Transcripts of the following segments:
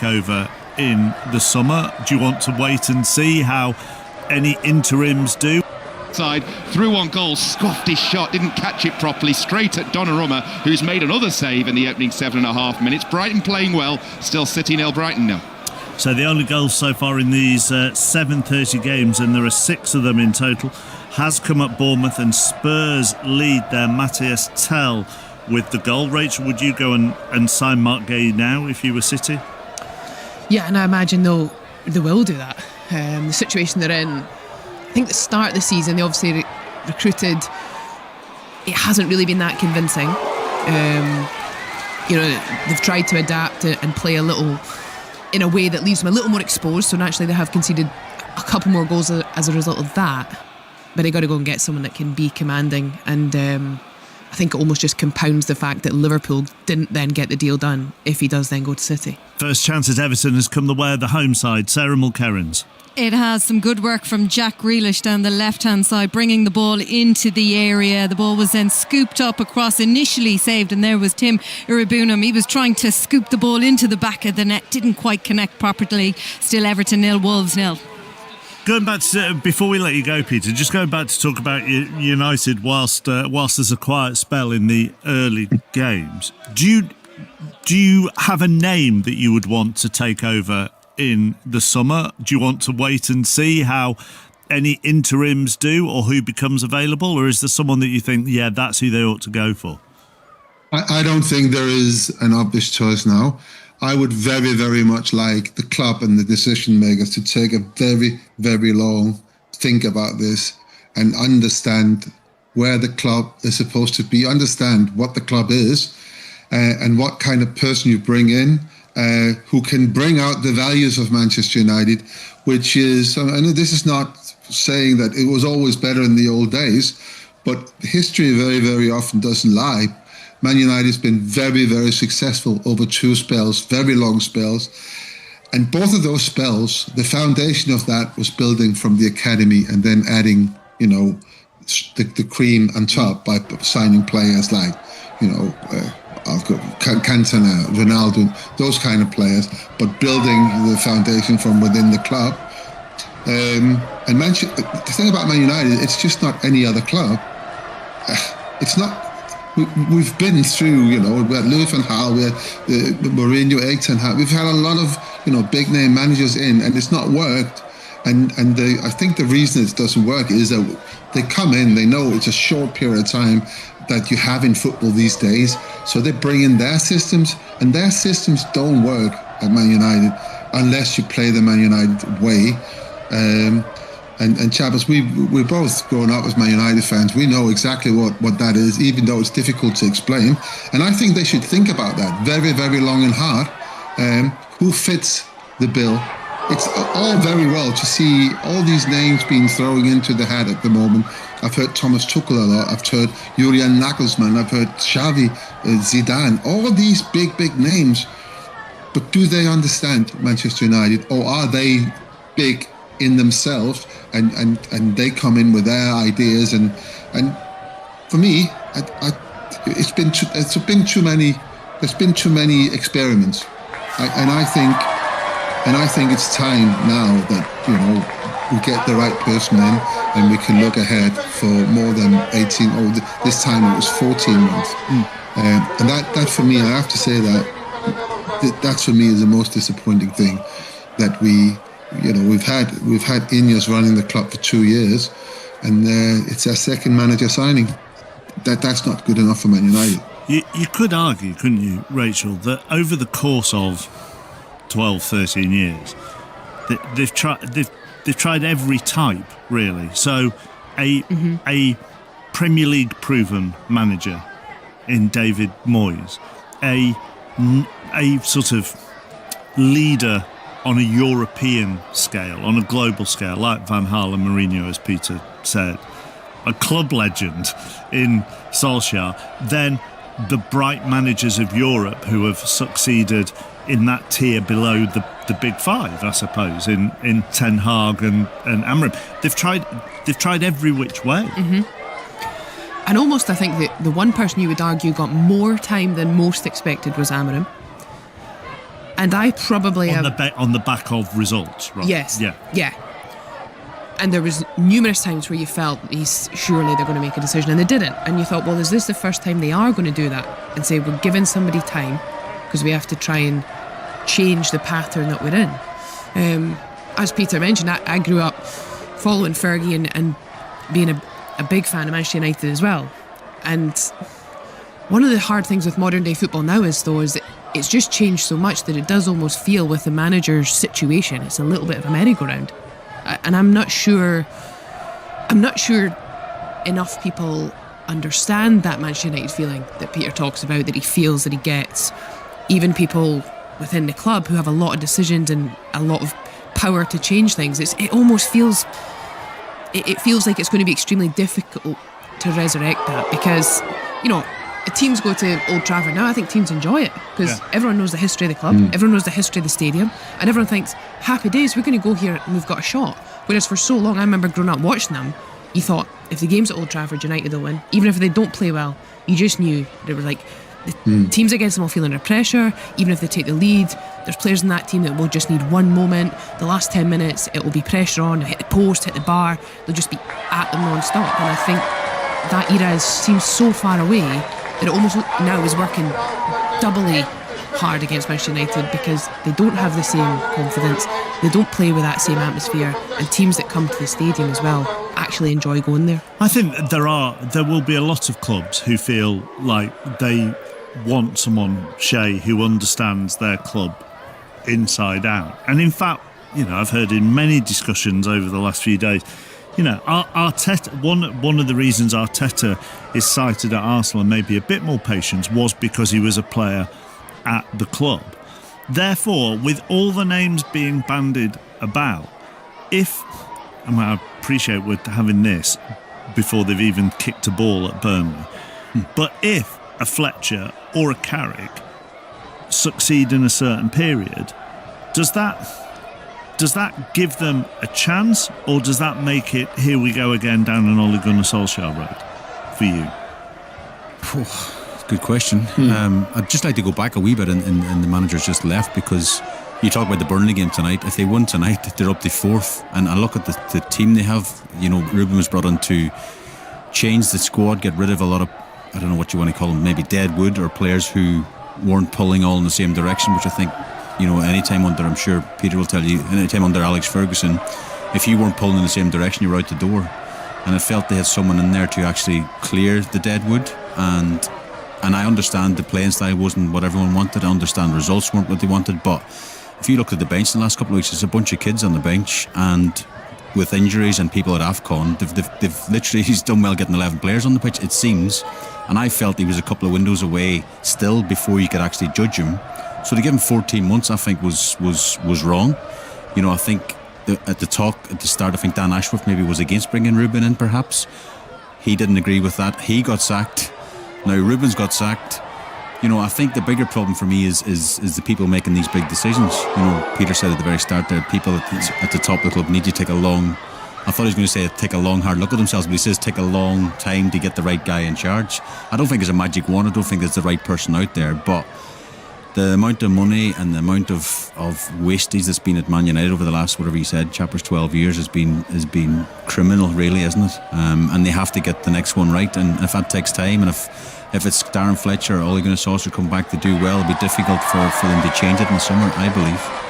take over in the summer? Do you want to wait and see how any interims do? Side through on goal, scoffed his shot, didn't catch it properly, straight at Donnarumma, who's made another save in the opening 7.5 minutes. Brighton playing well, still City 0 Brighton 0. So the only goal so far in these 7:30 games, and there are 6 of them in total, has come at Bournemouth, and Spurs lead there. Matthias Tell with the goal. Rachel, would you go and sign Mark Gay now if you were City? Yeah, and I imagine they will do that. The situation they're in, I think the start of the season, they obviously recruited. It hasn't really been that convincing. They've tried to adapt and play a little in a way that leaves them a little more exposed. So naturally, they have conceded a couple more goals as a result of that. But they got to go and get someone that can be commanding. And I think it almost just compounds the fact that Liverpool didn't then get the deal done if he does then go to City. First chance at Everton has come the way of the home side. Sarah Mulkerrins. It has some good work from Jack Grealish down the left-hand side, bringing the ball into the area. The ball was then scooped up across, initially saved, and there was Tim Iribunum. He was trying to scoop the ball into the back of the net, didn't quite connect properly. Still Everton 0, Wolves 0. Going back to, before we let you go, Peter, just going back to talk about United whilst there's a quiet spell in the early games, do you have a name that you would want to take over in the summer? Do you want to wait and see how any interims do or who becomes available, or is there someone that you think, yeah, that's who they ought to go for? I don't think there is an obvious choice now. I would very, very much like the club and the decision makers to take a very, very long think about this and understand where the club is supposed to be, understand what the club is and what kind of person you bring in, who can bring out the values of Manchester United, which is, I know this is not saying that it was always better in the old days, but history very, very often doesn't lie. Man United has been very, very successful over 2 spells, very long spells. And both of those spells, the foundation of that was building from the academy and then adding, the cream on top by signing players like, Cantona, Ronaldo, those kind of players, but building the foundation from within the club. And the thing about Man United, it's just not any other club. It's not. We've been through, we had Louis van Gaal, we had Mourinho, Erik ten Hag. We've had a lot of big name managers in, and it's not worked. And I think the reason it doesn't work is that they come in, they know it's a short period of time that you have in football these days, so they bring in their systems, and their systems don't work at Man United unless you play the Man United way. And Chavez, we're both grown up as Man United fans. We know exactly what that is, even though it's difficult to explain. And I think they should think about that very, very long and hard. Who fits the bill? It's all very well to see all these names being thrown into the hat at the moment. I've heard Thomas Tuchel a lot. I've heard Julian Nagelsmann. I've heard Xavi, Zidane. All of these big, big names. But do they understand Manchester United, or are they big in themselves and they come in with their ideas? And for me, there's been too many experiments, and I think it's time now that we get the right person in and we can look ahead for more than 18. This time it was 14 months, and that for me, I have to say that for me is the most disappointing thing, that we've had Ineos running the club for 2 years, and it's our second manager signing. That's not good enough for Man United. You could argue, couldn't you, Rachel, that over the course of 12, 13 years, they've tried every type, really. So a Premier League proven manager in David Moyes, a sort of leader on a European scale, on a global scale, like Van Gaal and Mourinho, as Peter said, a club legend in Solskjaer, then the bright managers of Europe who have succeeded in that tier below the big five, I suppose, in Ten Hag and Amorim. They've tried every which way. Mm-hmm. And almost, I think that the one person you would argue got more time than most expected was Amorim. And I probably on the back of results, right? Yes. Yeah. And there was numerous times where you felt surely they're going to make a decision, and they didn't. And you thought, well, is this the first time they are going to do that and say we're giving somebody time because we have to try and change the pattern that we're in? As Peter mentioned, I grew up following Fergie and being a big fan of Manchester United as well. And one of the hard things with modern day football now is that it's just changed so much that it does almost feel, with the manager's situation, it's a little bit of a merry-go-round. And I'm not sure enough people understand that Manchester United feeling that Peter talks about, that he feels that he gets. Even people within the club who have a lot of decisions and a lot of power to change things. It almost feels like it's going to be extremely difficult to resurrect that, because, you know, teams go to Old Trafford now. I think teams enjoy it because everyone knows the history of the club, everyone knows the history of the stadium, and everyone thinks, happy days, we're going to go here and we've got a shot. Whereas for so long, I remember growing up watching them, you thought, if the game's at Old Trafford, United will win. Even if they don't play well, you just knew they were like, the teams against them will feel under pressure. Even if they take the lead, there's players in that team that will just need one moment. The last 10 minutes, it will be pressure on, hit the post, hit the bar. They'll just be at them non-stop. And I think that era seems so far away that it almost now is working doubly hard against Manchester United, because they don't have the same confidence, they don't play with that same atmosphere, and teams that come to the stadium as well actually enjoy going there. I think there will be a lot of clubs who feel like they want someone, Shea, who understands their club inside out. And in fact, you know, I've heard in many discussions over the last few days, you know, Arteta, one of the reasons Arteta is cited at Arsenal and maybe a bit more patience was because he was a player at the club. Therefore, with all the names being bandied about, I appreciate we're having this before they've even kicked a ball at Burnley, but if a Fletcher or a Carrick succeed in a certain period, does that give them a chance, or does that make it, here we go again down an Ole Gunnar Solskjaer road for you? Good question. I'd just like to go back a wee bit, and the manager's just left, because you talk about the Burnley game tonight. If they won tonight, they're up to fourth, and I look at the team they have. You know, Ruben was brought on to change the squad, get rid of a lot of, I don't know what you want to call them, maybe dead wood, or players who weren't pulling all in the same direction, which I think, you know, anytime under, I'm sure Peter will tell you, anytime under Alex Ferguson, if you weren't pulling in the same direction, you were out the door. And I felt they had someone in there to actually clear the dead wood, and I understand the playing style wasn't what everyone wanted. I understand results weren't what they wanted, but if you look at the bench in the last couple of weeks, there's a bunch of kids on the bench, and with injuries and people at AFCON, they've literally, he's done well getting 11 players on the pitch, it seems. And I felt he was a couple of windows away still before you could actually judge him. So to give him 14 months, I think was wrong. You know, I think at the start, I think Dan Ashworth maybe was against bringing Ruben in, perhaps. He didn't agree with that. He got sacked. Now Ruben's got sacked. You know, I think the bigger problem for me is the people making these big decisions. You know, Peter said at the very start there, people at the top of the club need to take a long, I thought he was going to say take a long hard look at themselves, but he says take a long time to get the right guy in charge. I don't think there's a magic wand. I don't think there's the right person out there, but the amount of money and the amount of wastage that's been at Man United over the last, whatever you said, Chappers, 12 years has been criminal, really, isn't it? And they have to get the next one right, and if that takes time, and if it's Darren Fletcher or Ole Gunnar Solskjaer come back to do well, it'll be difficult for them to change it in the summer, I believe.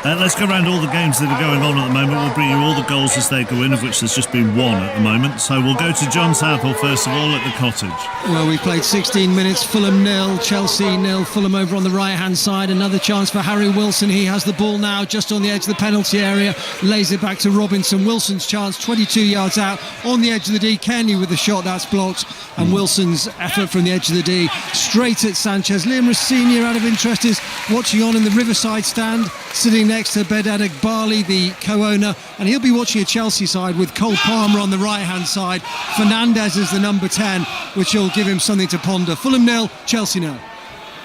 Let's go around all the games that are going on at the moment. We'll bring you all the goals as they go in, of which there's just been one at the moment. So we'll go to John Southall first of all at the Cottage. Well, we played 16 minutes, Fulham 0, Chelsea 0, Fulham over on the right-hand side. Another chance for Harry Wilson. He has the ball now just on the edge of the penalty area, lays it back to Robinson. Wilson's chance, 22 yards out on the edge of the D. Kenny with the shot, that's blocked. And Wilson's effort from the edge of the D, straight at Sanchez. Liam Rossini, out of interest, is watching on in the Riverside stand, sitting next to Bedad Eghbali, the co-owner, and he'll be watching a Chelsea side with Cole Palmer on the right-hand side. Fernandes is the number 10, which will give him something to ponder. Fulham 0, Chelsea 0.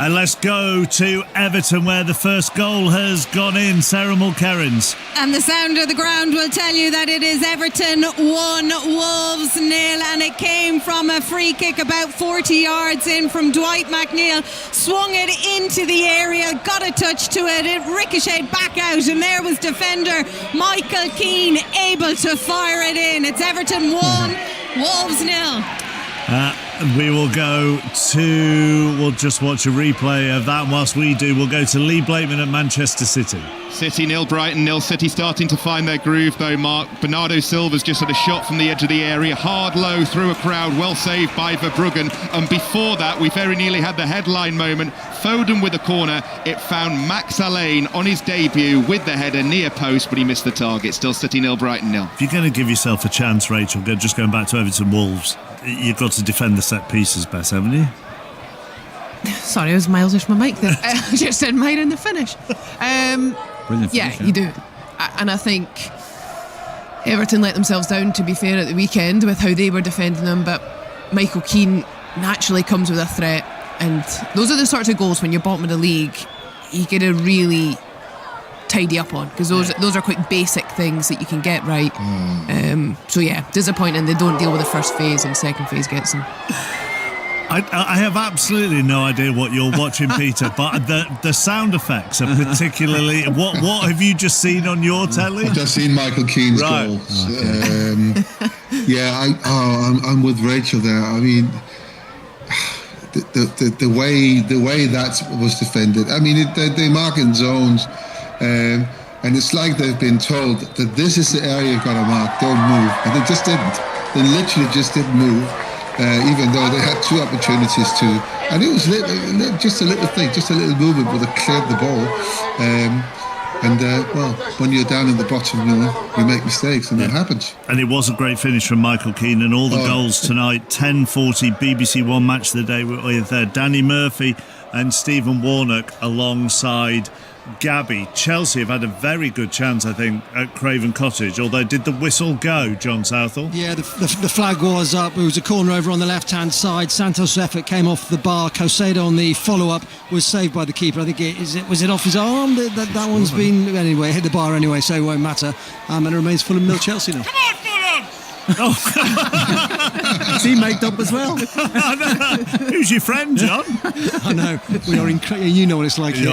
And let's go to Everton, where the first goal has gone in. Sarah Mulkerrins. And the sound of the ground will tell you that it is Everton 1, Wolves 0, and it came from a free kick about 40 yards in from Dwight McNeil. Swung it into the area, got a touch to it, it ricocheted back out, and there was defender Michael Keane able to fire it in. It's Everton 1, Wolves 0. We will we'll just watch a replay of that. Whilst we do, we'll go to Lee Blakeman at Manchester City. City 0, Brighton 0. City starting to find their groove though, Mark. Bernardo Silva's just had a shot from the edge of the area, hard low through a crowd, well saved by Verbruggen. And before that, we very nearly had the headline moment. Foden with a corner, it found Max Allain on his debut with the header near post, but he missed the target. Still City 0, Brighton 0. If you're going to give yourself a chance, Rachel, just going back to Everton Wolves, you've got to defend the set pieces best, haven't you? Sorry, I was miles off my mic there. I just said mine in the finish. Brilliant Yeah, finish, you do. And I think Everton let themselves down, to be fair, at the weekend with how they were defending them, but Michael Keane naturally comes with a threat, and those are the sorts of goals when you're bottom of the league you get to really tidy up on, because those are quite basic things that you can get right. So yeah, disappointing they don't deal with the first phase and second phase gets them. I have absolutely no idea what you're watching, Peter, but the sound effects are particularly... What have you just seen on your telly? I've just seen Michael Keane's Right. goals. Okay. Yeah, I'm with Rachel there. I mean, the way that was defended. I mean, they mark in zones, and it's like they've been told that this is the area you've got to mark. Don't move, and they just didn't. They literally just didn't move. Even though they had two opportunities to, and it was just a little thing, just a little movement would have cleared the ball. Well, when you're down at the bottom, you make mistakes, and that happens. And it was a great finish from Michael Keane, and all the goals tonight. 10:40 BBC One Match of the Day with Danny Murphy and Stephen Warnock alongside Gabby. Chelsea have had a very good chance, I think, at Craven Cottage, although did the whistle go, John Southall? Yeah, the flag was up. It was a corner over on the left-hand side. Santos' effort came off the bar. Caicedo on the follow-up was saved by the keeper. I think was it off his arm? That one's been... Anyway, hit the bar anyway, so it won't matter. And it remains Fulham 0 Chelsea now. Come on, Fulham! Is he mic'd up as well? Who's your friend, John? I know. We are you know what it's like here.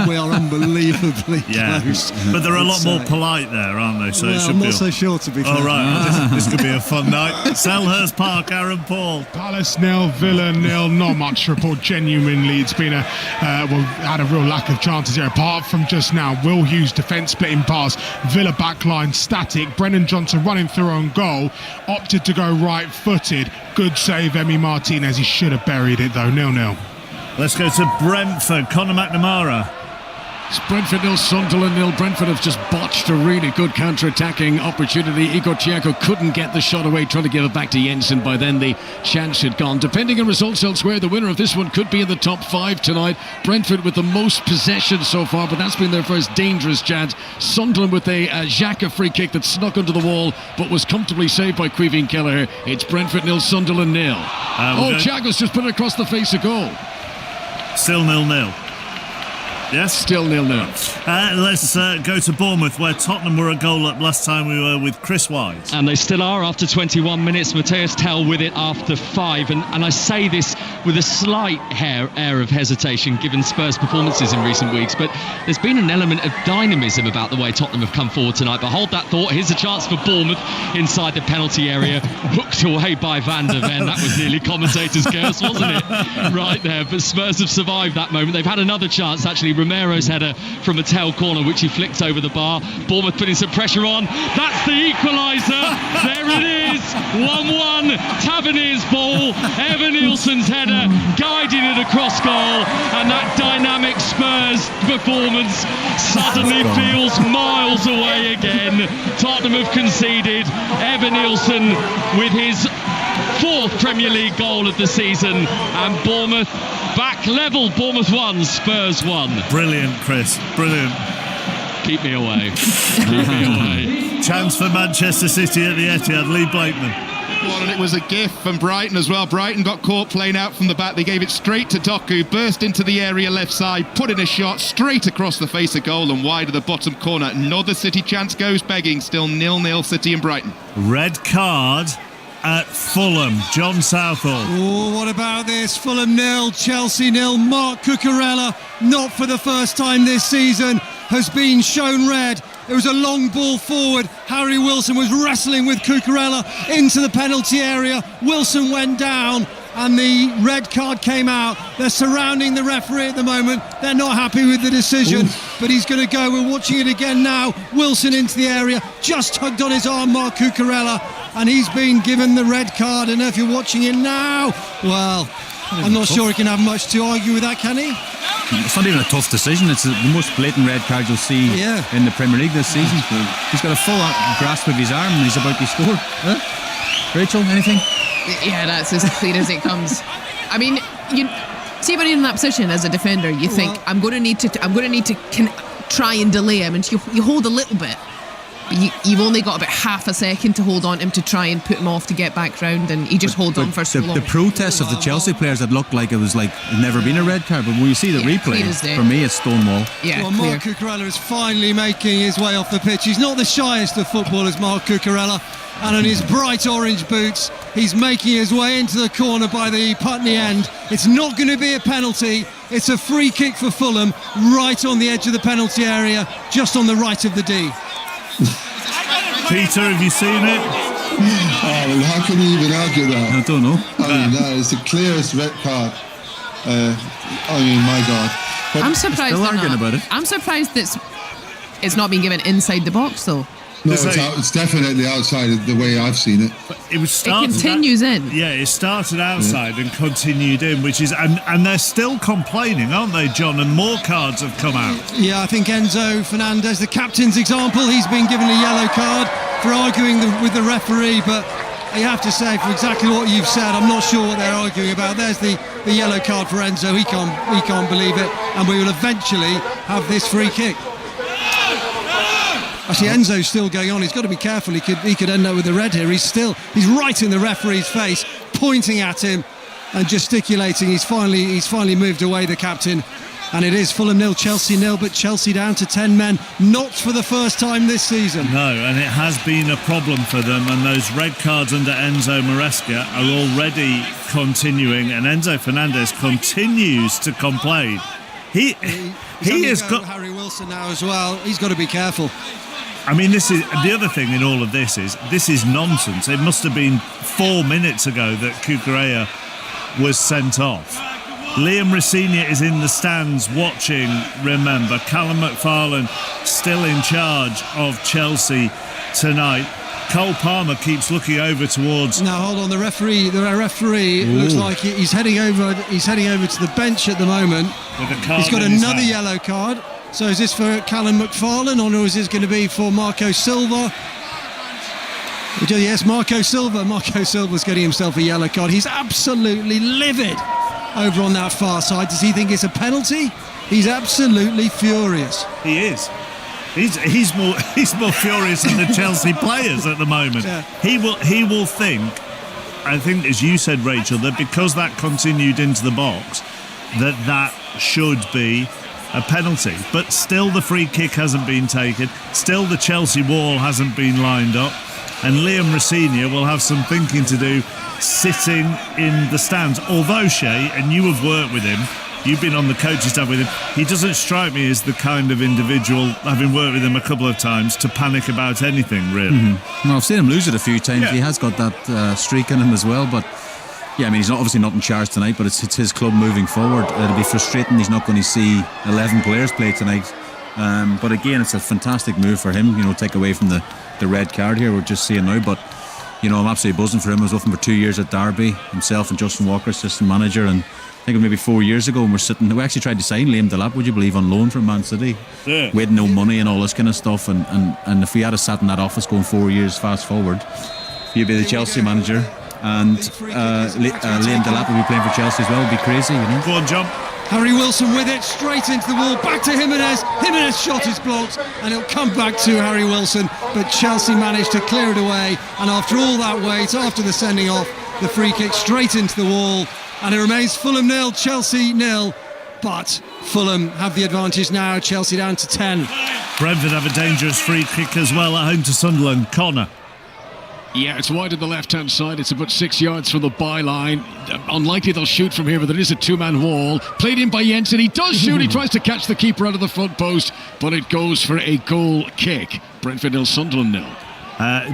We are unbelievably close. But they're a lot more polite there, aren't they? So it should I'm be not so sure, to be fair. All right, this could be a fun night. Selhurst Park, Aaron Paul. Palace 0, Villa 0. Not much to report. Genuinely, it's been had a real lack of chances here. Apart from just now, Will Hughes defence splitting pass. Villa backline static. Brennan Johnson running through on goal. Opted to go right-footed. Good save, Emi Martinez. He should have buried it though. 0-0. Let's go to Brentford. Conor McNamara. It's Brentford 0, Sunderland 0. Brentford have just botched a really good counter-attacking opportunity. Igor Chiako couldn't get the shot away, trying to give it back to Jensen. By then the chance had gone. Depending on results elsewhere, the winner of this one could be in the top 5 tonight. Brentford with the most possession so far, but that's been their first dangerous chance. Sunderland with a Xhaka free kick that snuck under the wall, but was comfortably saved by Caoimhín Kelleher. It's Brentford 0, Sunderland 0. Thiago's just put it across the face of goal. Still 0-0. Yes? Still 0-0. Let's go to Bournemouth, where Tottenham were a goal up last time we were with Chris Wise. And they still are after 21 minutes. Matthias Tell with it after 5. And I say this with a slight air of hesitation, given Spurs' performances in recent weeks. But there's been an element of dynamism about the way Tottenham have come forward tonight. But hold that thought. Here's a chance for Bournemouth inside the penalty area. Hooked away by Van der Ven. That was nearly commentator's curse, wasn't it? Right there. But Spurs have survived that moment. They've had another chance, actually. Romero's header from a tail corner, which he flicked over the bar. Bournemouth putting some pressure on. That's the equaliser. There it is. 1-1. Tavernier's ball. Evan Nielsen's header guiding it across goal. And that dynamic Spurs performance suddenly feels miles away again. Tottenham have conceded. Evan Nielsen with his 4th Premier League goal of the season, and Bournemouth back level. Bournemouth 1, Spurs 1. Brilliant, Chris. Brilliant. Keep me away. Keep me away. Chance for Manchester City at the Etihad. Lee Blakeman. Well, and it was a gift from Brighton as well. Brighton got caught playing out from the back. They gave it straight to Doku, burst into the area left side, put in a shot straight across the face of goal and wide of the bottom corner. Another City chance goes begging. Still 0-0 City and Brighton. Red card at Fulham. John Southall. Oh, what about this? Fulham 0, Chelsea 0. Mark Cucurella, not for the first time this season, has been shown red. It was a long ball forward. Harry Wilson was wrestling with Cucurella into the penalty area. Wilson went down and the red card came out. They're surrounding the referee at the moment. They're not happy with the decision, but he's going to go. We're watching it again now. Wilson into the area, just tugged on his arm, Mark Cucurella, and he's been given the red card. And if you're watching it now, well, I'm not sure he can have much to argue with that, can he? It's not even a tough decision. It's the most blatant red card you'll see in the Premier League this season. He's got a full grasp of his arm and he's about to score. Rachel, anything? Yeah, that's as clear as it comes. I mean, you see when you're in that position as a defender, you think I'm going to need to try and delay him, and you hold a little bit. You've only got about half a second to hold on to him to try and put him off to get back round, and he just holds on for so long. The protests of the Chelsea players that looked like it was like it'd never been a red card, but when you see the replay, for me it's stonewall. Yeah, well, Mark Cucurella is finally making his way off the pitch. He's not the shyest of footballers, Mark Cucurella, and in his bright orange boots, he's making his way into the corner by the Putney end. It's not going to be a penalty. It's a free kick for Fulham, right on the edge of the penalty area, just on the right of the D. Peter, have you seen it? Well, how can you even argue that? I don't know. I mean, that is the clearest red card. I mean, my God. But I'm surprised still arguing about it. I'm surprised that it's not been given inside the box, though. No, it's definitely outside of the way I've seen it. It continues in. Yeah, it started outside and continued in, which is and they're still complaining, aren't they, John? And more cards have come out. Yeah, I think Enzo Fernandez, the captain's example, he's been given a yellow card for arguing with the referee, but you have to say, for exactly what you've said, I'm not sure what they're arguing about. There's the yellow card for Enzo. He can't believe it, and we will eventually have this free kick. Actually, Enzo's still going on. He's got to be careful. He could end up with the red here. He's right in the referee's face, pointing at him and gesticulating. He's finally moved away, the captain. And it is Fulham 0, Chelsea 0, but Chelsea down to 10 men, not for the first time this season. No, and it has been a problem for them, and those red cards under Enzo Maresca are already continuing, and Enzo Fernandez continues to complain. He has got Harry Wilson now as well. He's got to be careful. I mean, this is the other thing in all of this is nonsense. It must have been 4 minutes ago that Cucurella was sent off. Liam Rossigna is in the stands watching, remember. Callum McFarlane still in charge of Chelsea tonight. Cole Palmer keeps looking over towards... Now, hold on, the referee looks like he's heading over to the bench at the moment. With a card he's got in his another hand. yellow card. So is this for Callum McFarlane, or is this going to be for Marco Silva? Yes, Marco Silva. Marco Silva's getting himself a yellow card. He's absolutely livid over on that far side. Does he think it's a penalty? He's absolutely furious. He is. He's more furious than the Chelsea players at the moment. Yeah. He will think, I think, as you said, Rachel, that because that continued into the box, that should be a penalty. But still the free kick hasn't been taken. Still the Chelsea wall hasn't been lined up. And Liam Rossigna will have some thinking to do sitting in the stands. Although, Shay, and you have worked with him, you've been on the coaching staff with him, he doesn't strike me as the kind of individual, having worked with him a couple of times, to panic about anything, really. Mm-hmm. Well, I've seen him lose it a few times. Yeah. He has got that streak in him as well, but yeah, I mean, he's obviously not in charge tonight, but it's his club moving forward. It'll be frustrating he's not going to see 11 players play tonight. But again, it's a fantastic move for him, take away from the red card here we're just seeing now. But I'm absolutely buzzing for him. I was with him for 2 years at Derby, himself and Justin Walker, assistant manager, and I think maybe 4 years ago, and we actually tried to sign Liam Delap, would you believe, on loan from Man City. Yeah. We had no money and all this kind of stuff, and if we had sat in that office going 4 years fast forward, he'd be the Chelsea manager, and Liam Delap would be playing for Chelsea as well. It'd be crazy, Go on, John. Harry Wilson with it, straight into the wall, back to Jimenez. Jimenez shot is blocked, and it'll come back to Harry Wilson, but Chelsea managed to clear it away, and after all that wait, after the sending off, the free kick straight into the wall, and it remains Fulham 0, Chelsea 0. But Fulham have the advantage now, Chelsea down to 10. Brentford have a dangerous free kick as well at home to Sunderland. Connor. Yeah, it's wide on the left-hand side. It's about 6 yards from the byline. Unlikely they'll shoot from here, but there is a two-man wall. Played in by Jensen. He does shoot. He tries to catch the keeper out of the front post, but it goes for a goal kick. Brentford 0, Sunderland 0.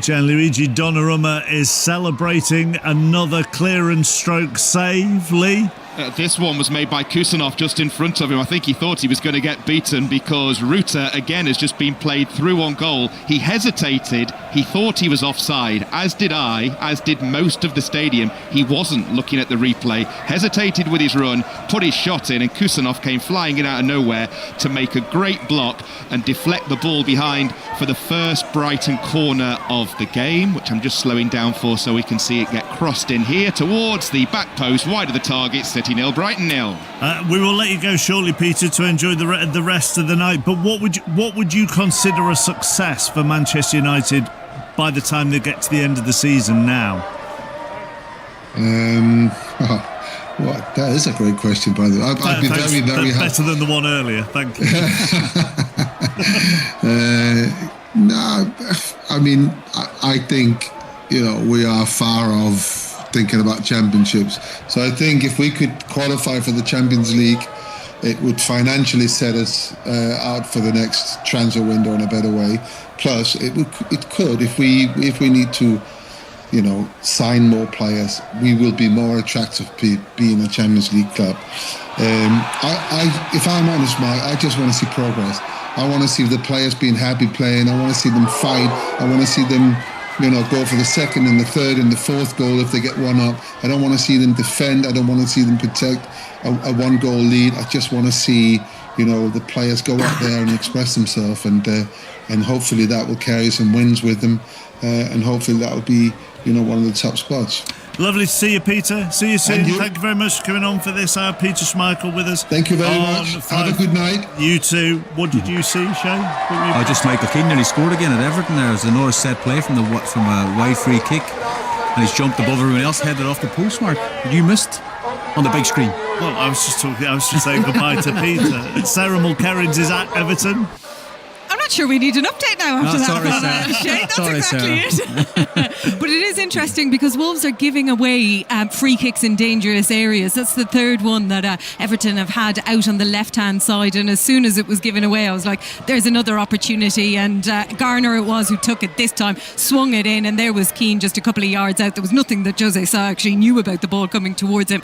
Gianluigi Donnarumma is celebrating another clearance stroke save. Lee? This one was made by Kusanov just in front of him. I think he thought he was going to get beaten because Ruta again has just been played through on goal. He hesitated. He thought he was offside, as did I, as did most of the stadium. He wasn't looking at the replay, hesitated with his run, put his shot in, and Kusanov came flying in out of nowhere to make a great block and deflect the ball behind for the first Brighton corner of the game, which I'm just slowing down for so we can see it get crossed in here towards the back post, wide of the target. City 0, Brighton 0. We will let you go shortly, Peter, to enjoy the rest of the night. But what would you consider a success for Manchester United by the time they get to the end of the season now? Well, that is a great question, by the way. I'd be very, very happy. Better than the one earlier. Thank you. No, I mean, I think, we are far off thinking about championships. So I think if we could qualify for the Champions League, it would financially set us out for the next transfer window in a better way. Plus, it could, if we need to, sign more players, we will be more attractive being a Champions League club. If I'm honest, Mike, I just want to see progress. I want to see the players being happy playing. I want to see them fight. I want to see them go for the second and the third and the fourth goal if they get one up. I don't want to see them defend. I don't want to see them protect a one-goal lead. I just want to see, the players go out there and express themselves, and hopefully that will carry some wins with them, and hopefully that will be, one of the top spots. Lovely to see you, Peter. See you soon. Thank you very much for coming on for this hour. Peter Schmeichel with us. Thank you very much. Have a good night. You too. What did you see, Shay? Just Michael Keane nearly scored again at Everton. There was a Norris set play from a wide free kick, and he's jumped above everyone else, headed off the postmark. You missed on the big screen. Well, I was just saying goodbye to Peter. Sarah Mulkerrins is at Everton. I'm not sure we need an update now after that. Sorry, That's exactly it. But it is interesting because Wolves are giving away free kicks in dangerous areas. That's the third one that Everton have had out on the left-hand side. And as soon as it was given away, I was like, there's another opportunity. And Garner it was who took it this time, swung it in, and there was Keane just a couple of yards out. There was nothing that Jose Sa actually knew about the ball coming towards him,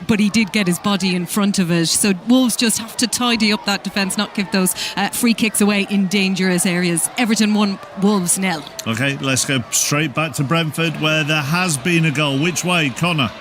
but he did get his body in front of it. So Wolves just have to tidy up that defence, not give those free kicks away in dangerous areas. Everton 1, Wolves 0. Okay, let's go straight back to Brentford, where there has been a goal. Which way, Connor?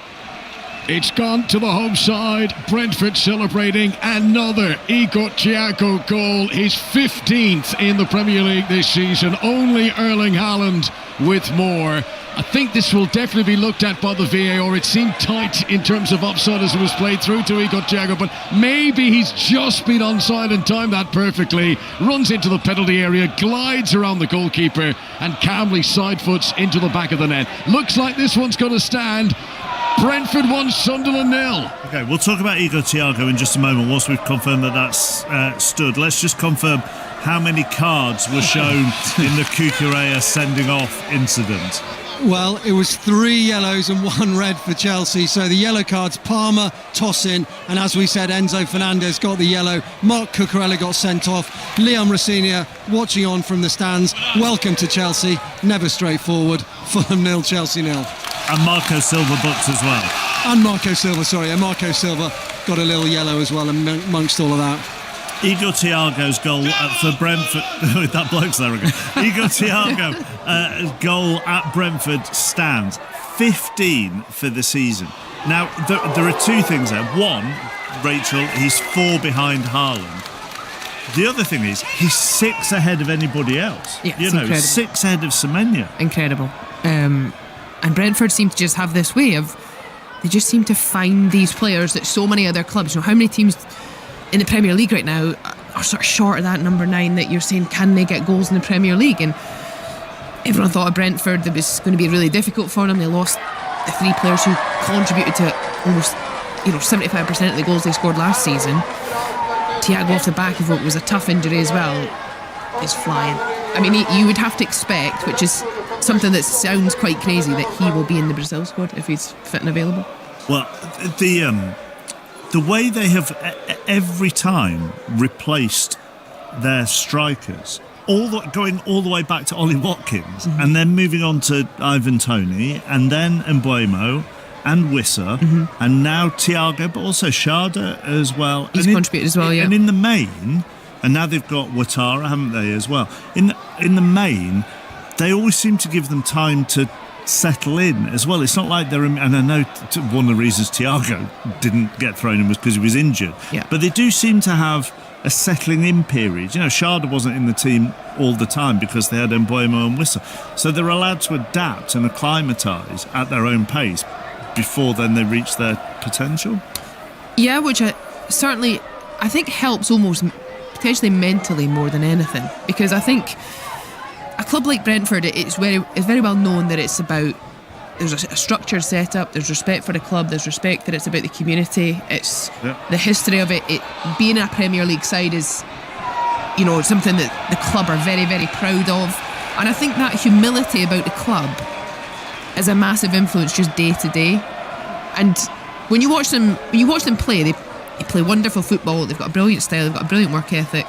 It's gone to the home side. Brentford celebrating another Igor Thiago goal, his 15th in the Premier League this season. Only Erling Haaland with more. I think this will definitely be looked at by the VAR. It seemed tight in terms of offside as it was played through to Igor Thiago, but maybe he's just been onside and timed that perfectly. Runs into the penalty area, glides around the goalkeeper, and calmly side foots into the back of the net. Looks like this one's going to stand. Brentford 1, Sunderland 0. Okay, we'll talk about Igor Thiago in just a moment once we've confirmed that that's stood. Let's just confirm how many cards were shown in the Cucurella sending off incident. Well, it was 3 yellows and 1 red for Chelsea. So the yellow cards, Palmer, Tosin, and as we said, Enzo Fernandez got the yellow. Mark Cucurella got sent off. Liam Rossignol watching on from the stands. Welcome to Chelsea. Never straightforward. Fulham 0, Chelsea 0. And Marco Silva booked as well. And Marco Silva got a little yellow as well amongst all of that. Igor Thiago's goal for Brentford. That bloke's there again. Igor Thiago goal at Brentford stands 15 for the season. Now there are 2 things there. One, Rachel, he's 4 behind Haaland. The other thing is he's 6 ahead of anybody else. Yeah, incredible. 6 ahead of Semenya. Incredible. And Brentford seem to just have this way of they just seem to find these players that so many other clubs, how many teams in the Premier League right now are sort of short of that number 9 that you're saying, can they get goals in the Premier League? And everyone thought of Brentford, that was going to be really difficult for them. They lost the 3 players who contributed to almost 75% of the goals they scored last season. Thiago, off the back of what was a tough injury as well, is flying. I mean, you would have to expect, which is something that sounds quite crazy, that he will be in the Brazil squad if he's fit and available. Well, the way they have every time replaced their strikers, going all the way back to Ollie Watkins, and then moving on to Ivan Toney, and then Mbeumo and Wissa, and now Thiago, but also Sharda as well. He's contributed as well, yeah. And in the main, and now they've got Ouattara, haven't they, as well? In the main, they always seem to give them time to settle in as well. It's not like they're, and I know one of the reasons Thiago didn't get thrown in was because he was injured, but they do seem to have a settling in period. Sharda wasn't in the team all the time because they had Mbeumo and Wissa, so they're allowed to adapt and acclimatise at their own pace before then they reach their potential. Which I think helps almost potentially mentally more than anything, because I think a club like Brentford, it's very well known that it's about, there's a structure set up, there's respect for the club, there's respect that it's about the community, it's the history of it. Being a Premier League side is something that the club are very, very proud of, and I think that humility about the club is a massive influence just day to day. And when you watch them play, they play wonderful football, they've got a brilliant style, they've got a brilliant work ethic,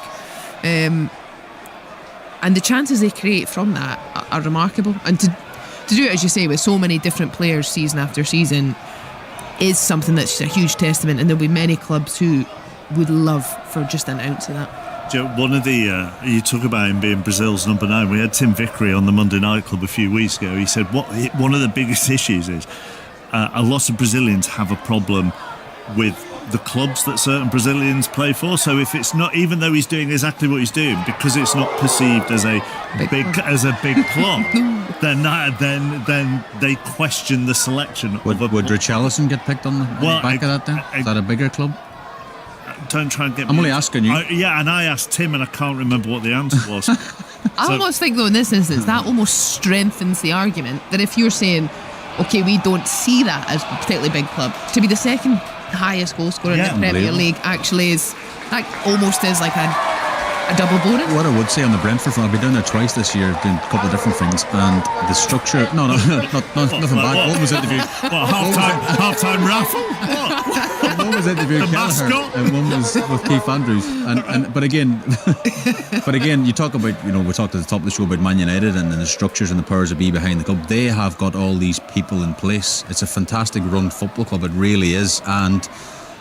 and the chances they create from that are remarkable. And to do it, as you say, with so many different players season after season is something that's just a huge testament, and there'll be many clubs who would love for just an ounce of that. One of the you talk about him being Brazil's number 9. We had Tim Vickery on the Monday Night Club a few weeks ago. He said one of the biggest issues is a lot of Brazilians have a problem with the clubs that certain Brazilians play for. So if it's not, even though he's doing exactly what he's doing, because it's not perceived as a big club, then they question the selection. Would Richarlison get picked on the back of that? Then is that a bigger club? Don't try and get. I'm only asking you. And I asked Tim, and I can't remember what the answer was. I almost think, though, in this instance, that almost strengthens the argument that if you're saying, okay, we don't see that as a particularly big club, to be the second highest goal scorer in the Premier League actually is, that almost is like a double bonus. What I would say on the Brentford front, I've been down there twice this year, doing a couple of different things, and the structure. Nothing bad. One was interviewed. Half-time raffle. One was interviewed Kelleher, and one was with Keith Andrews. But again, you talk about, we talked at the top of the show about Man United and the structures and the powers that be behind the club. They have got all these people in place. It's a fantastic run football club. It really is. And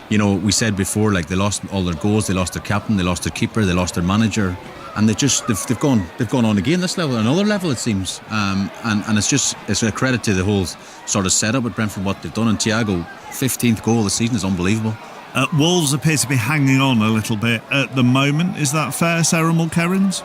we said before, like, they lost all their goals, they lost their captain, they lost their keeper, they lost their manager, and they've gone on again this level, another level it seems, and it's a credit to the whole sort of setup at Brentford, what they've done. And Thiago, 15th goal of the season is unbelievable. Wolves appear to be hanging on a little bit at the moment. Is that fair, Sarah Mulkerrins?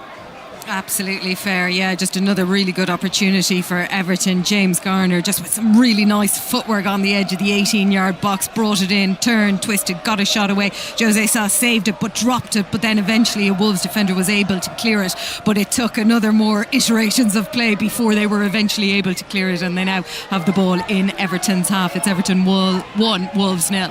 Absolutely fair, yeah. Just another really good opportunity for Everton. James Garner, just with some really nice footwork on the edge of the 18-yard box, brought it in, turned, twisted, got a shot away. Jose Sa saved it but dropped it, but then eventually a Wolves defender was able to clear it, but it took another more iterations of play before they were eventually able to clear it, and they now have the ball in Everton's half. It's Everton 1, Wolves 0.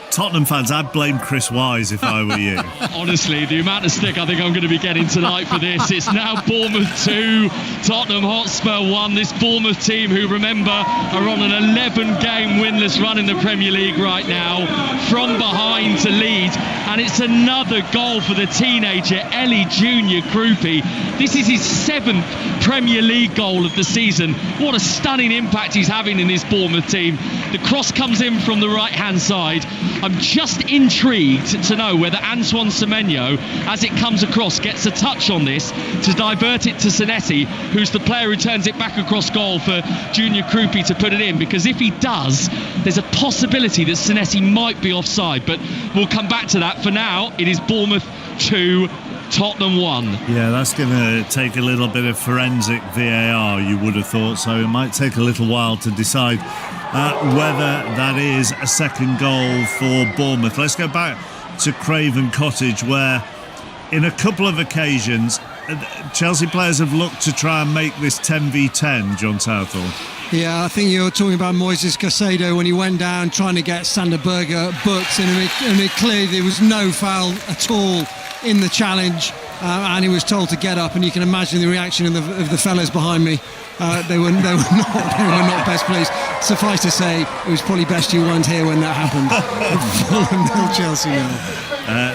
Tottenham fans, I'd blame Chris Wise if I were you. Honestly, the amount of stick I think I'm going to be getting tonight for this. It's now Bournemouth 2, Tottenham Hotspur 1. This Bournemouth team, who, remember, are on an 11-game winless run in the Premier League right now, from behind to lead. And it's another goal for the teenager, Ellie Junior Krupi. This is his 7th Premier League goal of the season. What a stunning impact he's having in this Bournemouth team. The cross comes in from the right-hand side. I'm just intrigued to know whether Antoine Semenyo, as it comes across, gets a touch on this to divert it to Senesi, who's the player who turns it back across goal for Junior Krupi to put it in. Because if he does, there's a possibility that Senesi might be offside. But we'll come back to that. For now, it is Bournemouth 2, Tottenham 1. Yeah, that's going to take a little bit of forensic VAR, you would have thought. So it might take a little while to decide whether that is a second goal for Bournemouth. Let's go back to Craven Cottage, where in a couple of occasions Chelsea players have looked to try and make this 10v10, John Southall. Yeah, I think you're talking about Moises Caicedo when he went down trying to get Sander Berge booked, and it clearly there was no foul at all in the challenge, and he was told to get up, and you can imagine the reaction of the fellas behind me. They were not best pleased. Suffice to say, it was probably best you weren't here when that happened. Fulham 0, Chelsea 0.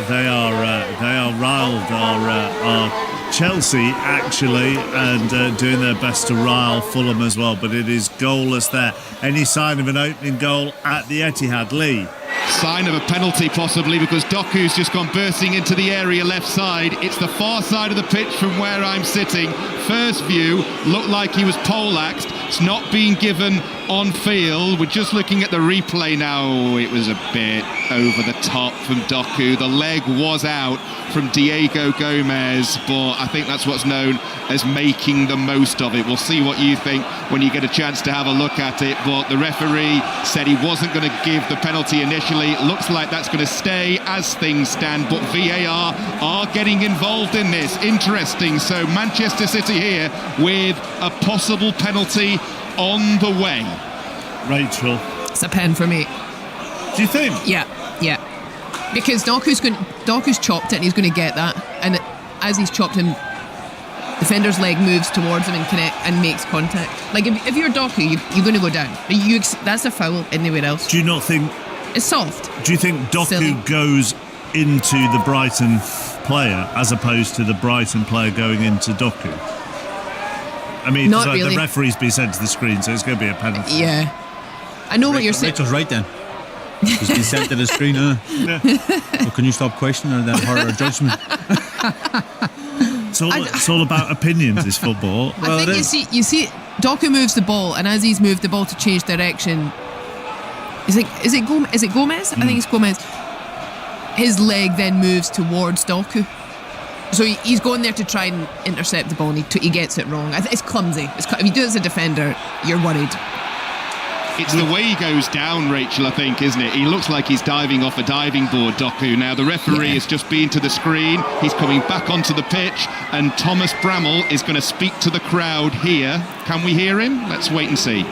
They are riled. Are Chelsea actually, and doing their best to rile Fulham as well, but it is goalless there. Any sign of an opening goal at the Etihad, Lee? Sign of a penalty possibly, because Doku's just gone bursting into the area left side. It's the far side of the pitch from where I'm sitting. First view looked like he was poleaxed. It's not being given on field. We're just looking at the replay now. It was a bit over the top from Doku. The leg was out from Diego Gomez, but I think that's what's known as making the most of it. We'll see what you think when you get a chance to have a look at it, but the referee said he wasn't going to give the penalty initially. Looks like that's going to stay as things stand, but VAR are getting involved in this. Interesting. So Manchester City here with a possible penalty on the way. Rachel, It's a pen for me. do you think? Yeah. Because Doku's chopped it and he's going to get that, and as he's chopped him, defender's leg moves towards him and makes contact. Like if you're Doku, you're going to go down. That's a foul anywhere else. Do you not think It's soft. Do you think Doku Silly. goes into the Brighton player as opposed to the Brighton player going into Doku? I mean, Not so really. the referee's been sent to the screen, so it's going to be a penalty. Yeah. I know what you're saying. Rachel's right then. He's been sent to the screen, Well, can you stop questioning that horror judgment? It's all about opinions, this football. I think you see, Doku moves the ball, and as he's moved the ball to change direction, is it Gomez? I think it's Gomez. His leg then moves towards Doku. So he's going there to try and intercept the ball, and he gets it wrong. It's clumsy. If you do it as a defender, you're worried. It's the way he goes down, Rachel, I think, isn't it? He looks like he's diving off a diving board, Doku. Now, the referee has just been to the screen. He's coming back onto the pitch, and Thomas Bramall is going to speak to the crowd here. Can we hear him? Let's wait and see.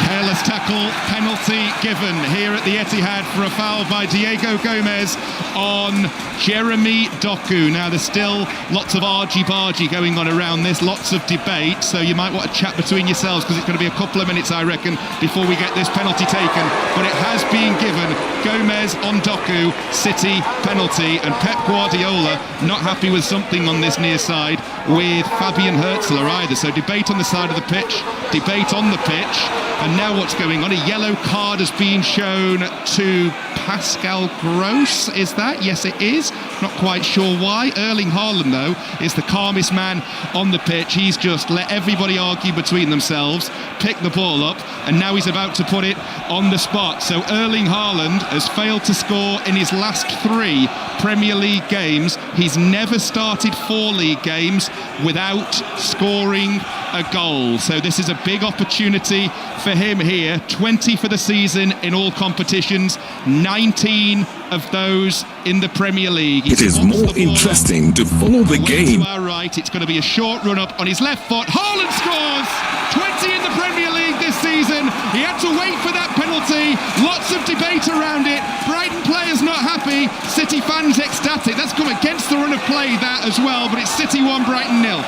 Careless tackle, penalty given here at the Etihad for a foul by Diego Gomez on Jeremy Doku. Now, there's still lots of argy-bargy going on around this, lots of debate, so you might want to chat between yourselves, because it's going to be a couple of minutes, I reckon, before we get this penalty taken. But it has been given. Gomez on Doku, City penalty, and Pep Guardiola not happy with something on this near side with Fabian Herzler either. So debate on the side of the pitch, debate on the pitch, and now what's going on? A yellow card has been shown to Pascal Gross, is that? Yes, it is. Not quite sure why. Erling Haaland, though, is the calmest man on the pitch. He's just let everybody argue between themselves, pick the ball up, and now he's about to put it on the spot. So Erling Haaland has failed to score in his last 3 Premier League games. He's never started 4 league games without scoring a goal. So this is a big opportunity for him here. 20 for the season in all competitions, 19 of those in the Premier League. It is more interesting to follow the game. To our right, it's going to be a short run up on his left foot. Haaland scores! 20 in the Premier League this season. He had to wait for that penalty. Lots of debate around it. Brighton players not happy. City fans ecstatic. That's come against the run of play, that as well. But it's City 1, Brighton 0.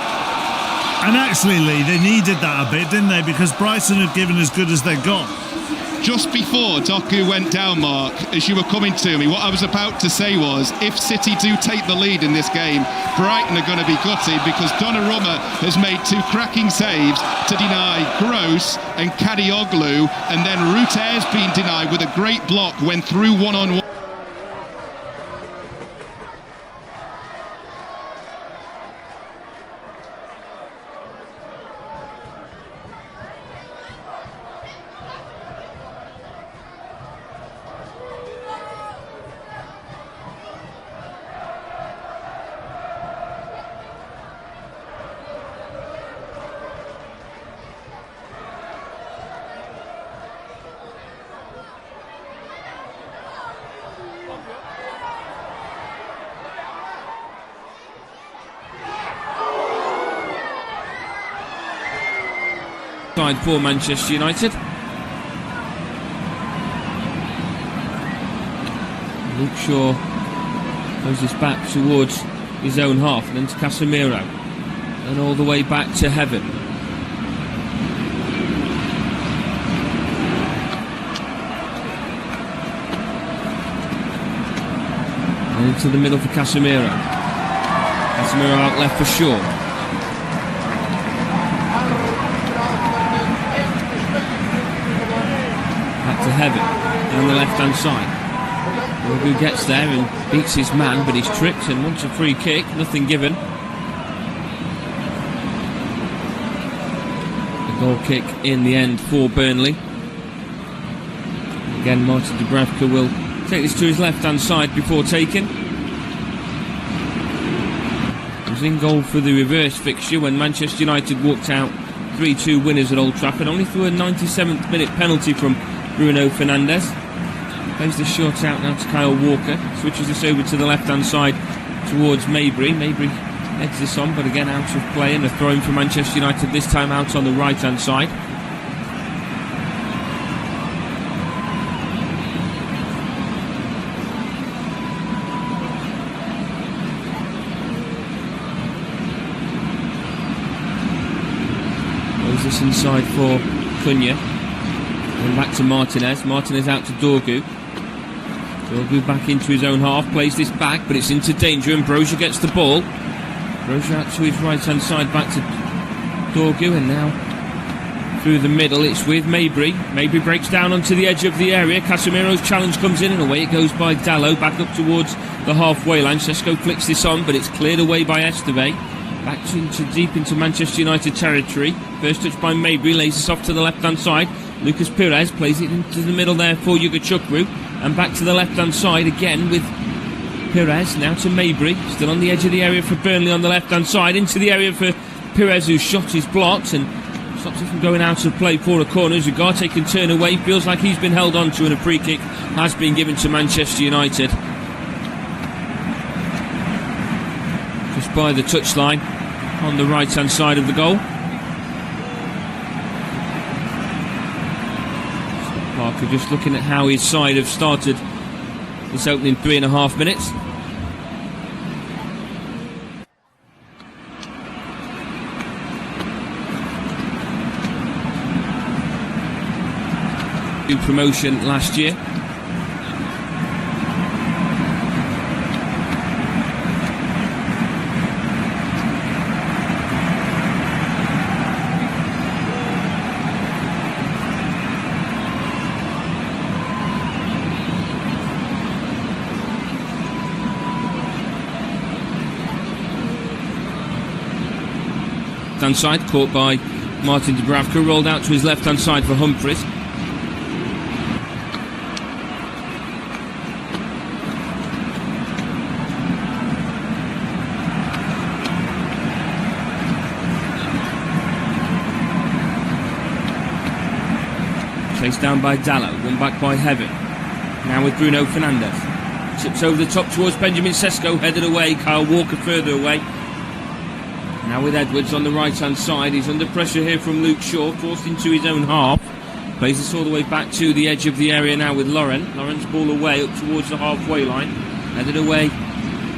And actually, Lee, they needed that a bit, didn't they? Because Brighton had given as good as they got. Just before Doku went down, Mark, as you were coming to me, what I was about to say was, if City do take the lead in this game, Brighton are going to be gutted, because Donnarumma has made 2 cracking saves to deny Gross and Kadioglu, and then Ruter's been denied with a great block when through one-on-one. Side for Manchester United. Luke Shaw goes this back towards his own half, and then to Casemiro, and all the way back to Heaven. And into the middle for Casemiro. Casemiro out left for Shaw. Back to Heaven down the left hand side. Who gets there and beats his man, but he's tripped and wants a free kick. Nothing given. The goal kick in the end for Burnley. Again, Martin Dubravka will take this to his left hand side before taking. He was in goal for the reverse fixture when Manchester United walked out 3-2 winners at Old Trafford, only through a 97th minute penalty from Bruno Fernandes. Plays the short out now to Kyle Walker. Switches this over to the left hand side towards Mabry. Mabry heads this on, but again out of play, and a throw in for Manchester United, this time out on the right hand side. Plays this inside for Cunha. And back to Martinez. Martinez out to Dorgu. Dorgu back into his own half, plays this back, but it's into danger, and Broja gets the ball. Broja out to his right hand side, back to Dorgu, and now through the middle it's with Mabry. Mabry breaks down onto the edge of the area. Casemiro's challenge comes in, and away it goes by Dalot, back up towards the halfway line. Sesko flicks this on, but it's cleared away by Esteve. Back deep into Manchester United territory. First touch by Mabry, lays this off to the left hand side. Lucas Pires plays it into the middle there for Yugachukwu, and back to the left hand side again with Pires. Now to Mabry, still on the edge of the area for Burnley on the left hand side, into the area for Pires, whose shot is blocked and stops it from going out of play for a corner. Ugarte can turn away, feels like he's been held on to, and a free kick has been given to Manchester United. Just by the touchline on the right hand side of the goal. Parker just looking at how his side have started this opening 3.5 minutes. Promotion last year. Left-hand side, caught by Martin Dubravka, rolled out to his left-hand side for Humphries. Chased down by Dalot, won back by Heaven. Now with Bruno Fernandes. Tips over the top towards Benjamin Sesko, headed away, Kyle Walker further away. Now with Edwards on the right hand side, he's under pressure here from Luke Shaw, forced into his own half. Plays this all the way back to the edge of the area now with Lauren. Lauren's ball away up towards the halfway line. Headed away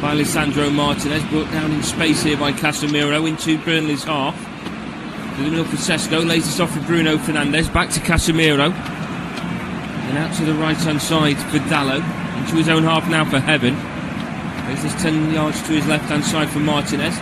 by Lisandro Martinez, brought down in space here by Casemiro into Burnley's half. To the middle for Sesko, lays this off for Bruno Fernandes, back to Casemiro. And out to the right hand side for Dalot, into his own half now for Heaven. Plays this 10 yards to his left hand side for Martinez.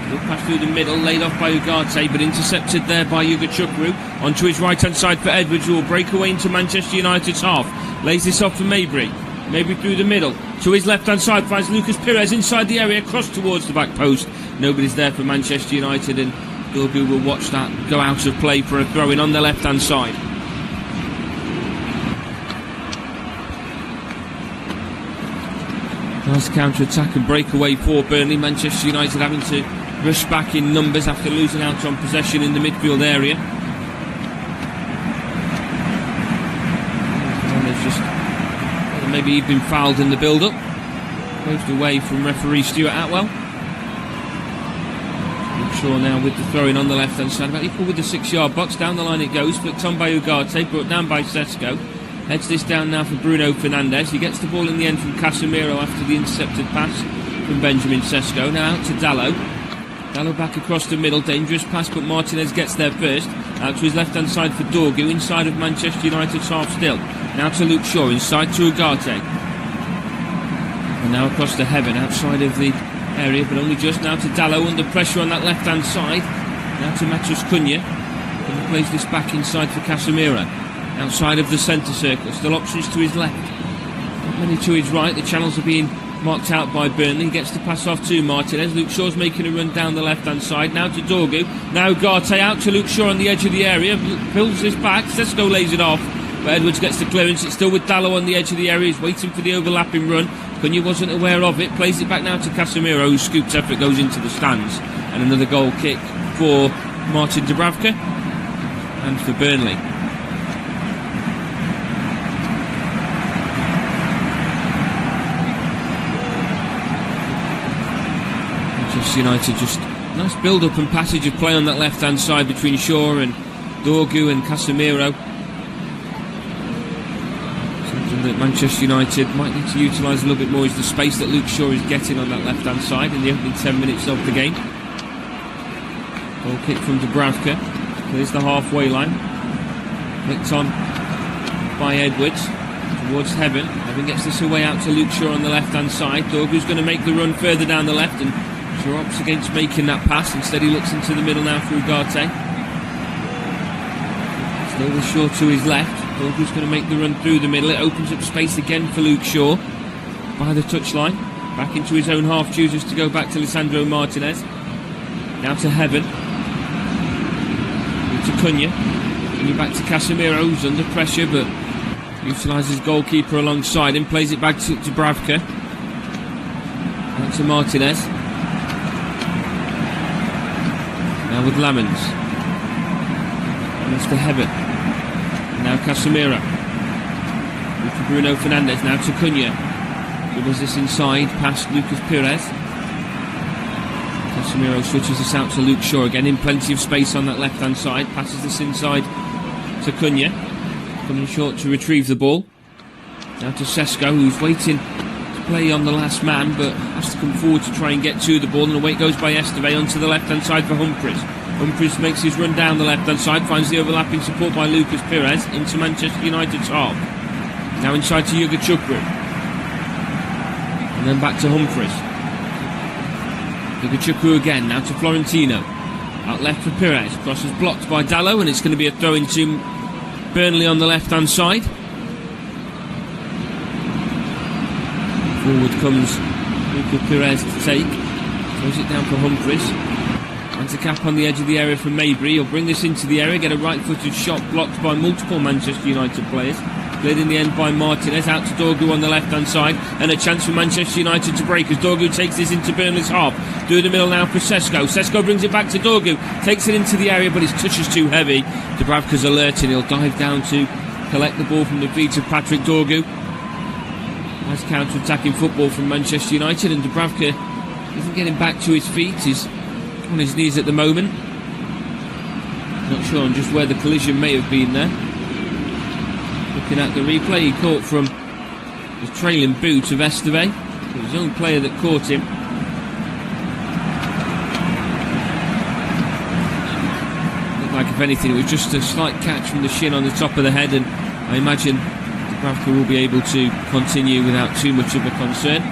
He'll pass through the middle, laid off by Ugarte, but intercepted there by Yugachukwu. Onto his right hand side for Edwards, who will break away into Manchester United's half. Lays this off for Mabry. Mabry through the middle. To his left hand side finds Lucas Pires inside the area, across towards the back post. Nobody's there for Manchester United, and Dorgu will watch that go out of play for a throw in on the left hand side. Nice counter attack and breakaway for Burnley. Manchester United having to rush back in numbers after losing out on possession in the midfield area. And there's just maybe he'd been fouled in the build-up. Moved away from referee Stuart Atwell. Shaw now with the throw-in on the left-hand side, about equal with the 6-yard box. Down the line it goes, flicked on by Ugarte, brought down by Sesko. Heads this down now for Bruno Fernandes. He gets the ball in the end from Casemiro after the intercepted pass from Benjamin Sesko. Now out to Dalot. Dalot back across the middle, dangerous pass, but Martinez gets there first. Out to his left-hand side for Dorgu, inside of Manchester United's half still. Now to Luke Shaw, inside to Ugarte. And now across to Heaven, outside of the area, but only just. Now to Dalot, under pressure on that left-hand side. Now to Matheus Cunha. And he plays this back inside for Casemiro. Outside of the centre circle, still options to his left. Not many to his right, the channels are being marked out by Burnley. He gets the pass off to Martinez. Luke Shaw's making a run down the left-hand side. Now to Dorgu. Now Ugarte out to Luke Shaw on the edge of the area. Pulls this back. Sesko lays it off. But Edwards gets the clearance. It's still with Dalot on the edge of the area. He's waiting for the overlapping run. Cunha wasn't aware of it. Plays it back now to Casemiro, whose scooped effort goes into the stands. And another goal kick for Martin Dubravka and for Burnley. United just nice build-up and passage of play on that left-hand side between Shaw and Dorgu and Casemiro. Something that Manchester United might need to utilise a little bit more is the space that Luke Shaw is getting on that left-hand side in the opening 10 minutes of the game. Goal kick from Dubravka. There's the halfway line. Clicked on by Edwards towards Heaven. Heaven gets this away out to Luke Shaw on the left-hand side. Dorgu's going to make the run further down the left, and Shaw opts against making that pass. Instead he looks into the middle now for Ugarte. Still with Shaw to his left. Dorgu's going to make the run through the middle. It opens up space again for Luke Shaw by the touchline. Back into his own half, chooses to go back to Lisandro Martinez. Now to Heaven. To Cunha. Cunha back to Casemiro, who's under pressure but utilises goalkeeper alongside him. Plays it back to Dubravka. Back to Martinez. Now with Lamens. Mr. Heaven. Now Casemiro. To Bruno Fernandes. Now to Cunha. Dribbles this inside past Lucas Pires. Casemiro switches this out to Luke Shaw again in plenty of space on that left hand side. Passes this inside to Cunha. Coming short to retrieve the ball. Now to Sesko, who's waiting to play on the last man but has to come forward to try and get to the ball, and away it goes by Esteve onto the left hand side for Humphries. Humphries makes his run down the left hand side, finds the overlapping support by Lucas Pires into Manchester United's half. Now inside to Yuga Chukwu, and then back to Humphries. Yuga Chukwu again, now to Florentino. Out left for Pires, cross is blocked by Dalot, and it's going to be a throw into Burnley on the left hand side. Forward comes Lucas Pires to take. Throws it down for Humphries. Finds a cap on the edge of the area from Mabry. He'll bring this into the area, get a right-footed shot blocked by multiple Manchester United players. Cleared in the end by Martinez. Out to Dorgu on the left-hand side, and a chance for Manchester United to break as Dorgu takes this into Burnley's half. Through the middle now for Sesko. Sesko brings it back to Dorgu. Takes it into the area, but his touch is too heavy. Dubravka's alert, and he'll dive down to collect the ball from the feet of Patrick Dorgu. Nice counter-attacking football from Manchester United, and Dubravka isn't getting back to his feet. He's on his knees at the moment. Not sure on just where the collision may have been there. Looking at the replay, he caught from the trailing boot of Esteve. It was his own player that caught him. Looked like, if anything, it was just a slight catch from the shin on the top of the head, and I imagine Dubravka will be able to continue without too much of a concern.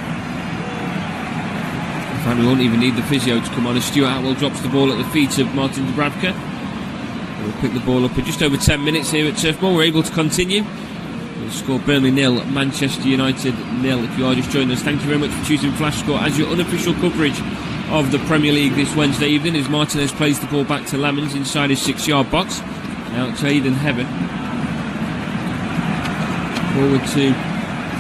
In fact, we won't even need the physio to come on as Stuart Atwell drops the ball at the feet of Martin Dubravka. We'll pick the ball up in just over 10 minutes here at Turf Moor. We're able to continue. We'll score Burnley 0, Manchester United 0. If you are just joining us, thank you very much for choosing Flash Score as your unofficial coverage of the Premier League this Wednesday evening, as Martinez plays the ball back to Lamens inside his 6-yard box. Now to Aidan Heaven. Forward to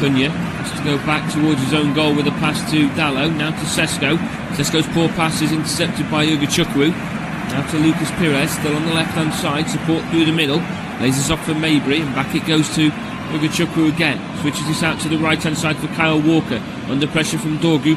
Cunha. Has to go back towards his own goal with a pass to Dalot. Now to Sesko. Sesko's poor pass is intercepted by Yuga Chukwu. Now to Lucas Pires, still on the left-hand side, support through the middle. Lays this off for Mabry, and back it goes to Yuga Chukwu again. Switches this out to the right-hand side for Kyle Walker. Under pressure from Dorgu.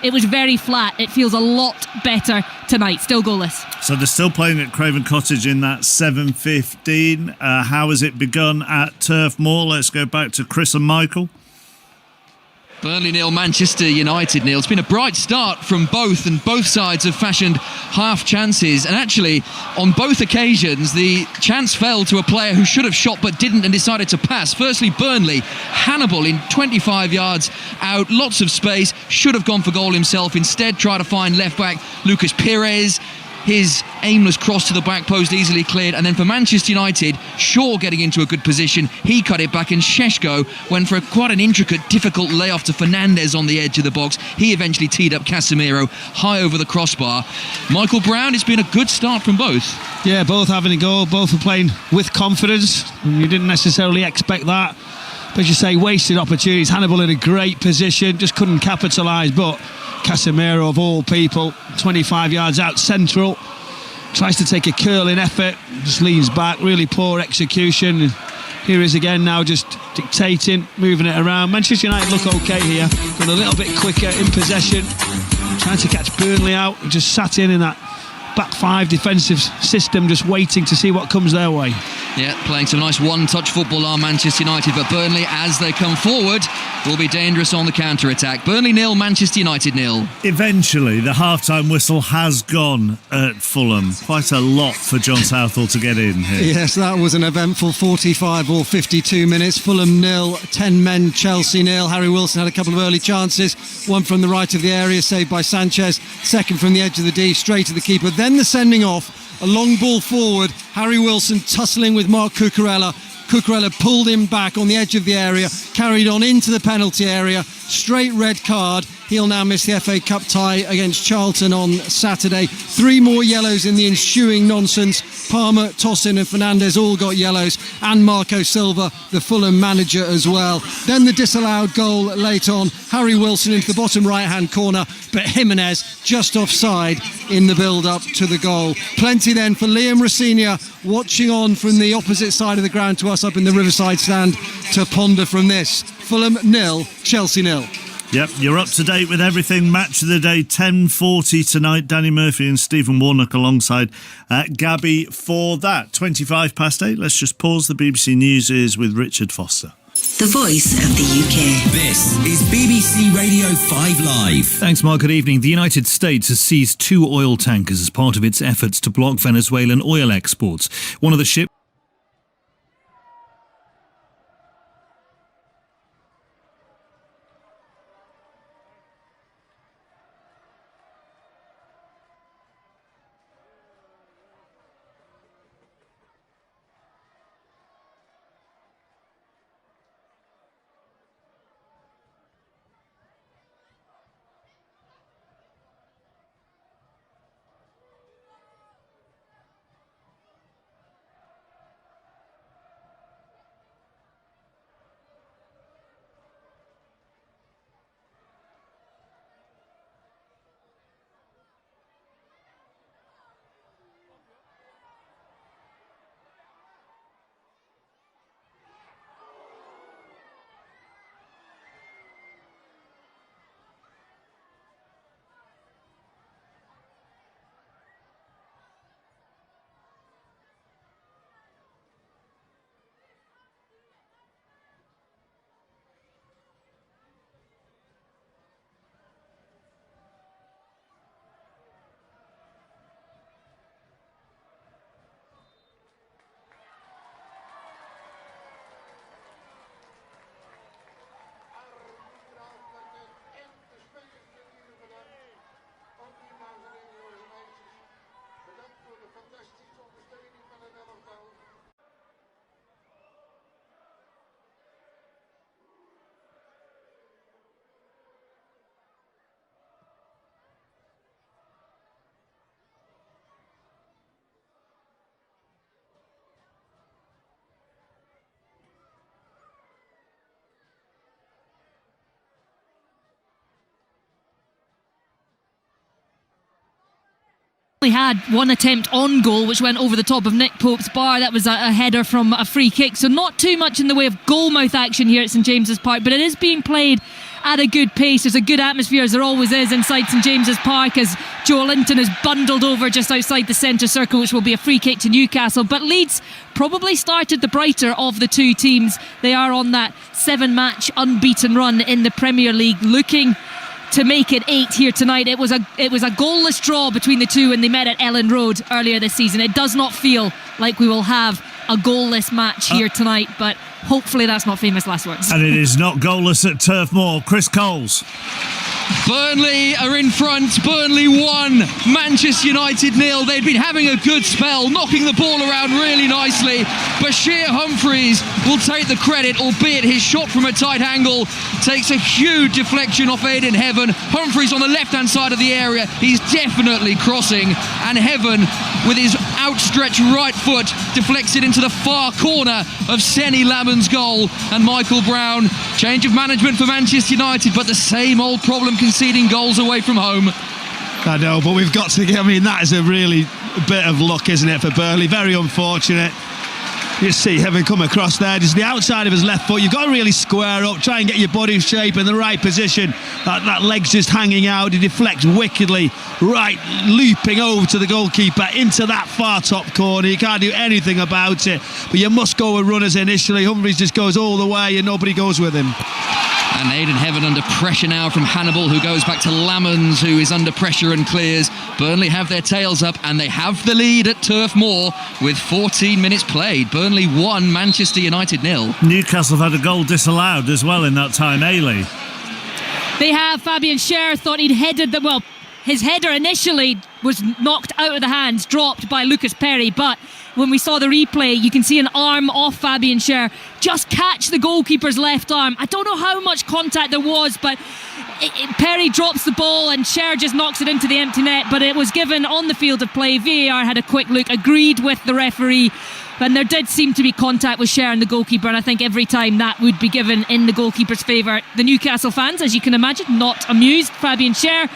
It was very flat. It feels a lot better tonight. Still goalless. So they're still playing at Craven Cottage in that 7:15. How has it begun at Turf Moor? Let's go back to Chris and Michael. Burnley 0, Manchester United 0. It's been a bright start from both, and both sides have fashioned half chances. And actually, on both occasions, the chance fell to a player who should have shot but didn't and decided to pass. Firstly, Burnley, Hannibal in 25 yards out, lots of space, should have gone for goal himself. Instead, tried to find left back Lucas Pires. His aimless cross to the back post easily cleared. And then for Manchester United, Shaw getting into a good position. He cut it back, and Šeško went for quite an intricate, difficult layoff to Fernandes on the edge of the box. He eventually teed up Casemiro high over the crossbar. Michael Brown, it's been a good start from both. Yeah, both having a go. Both are playing with confidence. You didn't necessarily expect that. But as you say, wasted opportunities. Hannibal in a great position, just couldn't capitalise. But Casemiro, of all people, 25 yards out central, tries to take a curling effort, just leans back, really poor execution. And here he is again now, just dictating, moving it around. Manchester United look okay here, got a little bit quicker in possession, trying to catch Burnley out, just sat in that back five defensive system, just waiting to see what comes their way. Yeah, playing some nice one-touch football are Manchester United, but Burnley, as they come forward, will be dangerous on the counter-attack. Burnley 0, Manchester United 0. Eventually, the half-time whistle has gone at Fulham. Quite a lot for John Southall to get in here. Yes, that was an eventful 45 or 52 minutes. Fulham 0, 10 men, Chelsea 0. Harry Wilson had a couple of early chances. One from the right of the area, saved by Sanchez. Second from the edge of the D, straight to the keeper. Then the sending off. A long ball forward, Harry Wilson tussling with Mark Cucurella. Cucurella pulled him back on the edge of the area, carried on into the penalty area, straight red card. He'll now miss the FA Cup tie against Charlton on Saturday. 3 more yellows in the ensuing nonsense. Palmer, Tosin and Fernandes all got yellows, and Marco Silva, the Fulham manager, as well. Then the disallowed goal late on. Harry Wilson into the bottom right-hand corner, but Jimenez just offside in the build-up to the goal. Plenty then for Liam Rosenior, watching on from the opposite side of the ground to us up in the Riverside stand, to ponder from this. Fulham 0, Chelsea 0. Yep, you're up to date with everything. Match of the day, 10:40 tonight. Danny Murphy and Stephen Warnock alongside Gabby for that. 8:25. Let's just pause. The BBC News is with Richard Foster. The voice of the UK. This is BBC Radio 5 Live. Thanks, Mark. Good evening. The United States has seized 2 oil tankers as part of its efforts to block Venezuelan oil exports. One of the ships had one attempt on goal which went over the top of Nick Pope's bar. That was a header from a free kick, so not too much in the way of goalmouth action here at St James's Park, but it is being played at a good pace. There's a good atmosphere, as there always is inside St James's Park, as Joel Linton is bundled over just outside the centre circle, which will be a free kick to Newcastle. But Leeds probably started the brighter of the two teams. They are on that 7-match unbeaten run in the Premier League, looking to make it 8 here tonight. It was a goalless draw between the two when they met at Ellen Road earlier this season. It does not feel like we will have a goalless match here tonight, but hopefully that's not famous last words. And it is not goalless at Turf Moor. Chris Coles. Burnley are in front. Burnley 1, Manchester United 0. They'd been having a good spell, knocking the ball around really nicely. Bashir Humphreys will take the credit, albeit his shot from a tight angle takes a huge deflection off Aidan Heaven. Humphreys on the left-hand side of the area. He's definitely crossing, and Heaven, with his outstretched right foot, deflects it into the far corner of Senny Lamon's goal. And Michael Brown, change of management for Manchester United, but the same old problem, conceding goals away from home. I know, but we've got to get, I mean, that is a really bit of luck, isn't it, for Burnley? Very unfortunate. You see Heaven come across there, just the outside of his left foot. You've got to really square up, try and get your body shape in the right position. That leg's just hanging out. He deflects wickedly, right, looping over to the goalkeeper into that far top corner. You can't do anything about it, but you must go with runners initially. Humphreys just goes all the way and nobody goes with him. And Aidan Heaven under pressure now from Hannibal, who goes back to Lamons, who is under pressure and clears. Burnley have their tails up and they have the lead at Turf Moor with 14 minutes played. Burnley 1, Manchester United 0. Newcastle have had a goal disallowed as well in that time, Ailey. They have. Fabian Schär thought he'd headed the, well, his header initially was knocked out of the hands, dropped by Lucas Perry, but when we saw the replay, you can see an arm off Fabian Schär just catch the goalkeeper's left arm. I don't know how much contact there was, but Perry drops the ball and Schär just knocks it into the empty net, but it was given on the field of play. VAR had a quick look, agreed with the referee, and there did seem to be contact with Schär and the goalkeeper, and I think every time that would be given in the goalkeeper's favour. The Newcastle fans, as you can imagine, not amused. Fabian Schär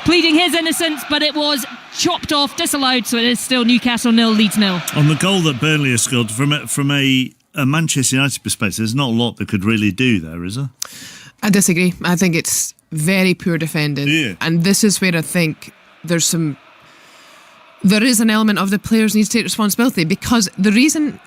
pleading his innocence, but it was chopped off, disallowed, so it is still Newcastle 0, Leeds 0. On the goal that Burnley has scored, from a Manchester United perspective, there's not a lot they could really do there, is there? I disagree. I think it's very poor defending. Yeah. And this is where I think there is an element of the players need to take responsibility, because the reason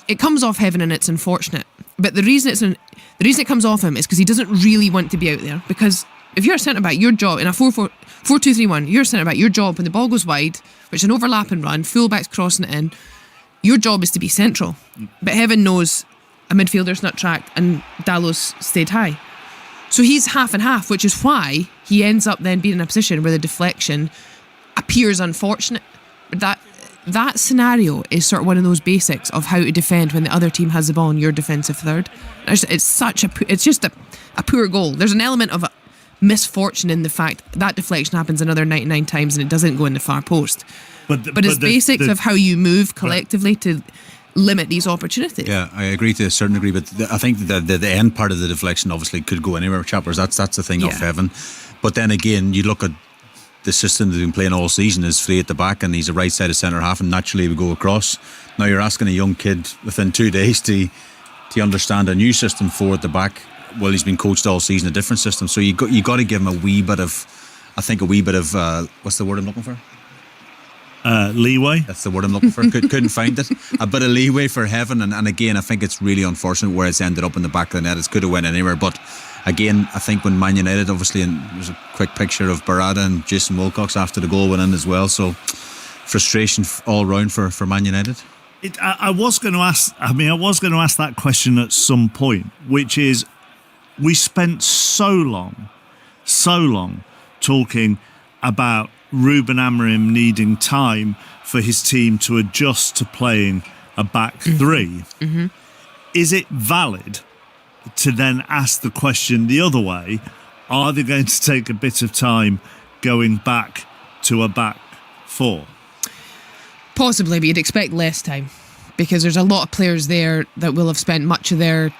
it comes off Heaven, and it's unfortunate, but the reason it comes off him is because he doesn't really want to be out there. Because if you're a centre-back, your job in a 4-2-3-1, you're a centre-back, your job when the ball goes wide, which is an overlapping run, full-back's crossing it in, your job is to be central. But Heaven knows a midfielder's not tracked and Dalot's stayed high. So he's half and half, which is why he ends up then being in a position where the deflection appears unfortunate. But that scenario is sort of one of those basics of how to defend when the other team has the ball in your defensive third. It's just a poor goal. There's an element of misfortune in the fact that deflection happens another 99 times and it doesn't go in the far post. But it's basics of how you move collectively to limit these opportunities. Yeah, I agree to a certain degree, but I think the end part of the deflection obviously could go anywhere, Chappers. That's the thing off Heaven. But then again, you look at the system they've been playing all season is free at the back, and he's a right side of centre half, and naturally we go across. Now you're asking a young kid within 2 days to understand a new system, 4 at the back. Well, he's been coached all season a different system, so you got to give him a wee bit of what's the word I'm looking for? Leeway. That's the word I'm looking for. Couldn't find it. A bit of leeway for Heaven, and again, I think it's really unfortunate where it's ended up in the back of the net. It could have went anywhere, but again, I think when Man United, obviously, and there's a quick picture of Barada and Jason Wilcox after the goal went in as well, so frustration all round for Man United. I was going to ask that question at some point, which is, we spent so long talking about Ruben Amorim needing time for his team to adjust to playing a back three. Mm-hmm. Is it valid to then ask the question the other way? Are they going to take a bit of time going back to a back four? Possibly, but you'd expect less time, because there's a lot of players there that will have spent much of their,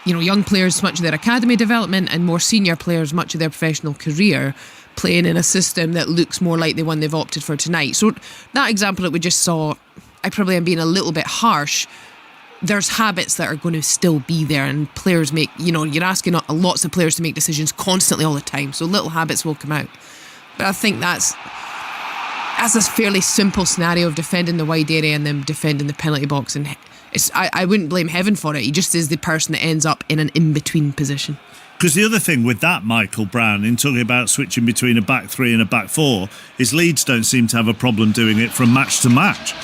young players, much of their academy development, and more senior players, much of their professional career playing in a system that looks more like the one they've opted for tonight. So that example that we just saw, I probably am being a little bit harsh. There's habits that are going to still be there, and players make, you're asking lots of players to make decisions constantly all the time, so little habits will come out. But I think that's a fairly simple scenario of defending the wide area and then defending the penalty box, and I wouldn't blame Heaven for it. He just is the person that ends up in an in-between position. Because the other thing with that, Michael Brown, in talking about switching between a back three and a back four, is Leeds don't seem to have a problem doing it from match to match.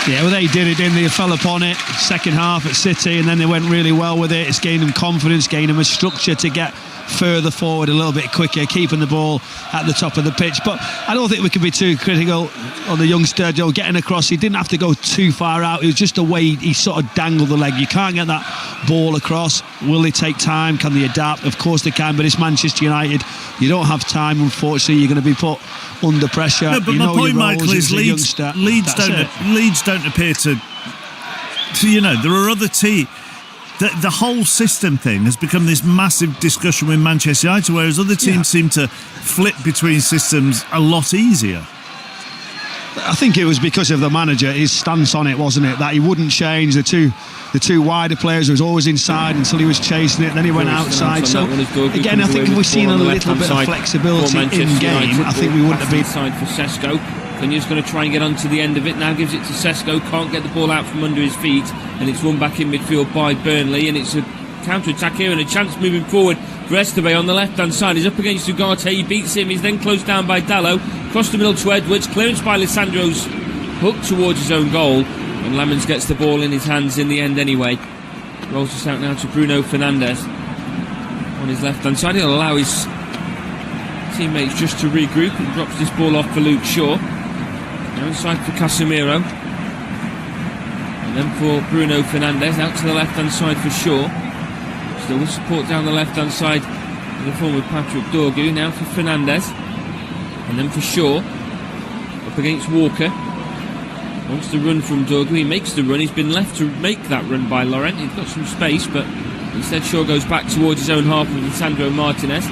Yeah, well, they did it, didn't they? They fell upon it second half at City, and then they went really well with it. It's gained them confidence, gained them a structure to get further forward a little bit quicker, keeping the ball at the top of the pitch. But I don't think we can be too critical on the youngster, Joe, getting across. He didn't have to go too far out. It was just the way he sort of dangled the leg. You can't get that ball across. Will they take time? Can they adapt? Of course they can, but it's Manchester United. You don't have time, unfortunately. You're going to be put under pressure. No, but my point, Michael, is Leeds don't appear to, there are other teams. The whole system thing has become this massive discussion with Manchester United, whereas other teams seem to flip between systems a lot easier. I think it was because of the manager, his stance on it, wasn't it? That he wouldn't change the two wider players. Was always inside until he was chasing it. Then he went outside. So again, I think if we've seen a little bit of flexibility in game, I think we wouldn't have been. Side for Sesko. Cunha's going to try and get onto the end of it. Now gives it to Sesko. Can't get the ball out from under his feet, and it's won back in midfield by Burnley. And it's a counter-attack here and a chance moving forward for Esteve on the left-hand side. He's up against Ugarte. He beats him. He's then closed down by Dallo. Across the middle to Edwards. Clearance by Lissandro's hook towards his own goal. And Lamens gets the ball in his hands in the end anyway. Rolls this out now to Bruno Fernandes on his left-hand side. He'll allow his teammates just to regroup and drops this ball off for Luke Shaw. Now inside for Casemiro. And then for Bruno Fernandes. Out to the left-hand side for Shaw. Still with support down the left-hand side in the form of Patrick Dorgu. Now for Fernandes. And then for Shaw. Up against Walker. Wants to run from Dorgu. He makes the run. He's been left to make that run by Laurent. He's got some space, but instead Shaw goes back towards his own half with Lisandro Martinez.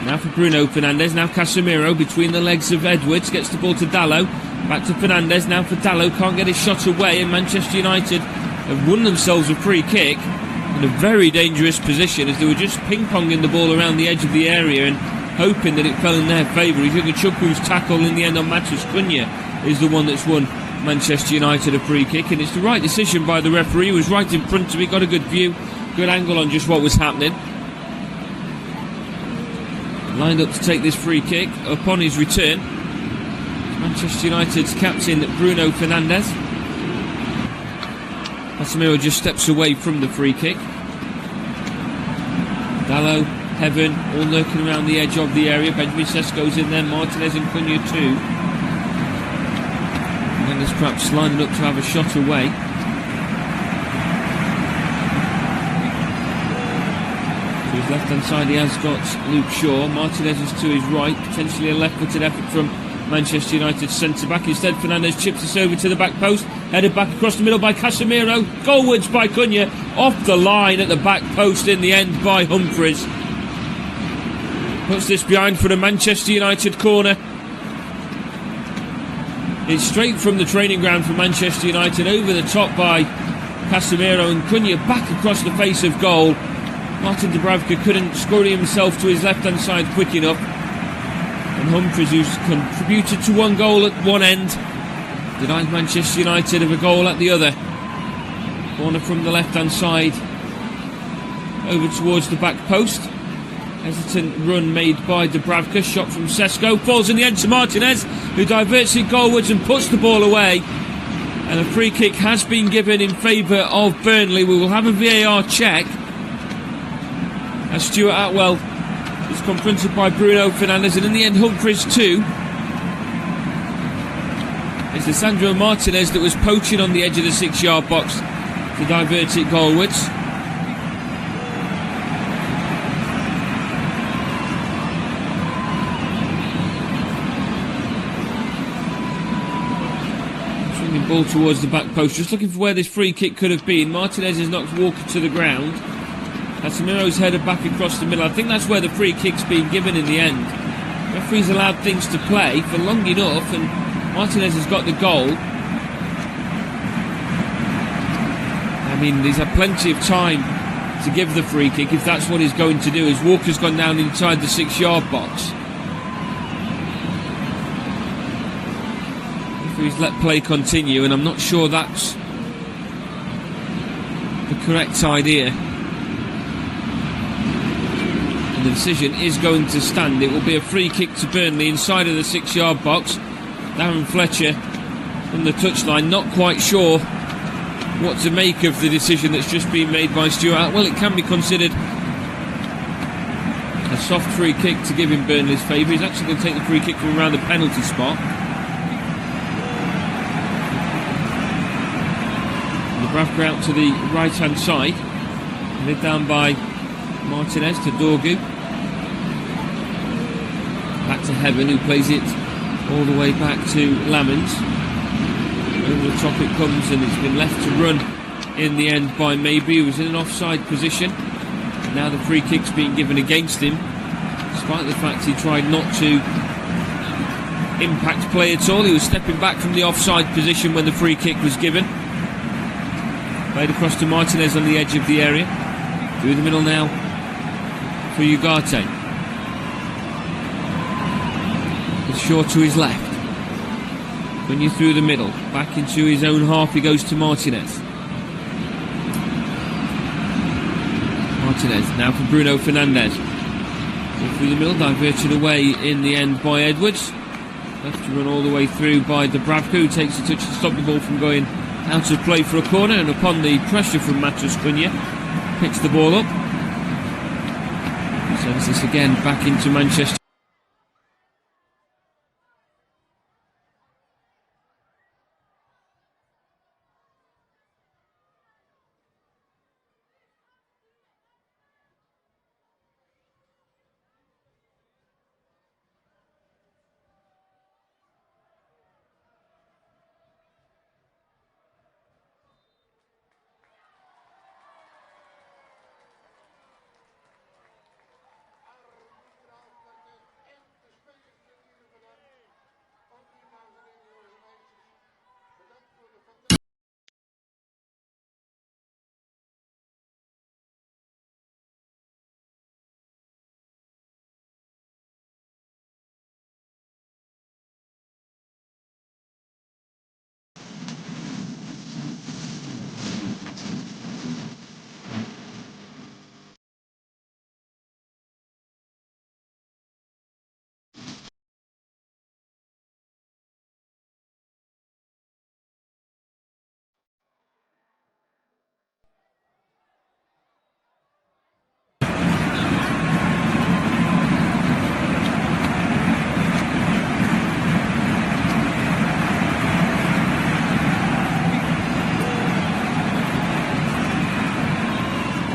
Now for Bruno Fernandes. Now Casemiro between the legs of Edwards. Gets the ball to Dallo. Back to Fernandes. Now for Dallo. Can't get his shot away. And Manchester United have won themselves a free kick in a very dangerous position as they were just ping-ponging the ball around the edge of the area and hoping that it fell in their favour. Chukwu's tackle in the end on Matheus Cunha is the one that's won Manchester United a free kick, and it's the right decision by the referee. He was right in front of it, got a good view, good angle on just what was happening. Lined up to take this free kick upon his return. Manchester United's captain Bruno Fernandes. Casemiro just steps away from the free kick. Dallo, Heaven, all lurking around the edge of the area. Benjamin Sesko's in there, Martinez and Cunha too. Fernandes perhaps lining up to have a shot away. To his left hand side he has got Luke Shaw. Martinez is to his right, potentially a left footed effort from Manchester United centre back. Instead Fernandes chips this over to the back post, headed back across the middle by Casemiro, goalwards by Cunha, off the line at the back post in the end by Humphreys. Puts this behind for the Manchester United corner. It's straight from the training ground for Manchester United, over the top by Casemiro, and Cunha back across the face of goal. Martin Dubravka couldn't scurry himself to his left hand side quick enough, and Humphreys, who's contributed to one goal at one end, denied Manchester United of a goal at the other. Corner from the left hand side over towards the back post. Hesitant run made by Dubravka. Shot from Sesko. Falls in the end to Martinez, who diverts it goalwards and puts the ball away. And a free kick has been given in favour of Burnley. We will have a VAR check as Stuart Atwell is confronted by Bruno Fernandes, and in the end Humphreys too. It's Lisandro Martinez that was poaching on the edge of the 6-yard box to divert it goalwards. Ball towards the back post, just looking for where this free kick could have been. Martinez has knocked Walker to the ground, Casemiro's headed back across the middle. I think that's where the free kick's been given in the end. Referee's allowed things to play for long enough, and Martinez has got the goal. I mean, he's had plenty of time to give the free kick if that's what he's going to do, as Walker's gone down inside the 6-yard box. Referee's let play continue, and I'm not sure that's the correct idea. The decision is going to stand. It will be a free kick to Burnley inside of the 6-yard box. Darren Fletcher from the touchline, not quite sure what to make of the decision that's just been made by Stuart. Well, it can be considered a soft free kick to give in Burnley's favour. He's actually going to take the free kick from around the penalty spot. Dubravka out to the right hand side, led down by Martinez to Dorgu. Back to Heaven, who plays it all the way back to Lamens. Over the top it comes, and it's been left to run in the end by Maybe, who was in an offside position. Now the free kick's being given against him, despite the fact he tried not to impact play at all. He was stepping back from the offside position when the free kick was given. Played across to Martinez on the edge of the area. Through the middle now for Ugarte. It's short to his left. When you're through the middle, back into his own half, he goes to Martinez. Martinez now for Bruno Fernandes. Through the middle, diverted away in the end by Edwards. Left to run all the way through by Dubravka, who takes a touch to stop the ball from going out of play for a corner, and upon the pressure from Matheus Cunha, picks the ball up. Sends this again back into Manchester.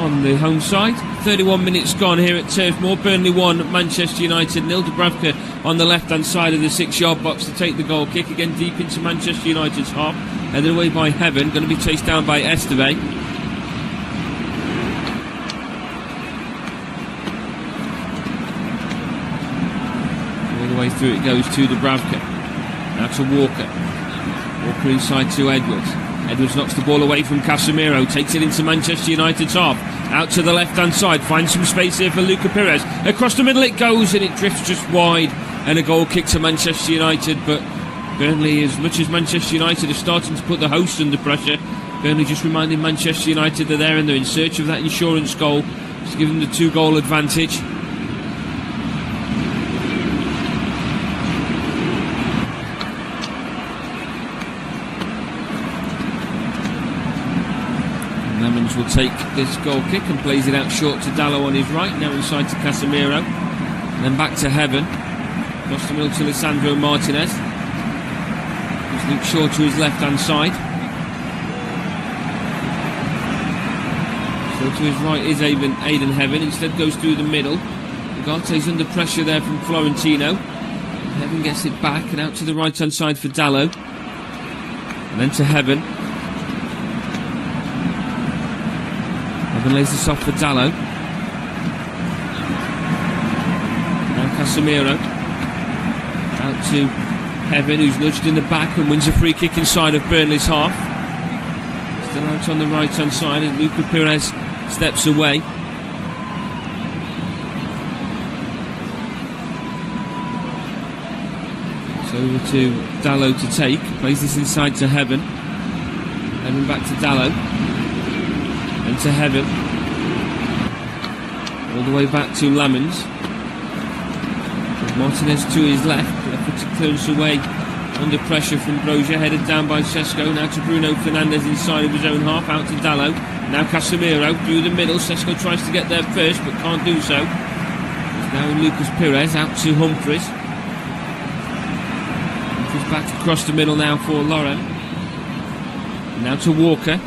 On the home side, 31 minutes gone here at Turf Moor. Burnley 1, Manchester United 0. Dubravka on the left hand side of the 6-yard box to take the goal kick, again deep into Manchester United's half, headed away by Heaven, going to be chased down by Esteve. All the way through it goes to Dubravka, now to Walker. Walker inside to Edwards. Edwards knocks the ball away from Casemiro, takes it into Manchester United's half, out to the left-hand side, finds some space here for Luca Pires. Across the middle it goes, and it drifts just wide, and a goal kick to Manchester United. But Burnley, as much as Manchester United are starting to put the hosts under pressure, Burnley just reminding Manchester United they're there and they're in search of that insurance goal, just give them the 2-goal advantage. Lemons will take this goal kick and plays it out short to Dallo on his right, now inside to Casemiro, and then back to Heaven, across the middle to Lisandro Martinez. It's Luke Shaw to his left hand side, so to his right is Aidan Heaven, instead goes through the middle. Ugarte's under pressure there from Florentino. Heaven gets it back and out to the right hand side for Dallo, and then to Heaven. Heaven lays this off for Dallo. Casemiro. Out to Heaven, who's nudged in the back and wins a free kick inside of Burnley's half. Still out on the right hand side, and Luca Perez steps away. It's over to Dalot to take. Plays this inside to Heaven. Heaven back to Dalot. And to Heaven. All the way back to Lamens. Martinez to his left. Left clearance away under pressure from Broja. Headed down by Sesko. Now to Bruno Fernandes inside of his own half. Out to Dalot. Now Casemiro through the middle. Sesko tries to get there first but can't do so. It's now Lucas Pires out to Humphries. Humphries back across the middle now for Lauren. Now to Walker.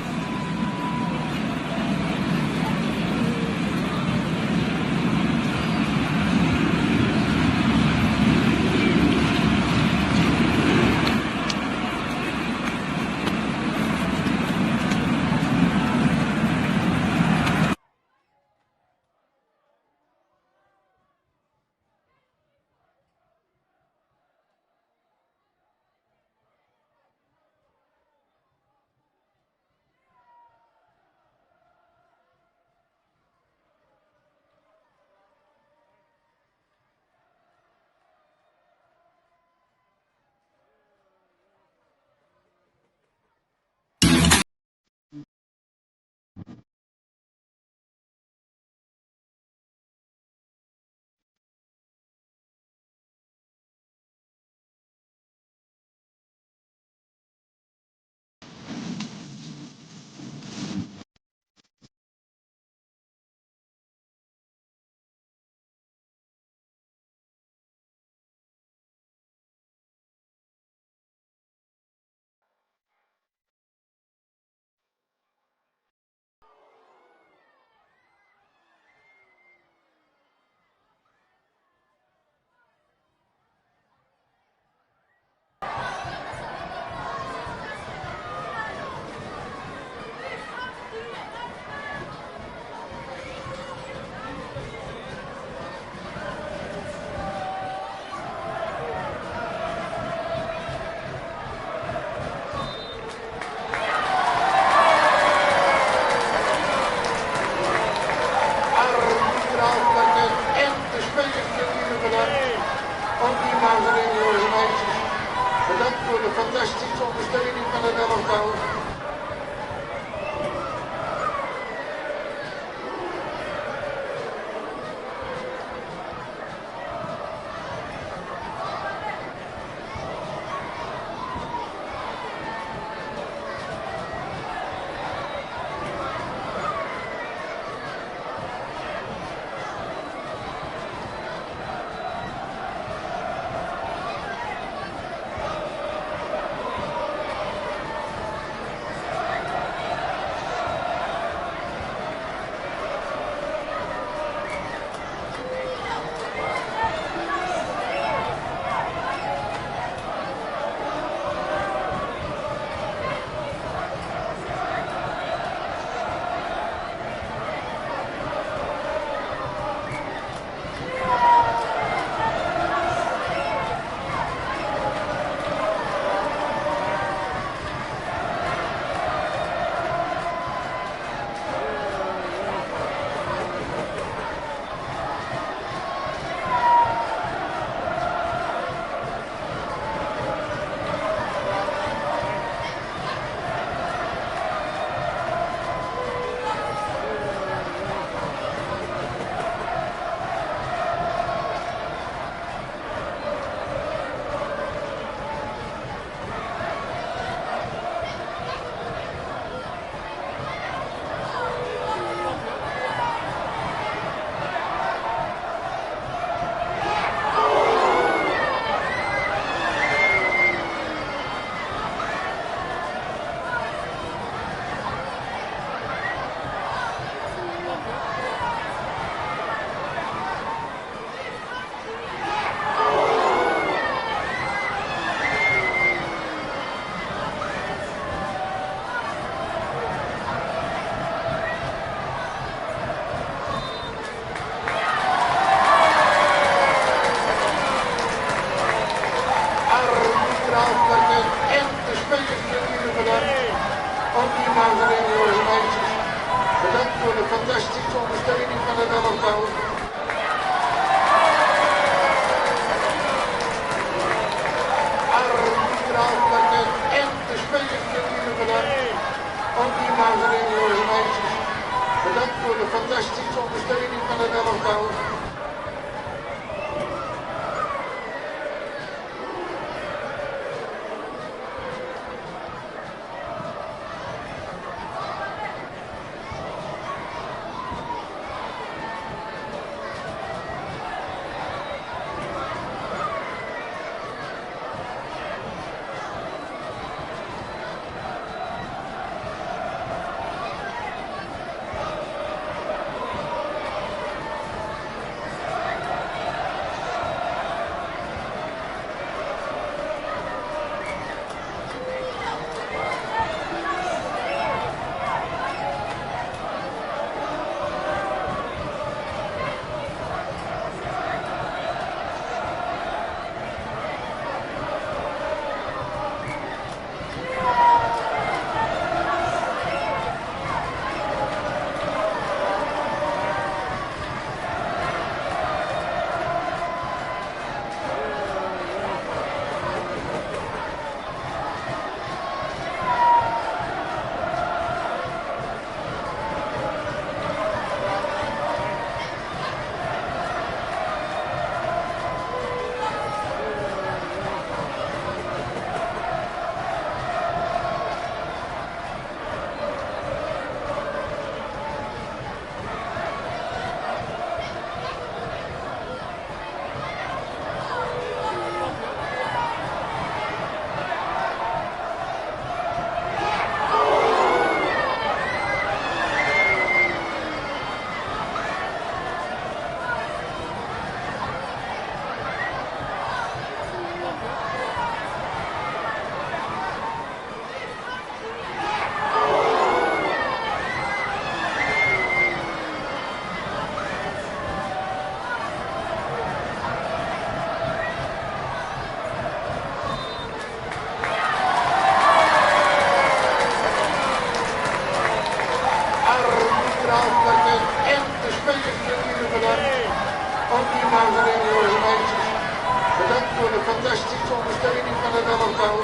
fantastische ondersteuning van het elftal.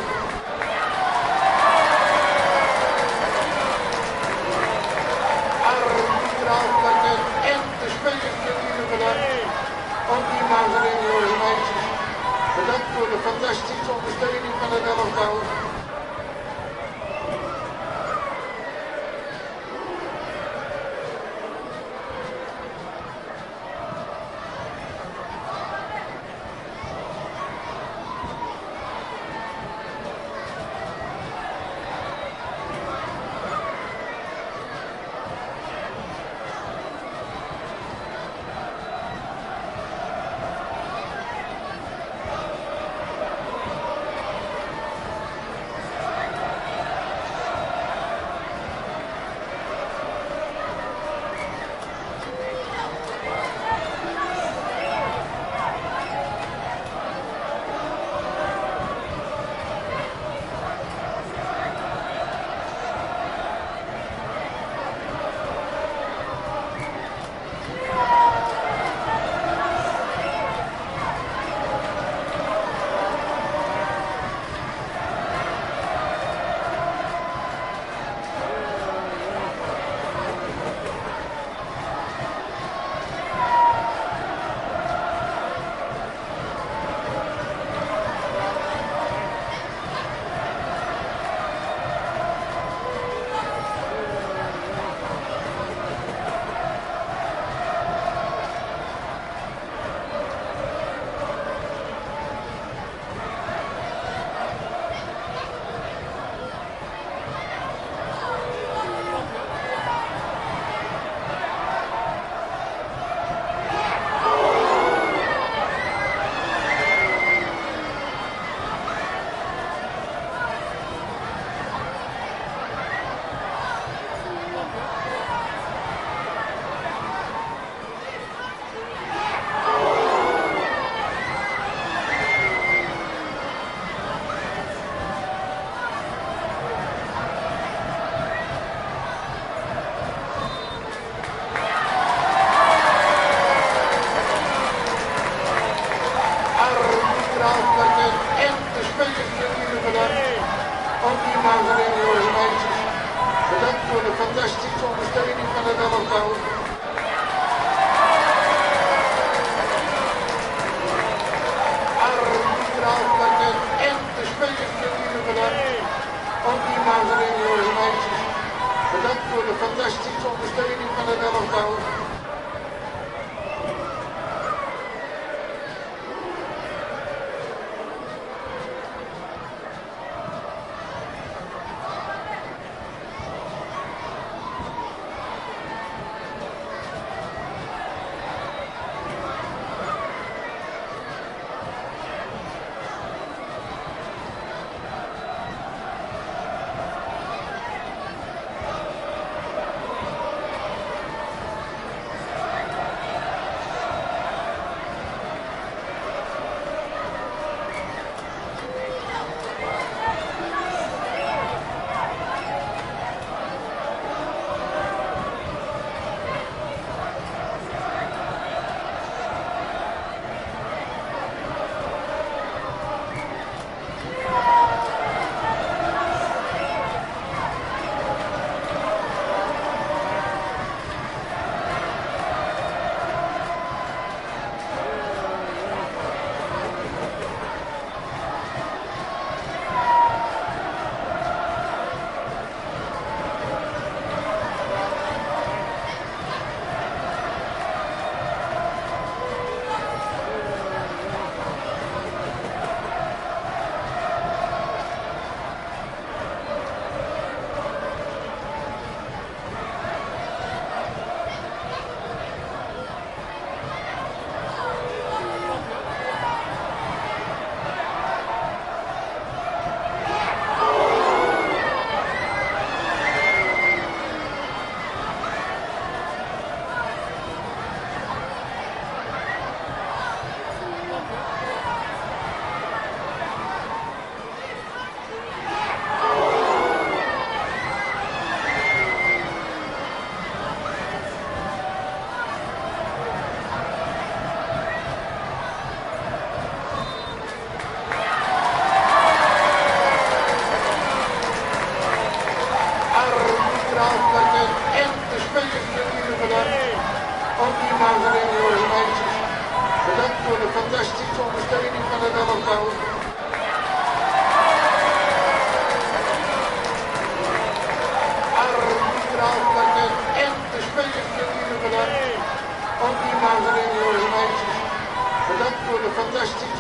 Arbitraal en de spelers natuurlijk bedankt. Ook die dames en heren, jongens en meisjes. Bedankt voor de fantastische ondersteuning van het elftal.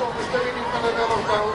ondersteuning van het elftal.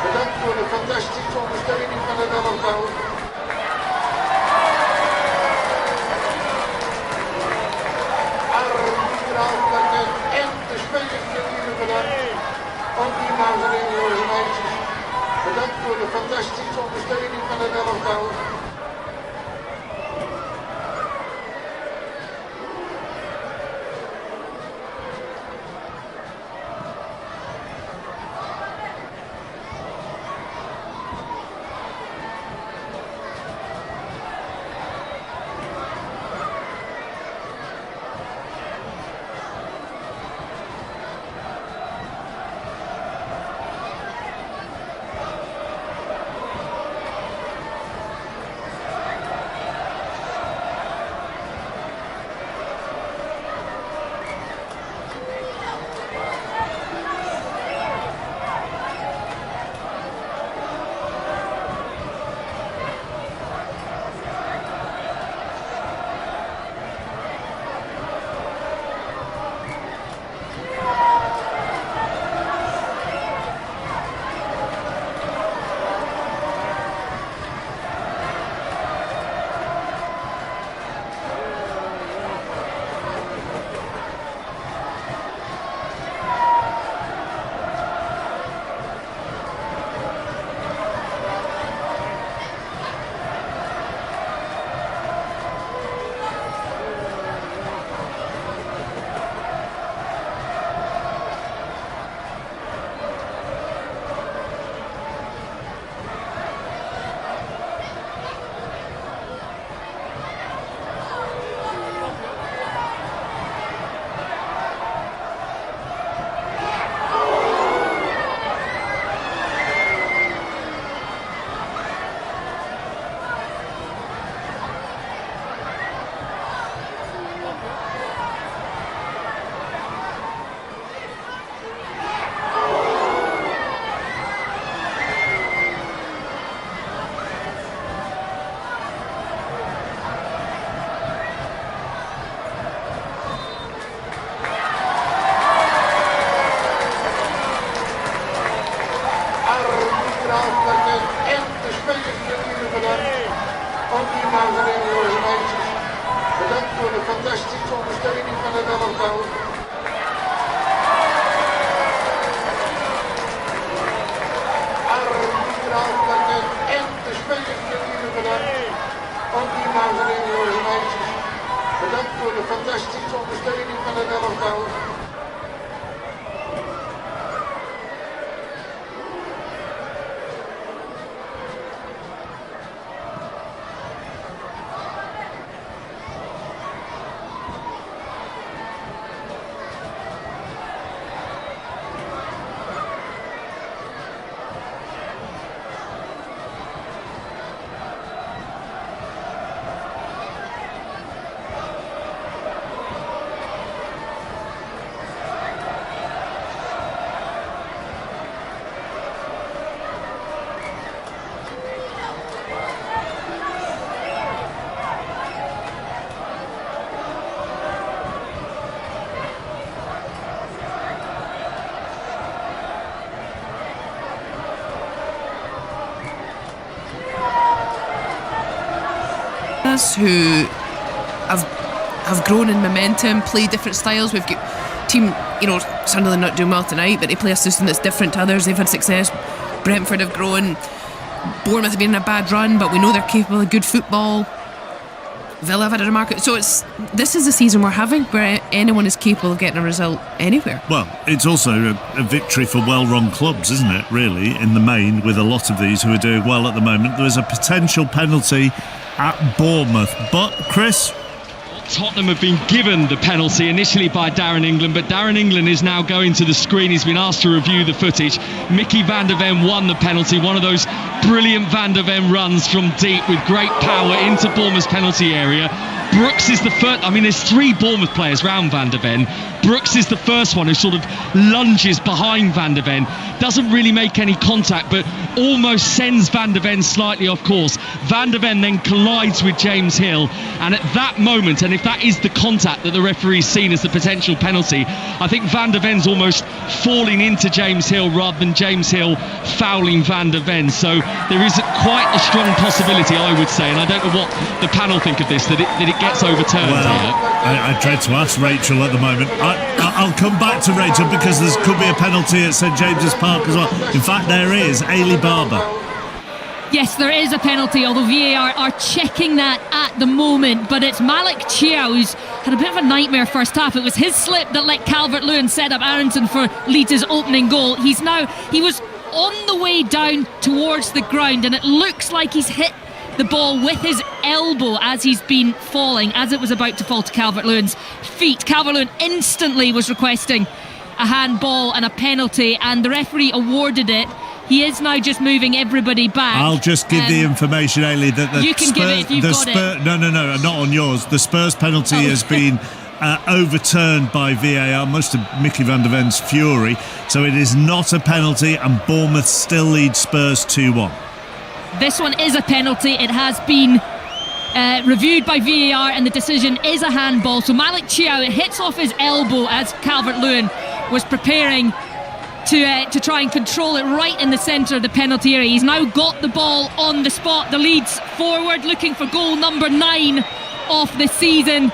Bedankt voor de fantastische ondersteuning van het elftal. Arbitraal en de spelers natuurlijk bedankt. Ook die dames en heren, jongens en meisjes. Bedankt voor de fantastische ondersteuning van het elftal. En de spelers natuurlijk bedankt. Ook die dames en heren, jongens en meisjes. Bedankt voor de fantastische ondersteuning van het elftal. Arbitraal en de spelers natuurlijk bedankt. Ook die dames en heren, jongens en meisjes. Bedankt voor de fantastische ondersteuning van het elftal. us who have grown in momentum, play different styles. We've got team, Sunderland not doing well tonight, but they play a system that's different to others. They've had success. Brentford have grown. Bournemouth have been in a bad run, but we know they're capable of good football. Villa have had a remarkable... So this is the season we're having where anyone is capable of getting a result anywhere. Well, it's also a victory for well-run clubs, isn't it, really, in the main, with a lot of these who are doing well at the moment. There was a potential penalty at Bournemouth. But, Chris... Tottenham have been given the penalty initially by Darren England, but Darren England is now going to the screen. He's been asked to review the footage. Mickey van der Ven won the penalty, one of those brilliant van der Ven runs from deep with great power into Bournemouth's penalty area. Brooks is the first. There's 3 Bournemouth players round Van der Ven. Brooks is the first one who sort of lunges behind Van der Ven. Doesn't really make any contact, but almost sends Van der Ven slightly off course. Van der Ven then collides with James Hill, and at that moment, and if that is the contact that the referee's seen as the potential penalty, I think Van der Ven's almost falling into James Hill rather than James Hill fouling Van der Ven. So there is quite a strong possibility, I would say, and I don't know what the panel think of this, that it gets overturned here. I dread to ask Rachel at the moment. I'll come back to Rachel because there could be a penalty at St James's Park as well. In fact, there is. Ailey Barber. Yes, there is a penalty, although VAR are checking that at the moment. But it's Malik Chiao who's had a bit of a nightmare first half. It was his slip that let Calvert-Lewin set up Aronson for Leeds' opening goal. He was on the way down towards the ground, and it looks like he's hit the ball with his elbow as he's been falling, as it was about to fall to Calvert-Lewin's feet. Calvert-Lewin instantly was requesting a handball and a penalty, and the referee awarded it. He is now just moving everybody back. I'll just give the information, Ailey, that the you can give it if you've got it. No, not on yours. The Spurs penalty has been overturned by VAR, much to Mickey van der Ven's fury. So it is not a penalty, and Bournemouth still lead Spurs 2-1. This one is a penalty. It has been reviewed by VAR, and the decision is a handball. So Malik Chiao, it hits off his elbow as Calvert-Lewin was preparing to try and control it right in the centre of the penalty area. He's now got the ball on the spot. The Leeds forward looking for goal number 9 of the season,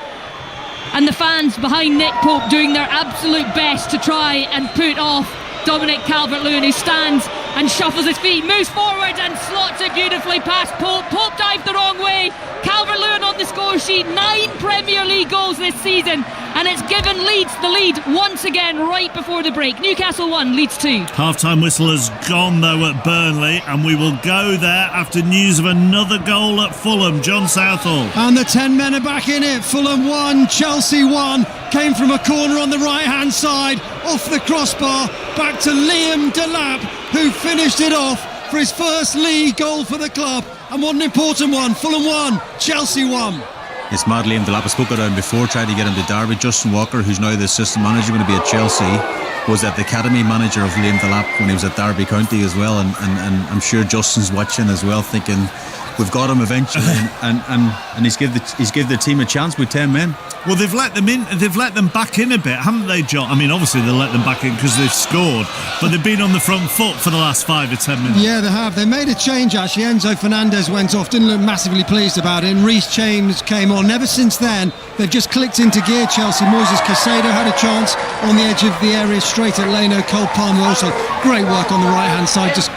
and the fans behind Nick Pope doing their absolute best to try and put off Dominic Calvert-Lewin, who stands and shuffles his feet, moves forward and slots it beautifully past Pope. Pope dived the wrong way. Calvert-Lewin on the score sheet, 9 Premier League goals this season, and it's given Leeds the lead once again right before the break. Newcastle 1, Leeds 2. Half-time whistle has gone though at Burnley, and we will go there after news of another goal at Fulham. John Southall. And the 10 men are back in it. Fulham 1, Chelsea 1. Came from a corner on the right-hand side, off the crossbar, back to Liam Delap, who finished it off for his first league goal for the club. And what an important one. Fulham 1, Chelsea 1. It's mad. Liam Delap, I spoke about him before, tried to get him to Derby. Justin Walker, who's now the assistant manager going to be at Chelsea, was at the academy manager of Liam Delap when he was at Derby County as well, and I'm sure Justin's watching as well, thinking we've got him eventually, and he's give the team a chance with 10 men. Well, they've let them back in a bit, haven't they, John? I mean, obviously they let them back in because they've scored, but they've been on the front foot for the last 5 or 10 minutes. Yeah, they have. They made a change, actually. Enzo Fernandez went off, didn't look massively pleased about it, and Reece James came on. Never since then, they've just clicked into gear, Chelsea. Moises Caicedo had a chance on the edge of the area, straight at Leno. Cole Palmer also, great work on the right-hand side, just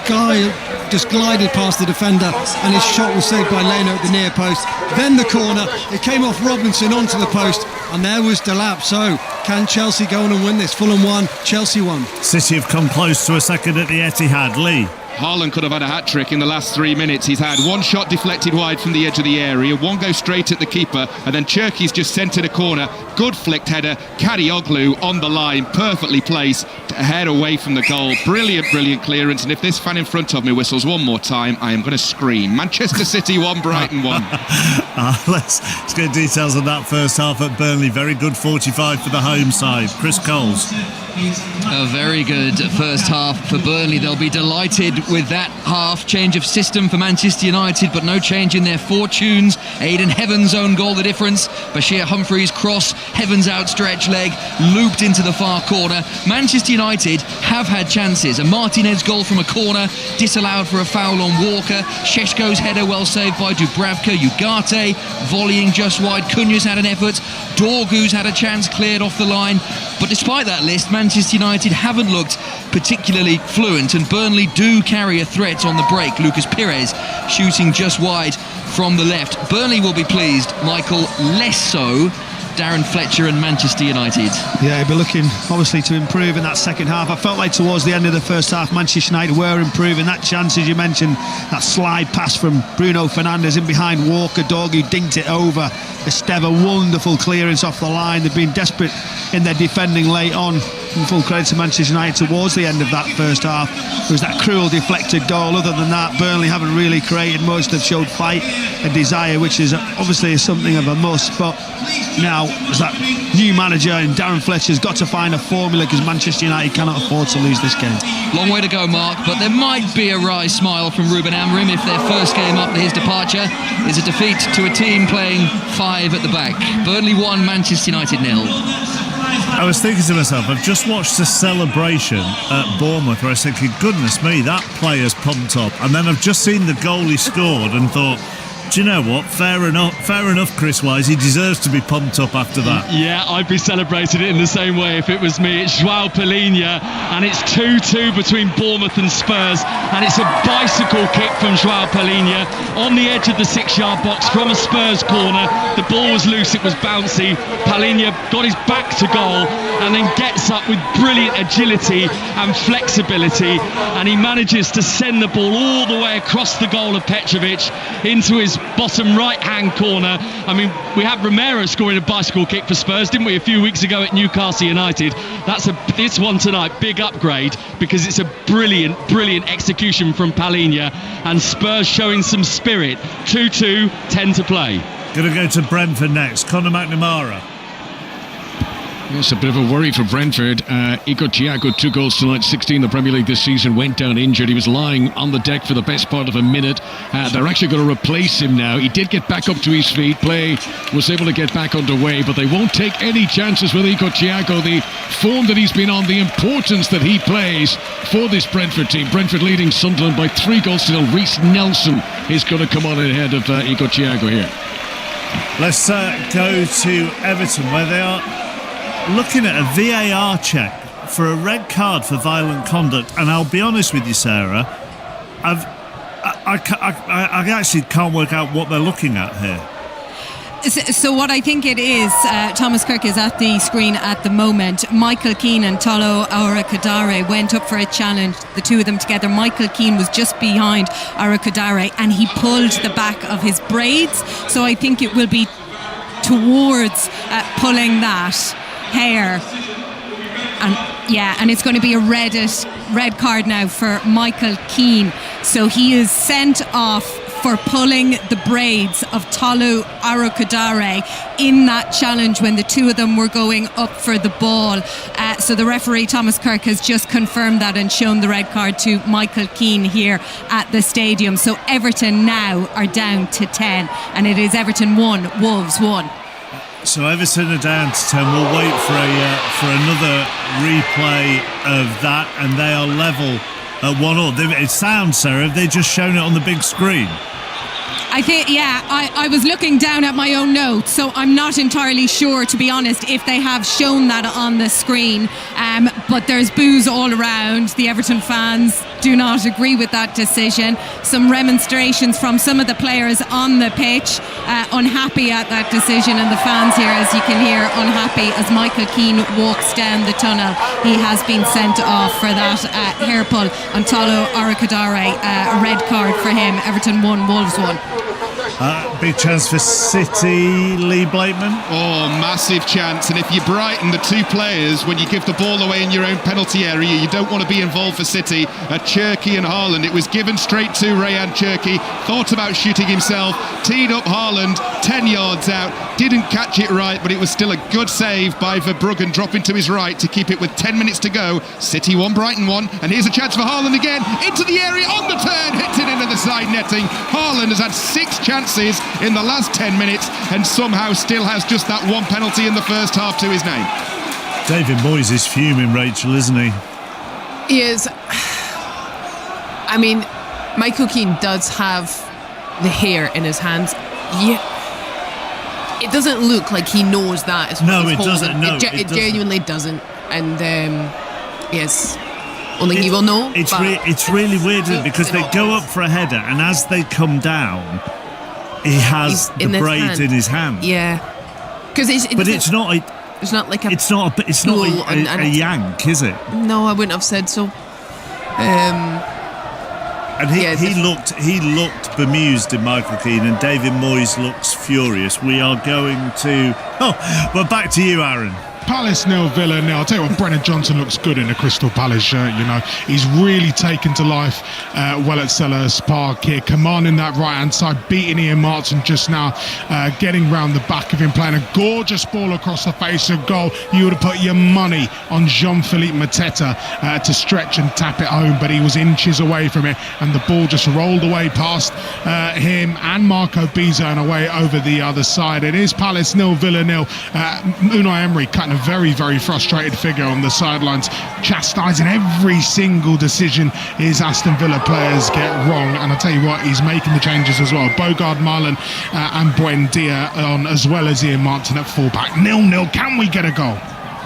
glided past the defender, and his shot was saved by Leno at the near post. Then the corner, it came off Robinson onto the post, and there was Delap. So can Chelsea go on and win this? Fulham 1, Chelsea 1. City have come close to a second at the Etihad. Lee. Haaland could have had a hat-trick in the last 3 minutes. He's had one shot deflected wide from the edge of the area, one go straight at the keeper, and then Cherki's just centred a corner. Good flicked header. Kadioglu on the line, perfectly placed, a head away from the goal. Brilliant clearance. And if this fan in front of me whistles one more time, I am going to scream. Manchester City 1, Brighton 1. Let's get details on that first half at Burnley. Very good 45 for the home side. Chris Coles. A very good first half for Burnley. They'll be delighted with that half. Change of system for Manchester United, but no change in their fortunes. Aidan Heaven's own goal, the difference. Bashir Humphreys' cross, Heaven's outstretched leg, looped into the far corner. Manchester United have had chances. A Martinez goal from a corner, disallowed for a foul on Walker. Šeško's header well saved by Dubravka. Ugarte volleying just wide. Cunha's had an effort. Dorgu's had a chance cleared off the line. But despite that list, Manchester United haven't looked particularly fluent, and Burnley do carry a threat on the break. Lucas Pires shooting just wide from the left. Burnley will be pleased, Michael, less so Darren Fletcher and Manchester United. Yeah, he'll be looking obviously to improve in that second half. I felt like towards the end of the first half, Manchester United were improving. That chance, as you mentioned, that slide pass from Bruno Fernandes in behind Walker, Dorgu dinked it over. Esteva, wonderful clearance off the line. They've been desperate in their defending late on. And full credit to Manchester United towards the end of that first half. There was that cruel deflected goal. Other than that, Burnley haven't really created much. They've showed fight and desire, which is obviously something of a must. But now, as that new manager and Darren Fletcher's got to find a formula, because Manchester United cannot afford to lose this game. Long way to go, Mark, but there might be a wry smile from Ruben Amorim if their first game up to his departure is a defeat to a team playing 5 at the back. Burnley 1, Manchester United 0. I was thinking to myself, I've just watched the celebration at Bournemouth where I was thinking, goodness me, that player's pumped up. And then I've just seen the goal he scored and thought, do you know what? Fair enough, Chris Wise. He deserves to be pumped up after that. Yeah, I'd be celebrating it in the same way if it was me. It's João Palhinha, and it's 2-2 between Bournemouth and Spurs, and it's a bicycle kick from João Palhinha on the edge of the 6-yard box from a Spurs corner. The ball was loose, it was bouncy. Palhinha got his back to goal and then gets up with brilliant agility and flexibility, and he manages to send the ball all the way across the goal of Petrovic into his bottom right-hand corner. I mean, we had Romero scoring a bicycle kick for Spurs, didn't we, a few weeks ago at Newcastle United? This one tonight, big upgrade, because it's a brilliant execution from Palhinha, and Spurs showing some spirit. 2-2, 10 to play. Going to go to Brentford next. Conor McNamara. Yes, a bit of a worry for Brentford. Igor Thiago, 2 goals tonight, 16 in the Premier League this season, went down injured. He was lying on the deck for the best part of a minute. They're actually going to replace him now. He did get back up to his feet. Play was able to get back underway, but they won't take any chances with Igor Thiago. The form that he's been on, the importance that he plays for this Brentford team. Brentford leading Sunderland by 3 goals to 0. Reece Nelson is going to come on ahead of Igor Thiago here. Let's go to Everton, where they are looking at a VAR check for a red card for violent conduct. And I'll be honest with you, Sarah, I actually can't work out what they're looking at here. So what I think it is, Thomas Kirk is at the screen at the moment. Michael Keane and Tolo Arakadare went up for a challenge, the two of them together. Michael Keane was just behind Arakadare and he pulled the back of his braids. So I think it will be towards pulling that hair, and it's going to be a red card now for Michael Keane. So he is sent off for pulling the braids of Tolu Arakadare in that challenge when the two of them were going up for the ball. So the referee Thomas Kirk has just confirmed that and shown the red card to Michael Keane here at the stadium. So Everton now are down to 10, and it is Everton 1, Wolves 1. So Everton are down to 10. We'll wait for another replay of that, and they are level at 1-1. It sounds, Sarah, they've just shown it on the big screen. I think, I was looking down at my own notes, so I'm not entirely sure, to be honest, if they have shown that on the screen. But there's boos all around. The Everton fans do not agree with that decision. Some remonstrations from some of the players on the pitch, unhappy at that decision, and the fans here, as you can hear, unhappy as Michael Keane walks down the tunnel. He has been sent off for that hair pull on Tolo Arakadare. A red card for him. Everton 1, Wolves 1. Big chance for City, Lee Blakeman. Oh, massive chance. And if you Brighton, the 2 players, when you give the ball away in your own penalty area, you don't want to be involved for City. Cherki and Haaland. It was given straight to Rayan Cherki. Thought about shooting himself. Teed up Haaland, 10 yards out. didn't catch it right, but it was still a good save by Verbruggen, dropping to his right to keep it with 10 minutes to go. City 1, Brighton 1, and here's a chance for Haaland again, into the area, on the turn, hits it into the side netting. Haaland has had 6 chances in the last 10 minutes and somehow still has just that one penalty in the first half to his name. David Moyes is fuming, Rachel, isn't he? He is. I mean, Michael Keane does have the hair in his hands. Yeah. It doesn't look like he knows that. Is No, what he's it holding. doesn't. No, it genuinely doesn't. And yes, only he will know. It's really weird because they go up for a header, and as they come down, he has the braid in his hand. Yeah, because it's not. It's not like a. It's not a yank, is it? No, I wouldn't have said so. And he looked bemused in Michael Keane, and David Moyes looks furious. We are going to. We're back to you, Aaron. Palace 0, Villa 0. I'll tell you what, Brennan Johnson looks good in a Crystal Palace shirt, you know. He's really taken to life well at Selhurst Park here, commanding that right-hand side, beating Ian Martin just now, getting round the back of him, playing a gorgeous ball across the face of goal. You would have put your money on Jean-Philippe Mateta to stretch and tap it home, but he was inches away from it, and the ball just rolled away past him and Marco Biza and away over the other side. It is Palace 0, Villa 0. Unai Emery cutting a very, very frustrated figure on the sidelines, chastising every single decision his Aston Villa players get wrong. And I'll tell you what, he's making the changes as well. Bogard, Marlon and Buendia on, as well as Ian Martin at fullback. 0-0. Can we get a goal?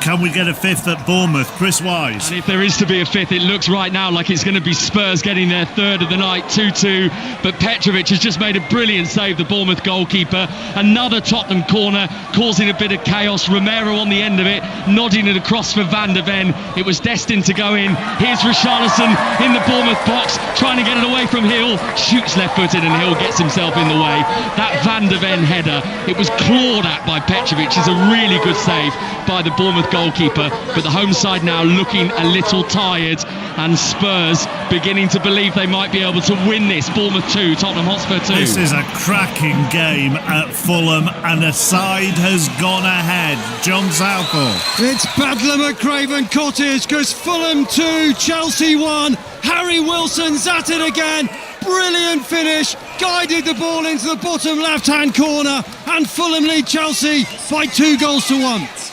Can we get a fifth at Bournemouth? Chris Wise. And if there is to be a fifth, it looks right now like it's going to be Spurs getting their third of the night, 2-2. But Petrovic has just made a brilliant save, the Bournemouth goalkeeper. Another Tottenham corner, causing a bit of chaos. Romero on the end of it, nodding it across for Van der Ven. It was destined to go in. Here's Richarlison in the Bournemouth box, trying to get it away from Hill. Shoots left-footed and Hill gets himself in the way. That Van der Ven header, it was clawed at by Petrovic. It's a really good save by the Bournemouth goalkeeper, but the home side now looking a little tired, and Spurs beginning to believe they might be able to win this. Bournemouth 2, Tottenham Hotspur 2. This is a cracking game at Fulham, and a side has gone ahead. John Southall. It's Bedlam at Craven Cottage, because Fulham 2, Chelsea 1. Harry Wilson's at it again. Brilliant finish, guided the ball into the bottom left-hand corner, and Fulham lead Chelsea by 2-1.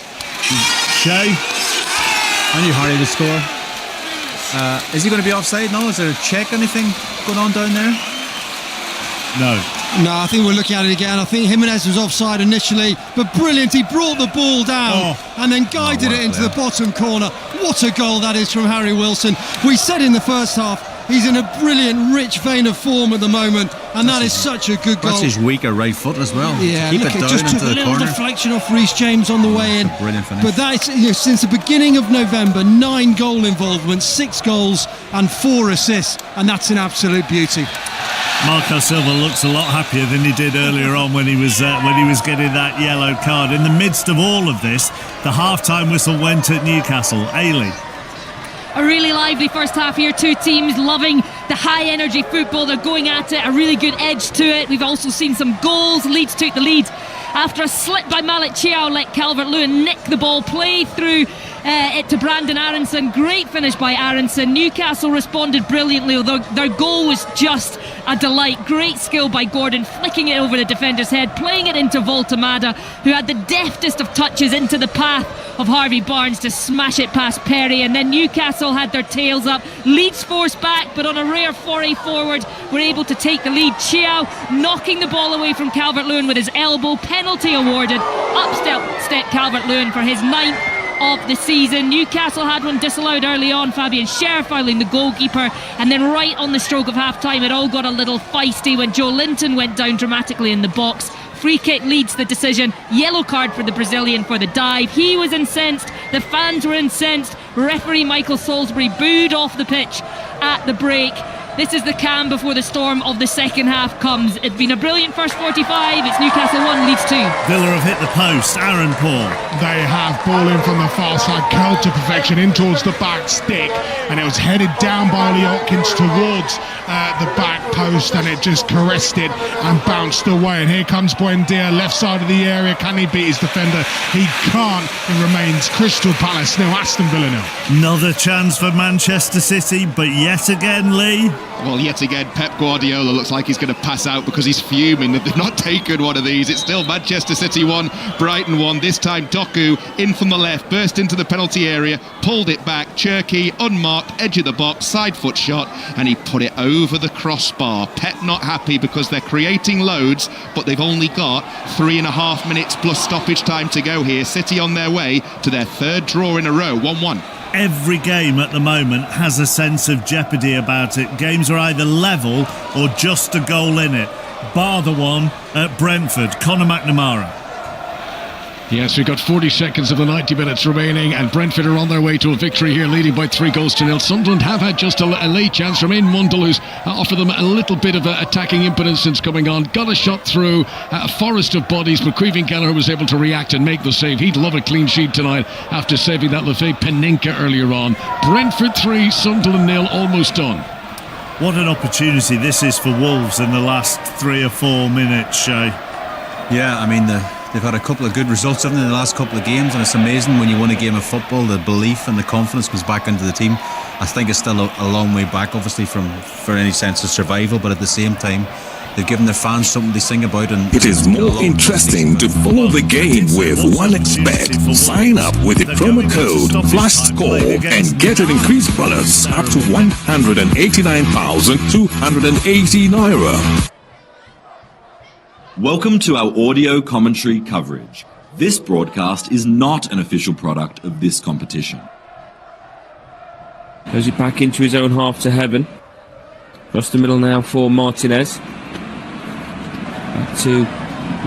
Shay? I knew Harry would score. Is he going to be offside now? Is there a check, anything going on down there? No, I think we're looking at it again. I think Jimenez was offside initially, but brilliant. He brought the ball down and then guided it into the bottom corner. What a goal that is from Harry Wilson. We said in the first half, he's in a brilliant, rich vein of form at the moment, and that is such a good goal. That's his weaker right foot as well. Yeah, keep look, it down just into took a the little corner. deflection off Reece James on the way in. Brilliant finish. But that's since the beginning of November, 9 goal involvements, 6 goals and 4 assists, and that's an absolute beauty. Marco Silva looks a lot happier than he did earlier on when he was getting that yellow card. In the midst of all of this, the half-time whistle went at Newcastle. Ailey. A really lively first half here. Two teams loving the high energy football. They're going at it, a really good edge to it. We've also seen some goals. Leeds took the lead after a slip by Malik Chiao, let Calvert-Lewin nick the ball, play through it to Brandon Aronson. Great finish by Aronson. Newcastle responded brilliantly, although their goal was just a delight. Great skill by Gordon, flicking it over the defender's head, playing it into Voltamada, who had the deftest of touches into the path of Harvey Barnes to smash it past Perry. And then Newcastle had their tails up. Leeds forced back, but on a rare foray forward were able to take the lead. Chiao knocking the ball away from Calvert-Lewin with his elbow. Penalty awarded. Up step Calvert-Lewin for his 9th of the season. Newcastle had one disallowed early on, Fabian Schär fouling the goalkeeper, and then right on the stroke of half-time it all got a little feisty when Joe Linton went down dramatically in the box. Free kick leads the decision. Yellow card for the Brazilian for the dive. He was incensed. The fans were incensed. Referee Michael Salisbury booed off the pitch at the break. This is the calm before the storm of the second half comes. It's been a brilliant first 45. It's Newcastle 1, Leeds 2. Villa have hit the post. Aaron Paul. They have ball in from the far side, curled to perfection in towards the back stick, and it was headed down by Ollie Hopkins towards the back post and it just caressed it and bounced away. And here comes Buendia, left side of the area. Can he beat his defender? He can't. It remains Crystal Palace nil, Aston Villa nil. Another chance for Manchester City, but yet again, Lee. Well, yet again, Pep Guardiola looks like he's going to pass out because he's fuming that they've not taken one of these. It's still Manchester City 1, Brighton 1. This time Doku in from the left, burst into the penalty area, pulled it back, Cherky unmarked, edge of the box, side foot shot, and he put it over the crossbar. Pep not happy because they're creating loads, but they've only got 3.5 minutes plus stoppage time to go here. City on their way to their third draw in a row, 1-1. Every game at the moment has a sense of jeopardy about it. Games are either level or just a goal in it. Bar the one at Brentford. Conor McNamara. Yes, we've got 40 seconds of the 90 minutes remaining, and Brentford are on their way to a victory here, leading by 3-0. Sunderland have had just a late chance from Mundell, who's offered them a little bit of attacking impotence since coming on. Got a shot through a forest of bodies, but Creevin Gallagher was able to react and make the save. He'd love a clean sheet tonight after saving that Lefebvre Panenka earlier on. Brentford 3, Sunderland 0, almost done. What an opportunity this is for Wolves in the last 3 or 4 minutes, Shay. Yeah, I mean, they've had a couple of good results in the last couple of games, and it's amazing when you win a game of football, the belief and the confidence comes back into the team. I think it's still a long way back, obviously, for any sense of survival, but at the same time, they've given their fans something to sing about. And it is more interesting to follow the game with 1xBet. Sign up with the promo code FLASHSCORE and get an increased bonus up to €189,280. Welcome to our audio commentary coverage. This broadcast is not an official product of this competition. Goes it back into his own half to Heaven. Across the middle now for Martinez. Back to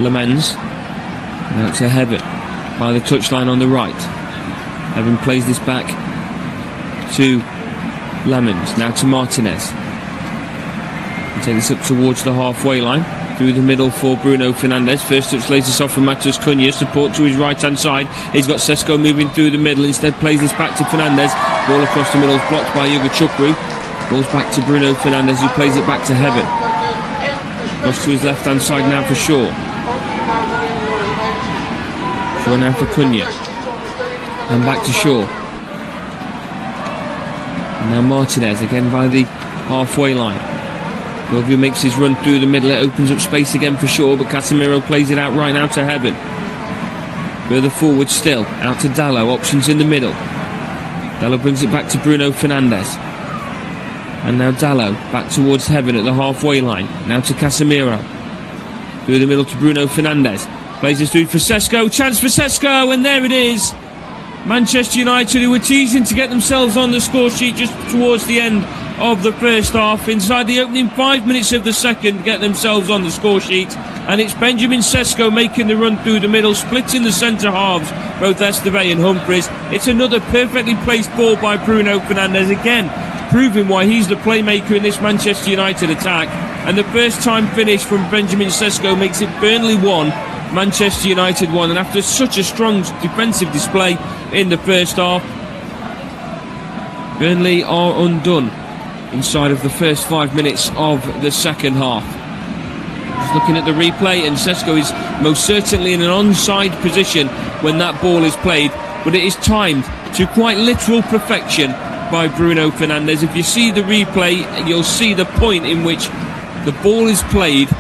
Lemens. Now to Heaven by the touchline on the right. Heaven plays this back to Lemens. Now to Martinez. Take this up towards the halfway line. Through the middle for Bruno Fernandes. First touch lays this off from Matheus Cunha. Support to his right hand side. He's got Sesko moving through the middle. Instead plays this back to Fernandes. Ball across the middle is blocked by Hugo Chukwu. Ball's back to Bruno Fernandes, who plays it back to Heaven. Across to his left hand side now for Shaw. Shaw now for Cunha. And back to Shaw. And now Martinez again by the halfway line. Wilview makes his run through the middle. It opens up space again for Shaw, but Casemiro plays it out right now to Heaven. Further forward still, out to Dalot. Options in the middle. Dalot brings it back to Bruno Fernandes. And now Dalot back towards Heaven at the halfway line. Now to Casemiro. Through the middle to Bruno Fernandes. Plays this through for Sesko. Chance for Sesko, and there it is. Manchester United, who were teasing to get themselves on the score sheet just towards the end of the first half, inside the opening 5 minutes of the second, get themselves on the score sheet. And it's Benjamin Sesko making the run through the middle, splitting the centre halves, both Esteve and Humphreys. It's another perfectly placed ball by Bruno Fernandes, again proving why he's the playmaker in this Manchester United attack. And the first time finish from Benjamin Sesko makes it Burnley 1, Manchester United 1. And after such a strong defensive display in the first half, Burnley are undone inside of the first 5 minutes of the second half. Just looking at the replay, and Sesko is most certainly in an onside position when that ball is played, but it is timed to quite literal perfection by Bruno Fernandes. If you see the replay, you'll see the point in which the ball is played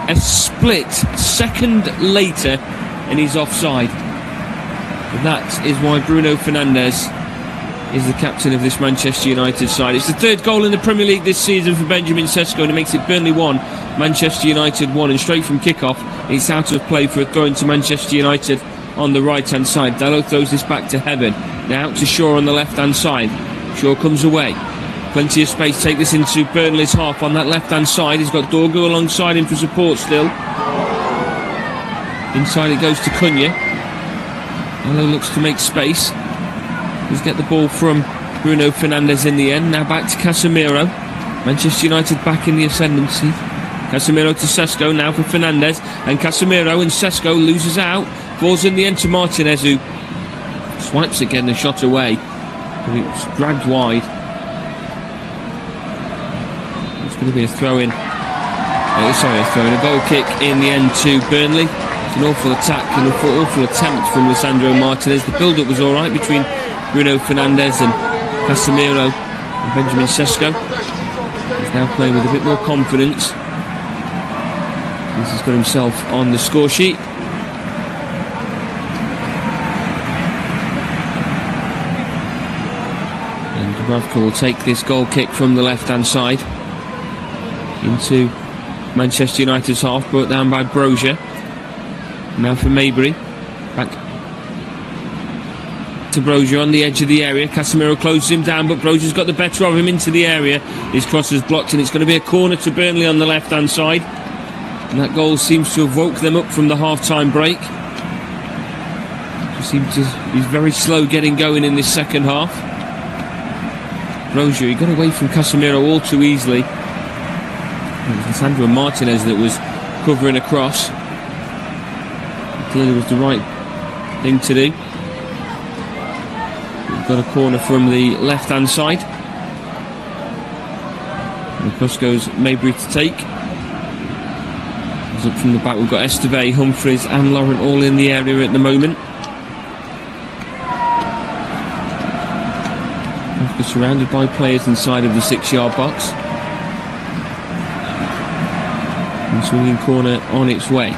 a split second later and he's offside. And that is why Bruno Fernandes is the captain of this Manchester United side. It's the third goal in the Premier League this season for Benjamin Sesko, and it makes it Burnley 1, Manchester United 1. And straight from kick-off, it's out of play for a throw into Manchester United on the right-hand side. Dalot throws this back to Heaven. Now out to Shaw on the left-hand side. Shaw comes away. Plenty of space. Take this into Burnley's half on that left-hand side. He's got Dorgu alongside him for support still. Inside it goes to Cunha. Dalot looks to make space. He's get the ball from Bruno Fernandes in the end. Now back to Casemiro. Manchester United back in the ascendancy. Casemiro to Sesko now for Fernandes. And Casemiro, and Sesko loses out. Balls in the end to Martinez, who swipes again the shot away. But it's dragged wide. It's going to be a throw-in. A goal kick in the end to Burnley. It's an awful attack, an awful attempt from Lisandro Martinez. The build-up was all right between Bruno Fernandes and Casemiro and Benjamin Sesko. He's now playing with a bit more confidence. He's got himself on the score sheet. And Dubravka will take this goal kick from the left-hand side into Manchester United's half, brought down by Brozier. Now for Maybury, back to Brozier on the edge of the area. Casemiro closes him down, but Brozier's got the better of him into the area. His cross is blocked, and it's going to be a corner to Burnley on the left-hand side. And that goal seems to have woke them up from the half-time break. He's very slow getting going in this second half. Brozier, he got away from Casemiro all too easily. It was Lisandro Martinez that was covering across. It clearly was the right thing to do. We've got a corner from the left-hand side. And across goes Maybury to take. Up from the back, we've got Esteve, Humphries and Laurent all in the area at the moment. We're surrounded by players inside of the 6-yard box. And swinging corner on its way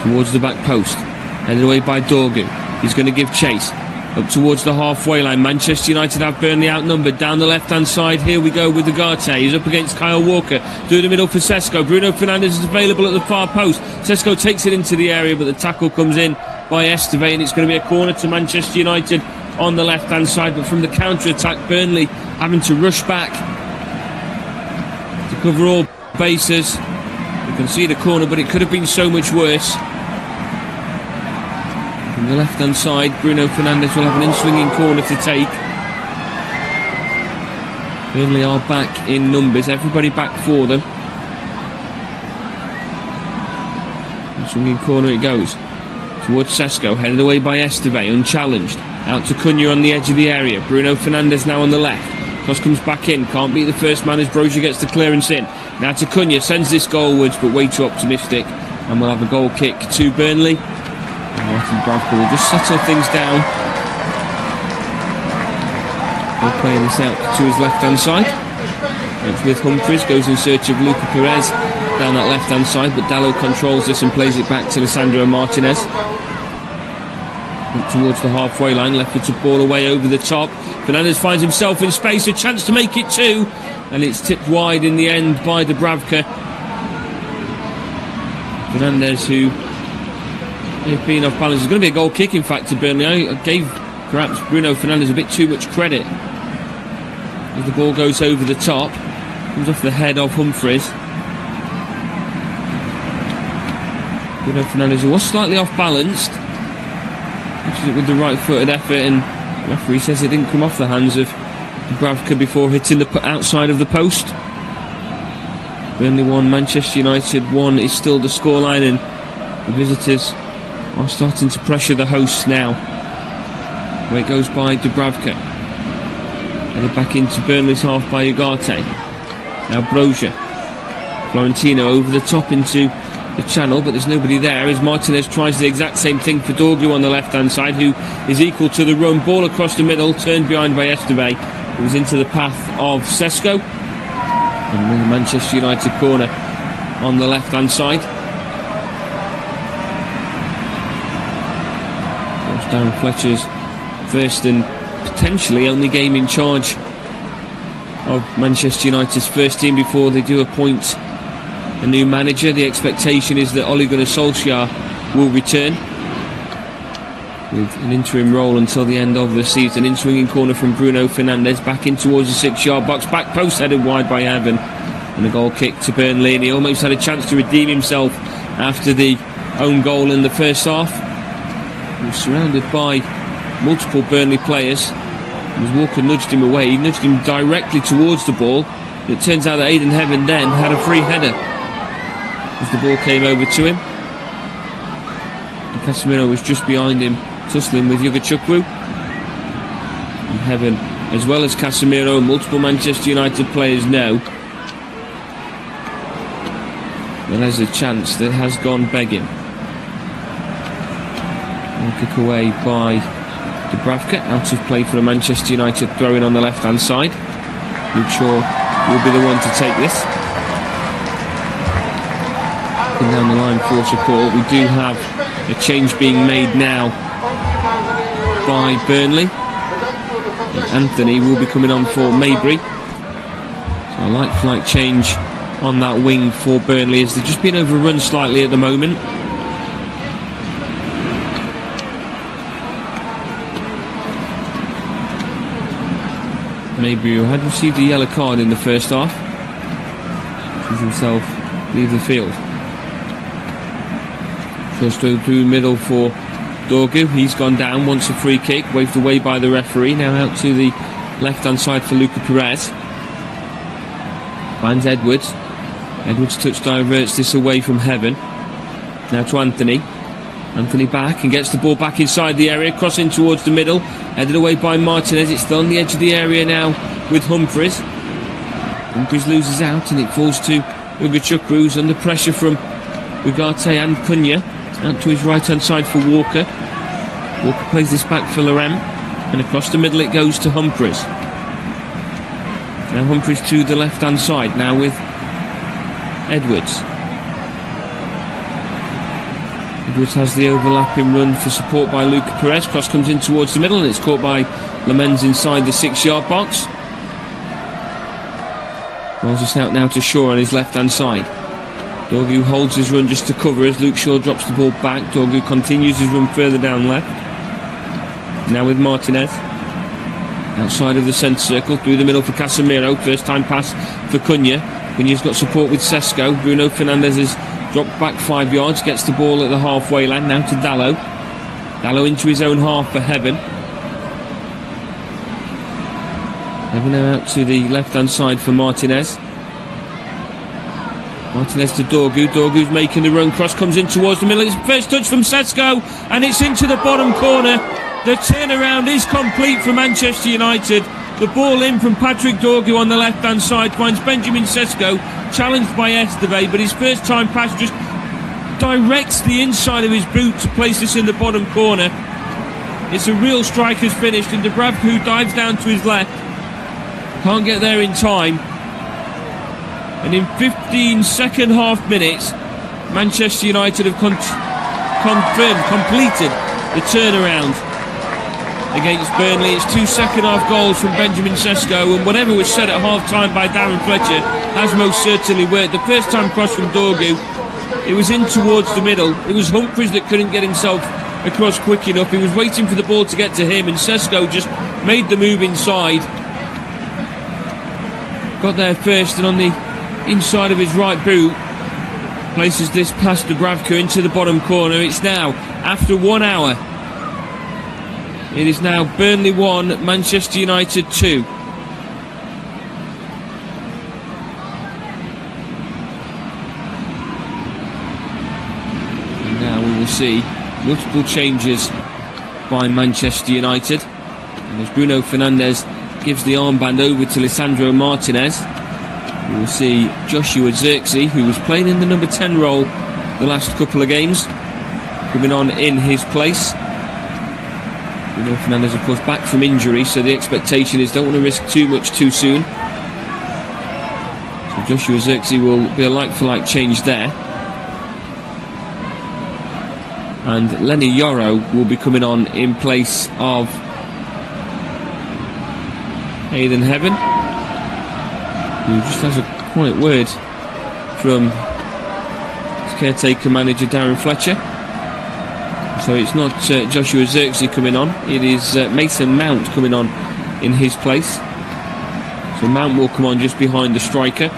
towards the back post, headed away by Dorgu. He's going to give chase up towards the halfway line. Manchester United have Burnley outnumbered. Down the left-hand side, here we go with Ugarte. He's up against Kyle Walker. Through the middle for Sesko. Bruno Fernandes is available at the far post. Sesko takes it into the area, but the tackle comes in by Esteve, and it's going to be a corner to Manchester United on the left-hand side. But from the counter-attack, Burnley having to rush back to cover all bases. You can see the corner, but it could have been so much worse. From the left-hand side, Bruno Fernandes will have an in-swinging corner to take. Burnley are back in numbers, everybody back for them. In-swinging corner it goes towards Sesko, headed away by Esteve, unchallenged. Out to Cunha on the edge of the area. Bruno Fernandes now on the left. Cross comes back in, can't beat the first man as Brozier gets the clearance in. Now to Cunha, sends this goalwards, but way too optimistic. And we'll have a goal kick to Burnley. And Martin Dubravka will just settle things down. He'll play this out to his left-hand side. It's with Humphries, goes in search of Luca Perez down that left-hand side, but Dalot controls this and plays it back to Lisandro Martinez. Up towards the halfway line, left foot ball away over the top. Fernandes finds himself in space, a chance to make it 2, and it's tipped wide in the end by Dubravka. Fernandes, who they've been off balance. There's going to be a goal kick, in fact, to Burnley. I gave perhaps Bruno Fernandes a bit too much credit as the ball goes over the top, comes off the head of Humphries. Bruno Fernandes, who was slightly off balanced, pushes it with the right footed effort, and the referee says it didn't come off the hands of Dubravka before hitting the outside of the post. Burnley 1, Manchester United 1 is still the scoreline, and the visitors are starting to pressure the hosts now. Where it goes by Dubravka. Headed back into Burnley's half by Ugarte. Now Brozier. Florentino over the top into the channel, but there's nobody there as Martinez tries the exact same thing for Dorgu on the left-hand side, who is equal to the run. Ball across the middle, turned behind by Esteve. It was into the path of Sesko. And the Manchester United corner on the left-hand side. Darren Fletcher's first and potentially only game in charge of Manchester United's first team before they do appoint a new manager. The expectation is that Ole Gunnar Solskjaer will return with an interim role until the end of the season. In-swinging corner from Bruno Fernandes, back in towards the 6-yard box, back post headed wide by Evan, and a goal kick to Burnley, and he almost had a chance to redeem himself after the own goal in the first half. He was surrounded by multiple Burnley players as Walker nudged him away. He nudged him directly towards the ball. It turns out that Aidan Heaven then had a free header as the ball came over to him. And Casemiro was just behind him, tussling with Yugachukwu. And Heaven as well as Casemiro, multiple Manchester United players know that there's a chance that has gone begging. And kick away by Dubravka, out of play for a Manchester United throw-in on the left-hand side. Luke Shaw will be the one to take this. And down the line for support, we do have a change being made now by Burnley. Anthony will be coming on for Maybury. So a like-for-like change on that wing for Burnley, as they've just been overrun slightly at the moment. Maybury, who had received a yellow card in the first half, sees himself leave the field. First through the middle for Dorgu. He's gone down, wants a free kick, waved away by the referee. Now out to the left-hand side for Luca Perez. Finds Edwards. Edwards' touch diverts this away from Heaven. Now to Anthony. Anthony back and gets the ball back inside the area, crossing towards the middle, headed away by Martinez. It's still on the edge of the area now with Humphries. Humphries loses out and it falls to Ugachukwu, who's under pressure from Ugarte and Cunha. Out to his right-hand side for Walker. Walker plays this back for Laurent, and across the middle it goes to Humphries. Now Humphries to the left-hand side, now with Edwards. Edwards has the overlapping run for support by Luca Perez. Cross comes in towards the middle and it's caught by Lamens inside the 6-yard box. Rolls us out now to Shaw on his left-hand side. Dorgu holds his run just to cover as Luke Shaw drops the ball back. Dorgu continues his run further down left. Now with Martinez. Outside of the centre circle, through the middle for Casemiro. First time pass for Cunha. Cunha's got support with Sesko. Bruno Fernandes has dropped back 5 yards, gets the ball at the halfway line. Now to Dallo. Dallo into his own half for Heaven. Heaven now out to the left-hand side for Martinez. Martinez to Dorgu. Dorgu's making the run. Cross comes in towards the middle. It's first touch from Sesko, and it's into the bottom corner. The turnaround is complete for Manchester United. The ball in from Patrick Dorgu on the left-hand side finds Benjamin Sesko, challenged by Esteve, but his first time pass just directs the inside of his boot to place this in the bottom corner. It's a real striker's finish, and Dubravka, who dives down to his left, can't get there in time. And in 15 second half minutes, Manchester United have completed the turnaround against Burnley. It's 2 second half goals from Benjamin Sesko, and whatever was said at half time by Darren Fletcher has most certainly worked. The first time cross from Dorgu, it was in towards the middle. It was Humphries that couldn't get himself across quick enough. He was waiting for the ball to get to him, and Sesko just made the move inside. Got there first, and on the inside of his right boot places this past Dubravka into the bottom corner. It's now, after 1 hour, it is now Burnley 1, Manchester United 2. And now we will see multiple changes by Manchester United. And as Bruno Fernandes gives the armband over to Lisandro Martinez, we will see Joshua Zirkzee, who was playing in the number 10 role the last couple of games, coming on in his place. Bruno Fernandes, of course, back from injury, so the expectation is don't want to risk too much too soon. So Joshua Zirkzee will be a like-for-like change there. And Lenny Yoro will be coming on in place of Aidan Heaven, who just has a quiet word from his caretaker manager Darren Fletcher. So it's not Joshua Zirkzee coming on, it is Mason Mount coming on in his place. So Mount will come on just behind the striker.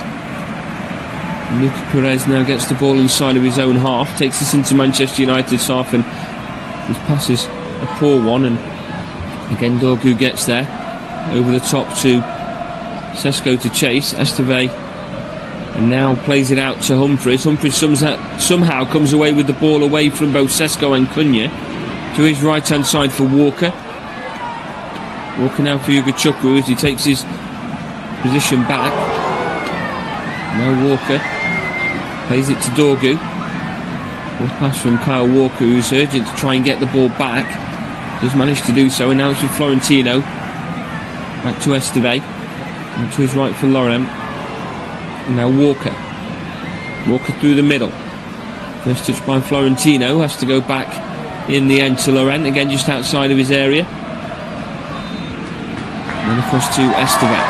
Luca Perez now gets the ball inside of his own half, takes this into Manchester United's half, and his pass is a poor one, and again Dorgu gets there over the top to Sesko to chase. Esteve, and now plays it out to Humphries. Humphries somehow comes away with the ball away from both Sesko and Cunha to his right hand side for Walker. Walker now for Hugo Chukwu as he takes his position back. Now Walker plays it to Dorgu. Good pass from Kyle Walker, who's urgent to try and get the ball back. Does manage to do so, and now it's with Florentino. Back to Esteve. And to his right for Lorem. And now Walker. Walker through the middle. First touch by Florentino. Has to go back in the end to Laurent. Again, just outside of his area. And then across to Esteve.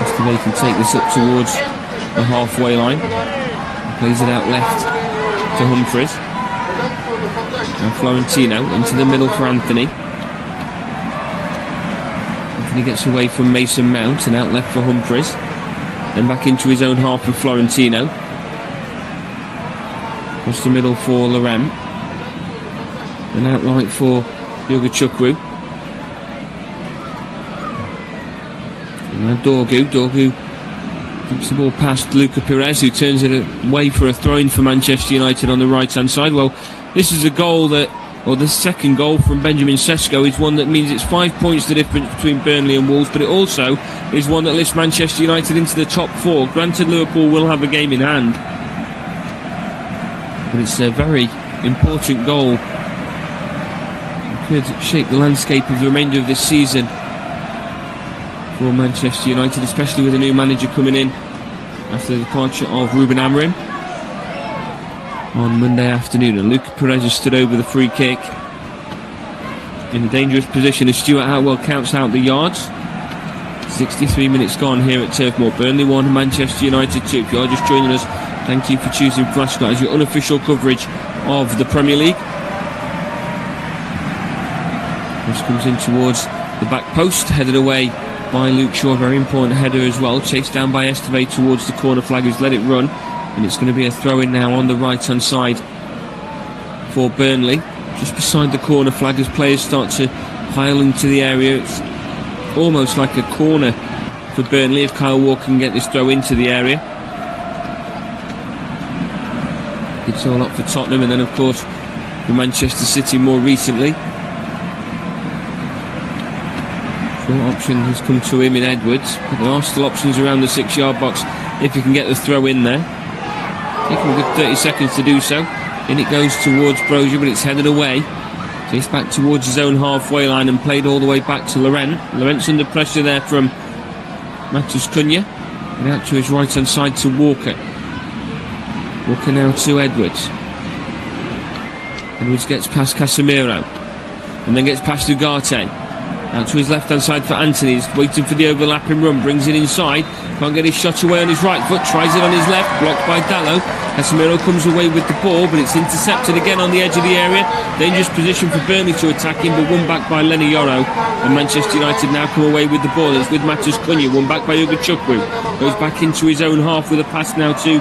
Esteve can take this up towards the halfway line. Plays it out left to Humphreys. And Florentino into the middle for Anthony. Anthony gets away from Mason Mount and out left for Humphreys. Then back into his own half for Florentino. Across the middle for Laurent. And out right for Hugo Chukwu. And now Dorgu keeps the ball past Luca Perez, who turns it away for a throw-in for Manchester United on the right-hand side. Well, this is a goal that, or the second goal from Benjamin Sesko, is one that means it's 5 points the difference between Burnley and Wolves, but it also is one that lifts Manchester United into the top 4. Granted, Liverpool will have a game in hand, but it's a very important goal. It could shape the landscape of the remainder of this season for Manchester United, especially with a new manager coming in after the departure of Ruben Amorim on Monday afternoon. And Luca Perez has stood over the free kick in a dangerous position as Stuart Atwell counts out the yards. 63 minutes gone here at Turf Moor. Burnley 1, Manchester United 2. If you're just joining us, thank you for choosing Flashcard as your unofficial coverage of the Premier League. This comes in towards the back post, headed away by Luke Shaw. Very important header as well. Chased down by Esteve towards the corner flag, who's let it run. And it's going to be a throw-in now on the right-hand side for Burnley. Just beside the corner flag as players start to pile into the area. It's almost like a corner for Burnley if Kyle Walker can get this throw into the area. It's all up for Tottenham, and then of course for Manchester City more recently. Short option has come to him in Edwards, but there are still options around the 6-yard box if he can get the throw in there. Taking a good 30 seconds to do so. In it goes towards Brozier, but it's headed away. So he's back towards his own halfway line and played all the way back to Laurent. Laurent's under pressure there from Matheus Cunha. And out to his right-hand side to Walker. Walker now to Edwards. Edwards gets past Casemiro. And then gets past Ugarte. Out to his left-hand side for Anthony. He's waiting for the overlapping run. Brings it inside. Can't get his shot away on his right foot. Tries it on his left. Blocked by Dalot. Casemiro comes away with the ball, but it's intercepted again on the edge of the area. Dangerous position for Burnley to attack him, but won back by Lenny Yoro. And Manchester United now come away with the ball. It's with Matheus Cunha. Won back by Hugo Chukwu. Goes back into his own half with a pass now to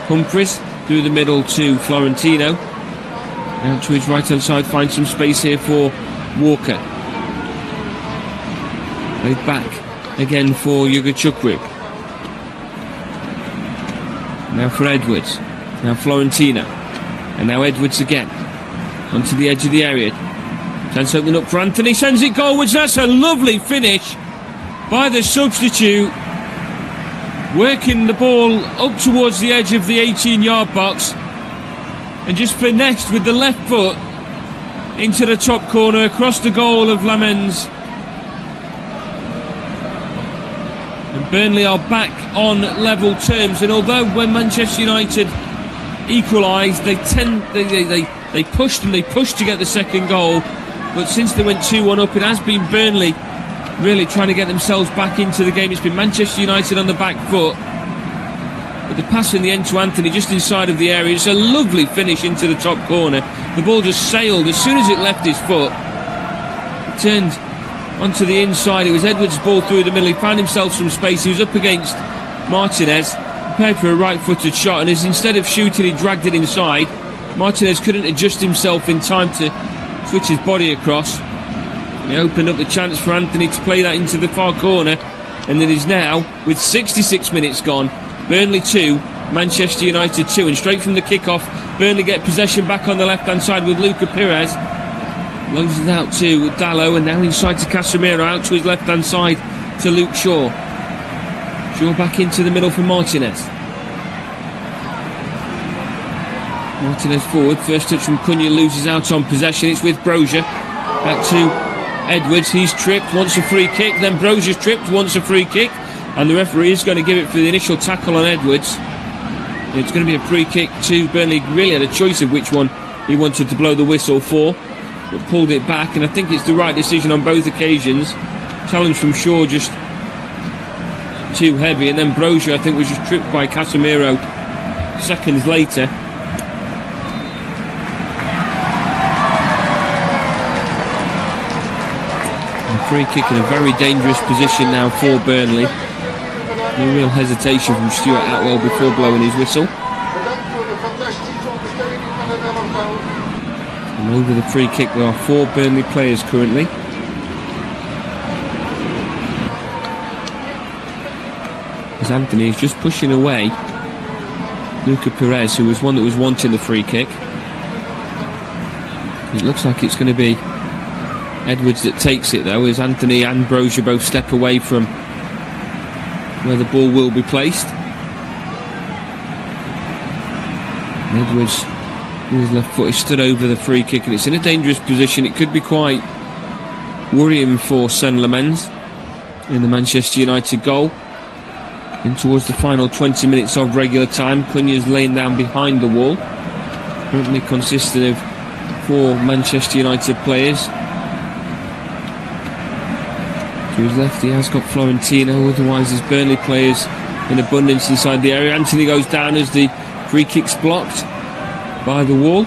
Humphreys. Through the middle to Florentino. Out to his right-hand side. Finds some space here for Walker. Played back again for Hugo Chukwu. Now for Edwards. Now Florentino. And now Edwards again. Onto the edge of the area. Chance opening up for Anthony. Sends it goalwards. That's a lovely finish by the substitute. Working the ball up towards the edge of the 18-yard box. And just finessed with the left foot into the top corner across the goal of Lamens. Burnley are back on level terms, and although when Manchester United equalised, they pushed to get the second goal, but since they went 2-1 up, it has been Burnley really trying to get themselves back into the game. It's been Manchester United on the back foot, but the pass in the end to Anthony just inside of the area. It's a lovely finish into the top corner. The ball just sailed as soon as it left his foot. It turned onto the inside. It was Edwards' ball through the middle. He found himself some space. He was up against Martinez, prepared for a right-footed shot, and as instead of shooting, he dragged it inside. Martinez couldn't adjust himself in time to switch his body across. He opened up the chance for Anthony to play that into the far corner, and it is now, with 66 minutes gone, Burnley 2, Manchester United 2, and straight from the kick-off Burnley get possession back on the left-hand side with Luca Perez. Loads it out to Dallo, and now inside to Casemiro, out to his left-hand side to Luke Shaw. Shaw back into the middle for Martinez. Martinez forward, first touch from Cunha, loses out on possession. It's with Brozier. Back to Edwards, he's tripped, wants a free kick, then Brozier's tripped, wants a free kick, and the referee is going to give it for the initial tackle on Edwards. It's going to be a free kick to Burnley. Really had a choice of which one he wanted to blow the whistle for, but pulled it back, and I think it's the right decision on both occasions. Challenge from Shaw just too heavy, and then Brozier I think was just tripped by Casemiro seconds later. A free kick in a very dangerous position now for Burnley. No real hesitation from Stuart Atwell before blowing his whistle. And over the free kick there are 4 Burnley players currently. As Anthony is just pushing away Luca Perez, who was one that was wanting the free kick. It looks like it's going to be Edwards that takes it though, as Anthony and Brozier both step away from where the ball will be placed. And Edwards, with his left foot, is stood over the free kick, and it's in a dangerous position. It could be quite worrying for Saint-Lemens in the Manchester United goal. In towards the final 20 minutes of regular time, Cunha's laying down behind the wall, currently consisting of 4 Manchester United players. To his left he has got Florentino, otherwise there's Burnley players in abundance inside the area. Anthony goes down as the free kick's blocked by the wall.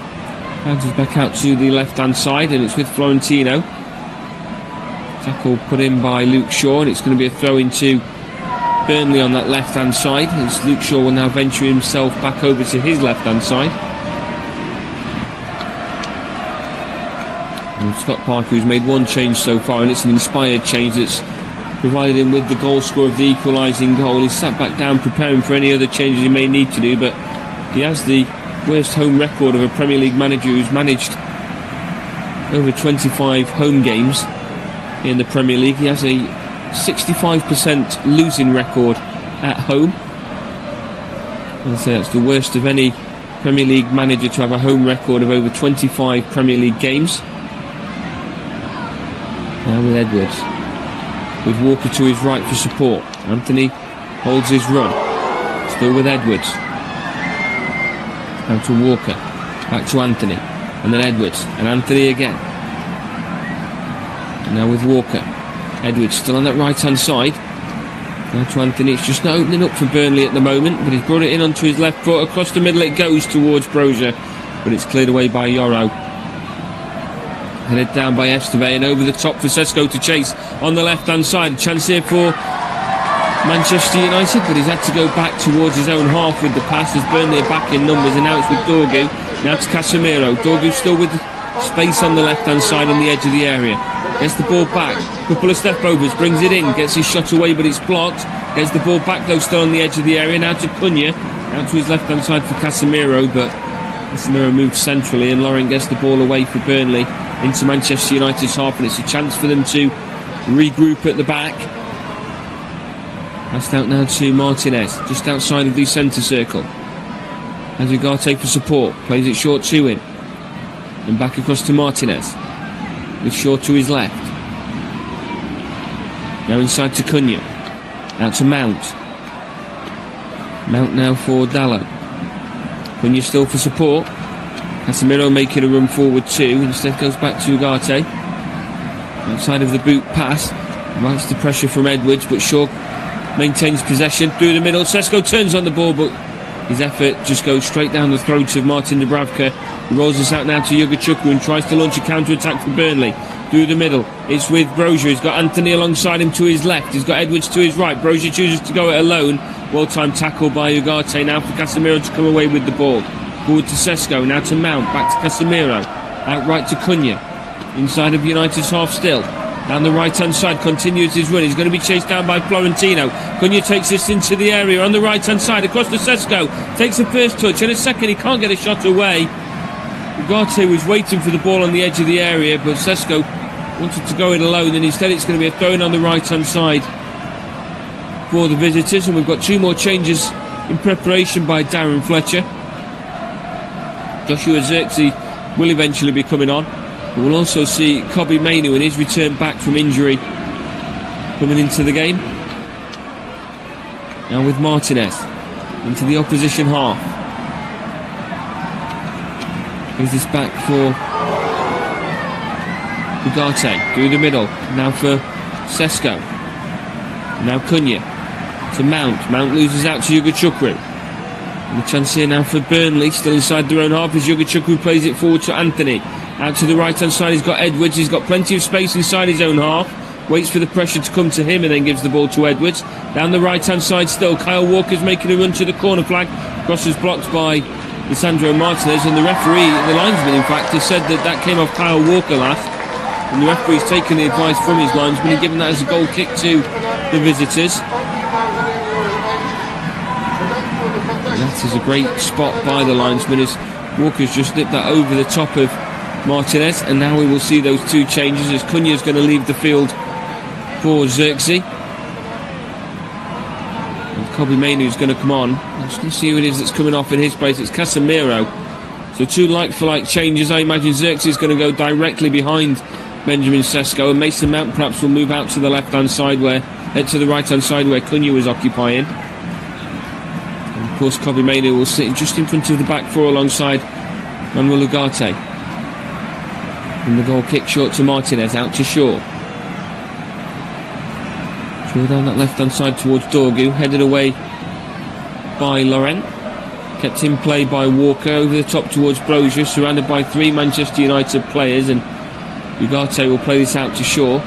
Bounces back out to the left hand side, and it's with Florentino. Tackle put in by Luke Shaw, and it's going to be a throw into Burnley on that left hand side, as Luke Shaw will now venture himself back over to his left hand side. And Scott Parker, who's made one change so far, and it's an inspired change that's provided him with the goal score of the equalising goal. He's sat back down preparing for any other changes he may need to do, but he has the worst home record of a Premier League manager who's managed over 25 home games in the Premier League. He has a 65% losing record at home. I'd say that's the worst of any Premier League manager to have a home record of over 25 Premier League games. Now with Edwards, with Walker to his right for support. Anthony holds his run, still with Edwards. Now to Walker, back to Anthony, and then Edwards, and Anthony again. And now with Walker, Edwards still on that right hand side. Now to Anthony, it's just not opening up for Burnley at the moment, but he's brought it in onto his left foot. Across the middle it goes towards Brozier, but it's cleared away by Yoro. Headed down by Esteve, and over the top for Sesko to chase on the left hand side. Chance here for Manchester United, but he's had to go back towards his own half with the pass, as Burnley are back in numbers, and now it's with Dorgu. Now to Casemiro. Dorgu still with space on the left hand side on the edge of the area. Gets the ball back, couple of step overs, brings it in, gets his shot away, but it's blocked. Gets the ball back though, still on the edge of the area. Now to Cunha, out to his left hand side for Casemiro, but Casemiro moves centrally, and Lauren gets the ball away for Burnley into Manchester United's half, and it's a chance for them to regroup at the back. Passed out now to Martinez, just outside of the centre circle. Has Ugarte for support, plays it short to him, and back across to Martinez, with Shaw to his left. Now inside to Cunha, out to Mount. Mount now for Dallo. Cunha still for support. Casemiro making a run forward too, instead goes back to Ugarte. Outside of the boot pass, rights the pressure from Edwards, but Shaw maintains possession through the middle. Sesko turns on the ball, but his effort just goes straight down the throat of Martin Dubravka. He rolls this out now to Yugachukwu and tries to launch a counter-attack for Burnley. Through the middle, it's with Brozier. He's got Anthony alongside him to his left. He's got Edwards to his right. Brozier chooses to go it alone. Well-timed tackle by Ugarte now for Casemiro to come away with the ball. Forward to Sesko, now to Mount, back to Casemiro. Out right to Cunha. Inside of United's half still. Down the right-hand side, continues his run. He's going to be chased down by Florentino. Cunha takes this into the area on the right-hand side, across to Sesko. Takes the first touch, and a second, he can't get a shot away. Ugarte was waiting for the ball on the edge of the area, but Sesko wanted to go it alone, and instead it's going to be a throw-in on the right-hand side for the visitors. And we've got 2 more changes in preparation by Darren Fletcher. Joshua Zirkzee will eventually be coming on. We'll also see Kobbie Mainoo in his return back from injury coming into the game. Now with Martinez into the opposition half. Gives this back for Ugarte through the middle. Now for Sesko. Now Cunha to Mount. Mount loses out to Yugachukwu. And the chance here now for Burnley, still inside their own half as Yugachukwu plays it forward to Anthony. Out to the right-hand side, he's got Edwards. He's got plenty of space inside his own half. Waits for the pressure to come to him and then gives the ball to Edwards. Down the right-hand side still, Kyle Walker's making a run to the corner flag. Cross is blocked by Lisandro Martinez, and the referee, the linesman in fact, has said that came off Kyle Walker last. And the referee's taken the advice from his linesman and given that as a goal kick to the visitors. And that is a great spot by the linesman as Walker's just nipped that over the top of Martinez, and now we will see those 2 changes as Cunha's going to leave the field for Zirkzee. And Kobbie Mainoo's going to come on. I'm just going to see who it is that's coming off in his place. It's Casemiro. So 2 like-for-like changes. I imagine Zirkzee's going to go directly behind Benjamin Sesko, and Mason Mount perhaps will move out to the left-hand side to the right-hand side where Cunha was occupying. And of course, Kobbie Mainoo will sit just in front of the back 4 alongside Manuel Ugarte. And the goal kick short to Martinez, out to Shaw. Shaw down that left-hand side towards Dorgu, headed away by Laurent. Kept in play by Walker, over the top towards Brozier, surrounded by 3 Manchester United players, and Ugarte will play this out to Shaw.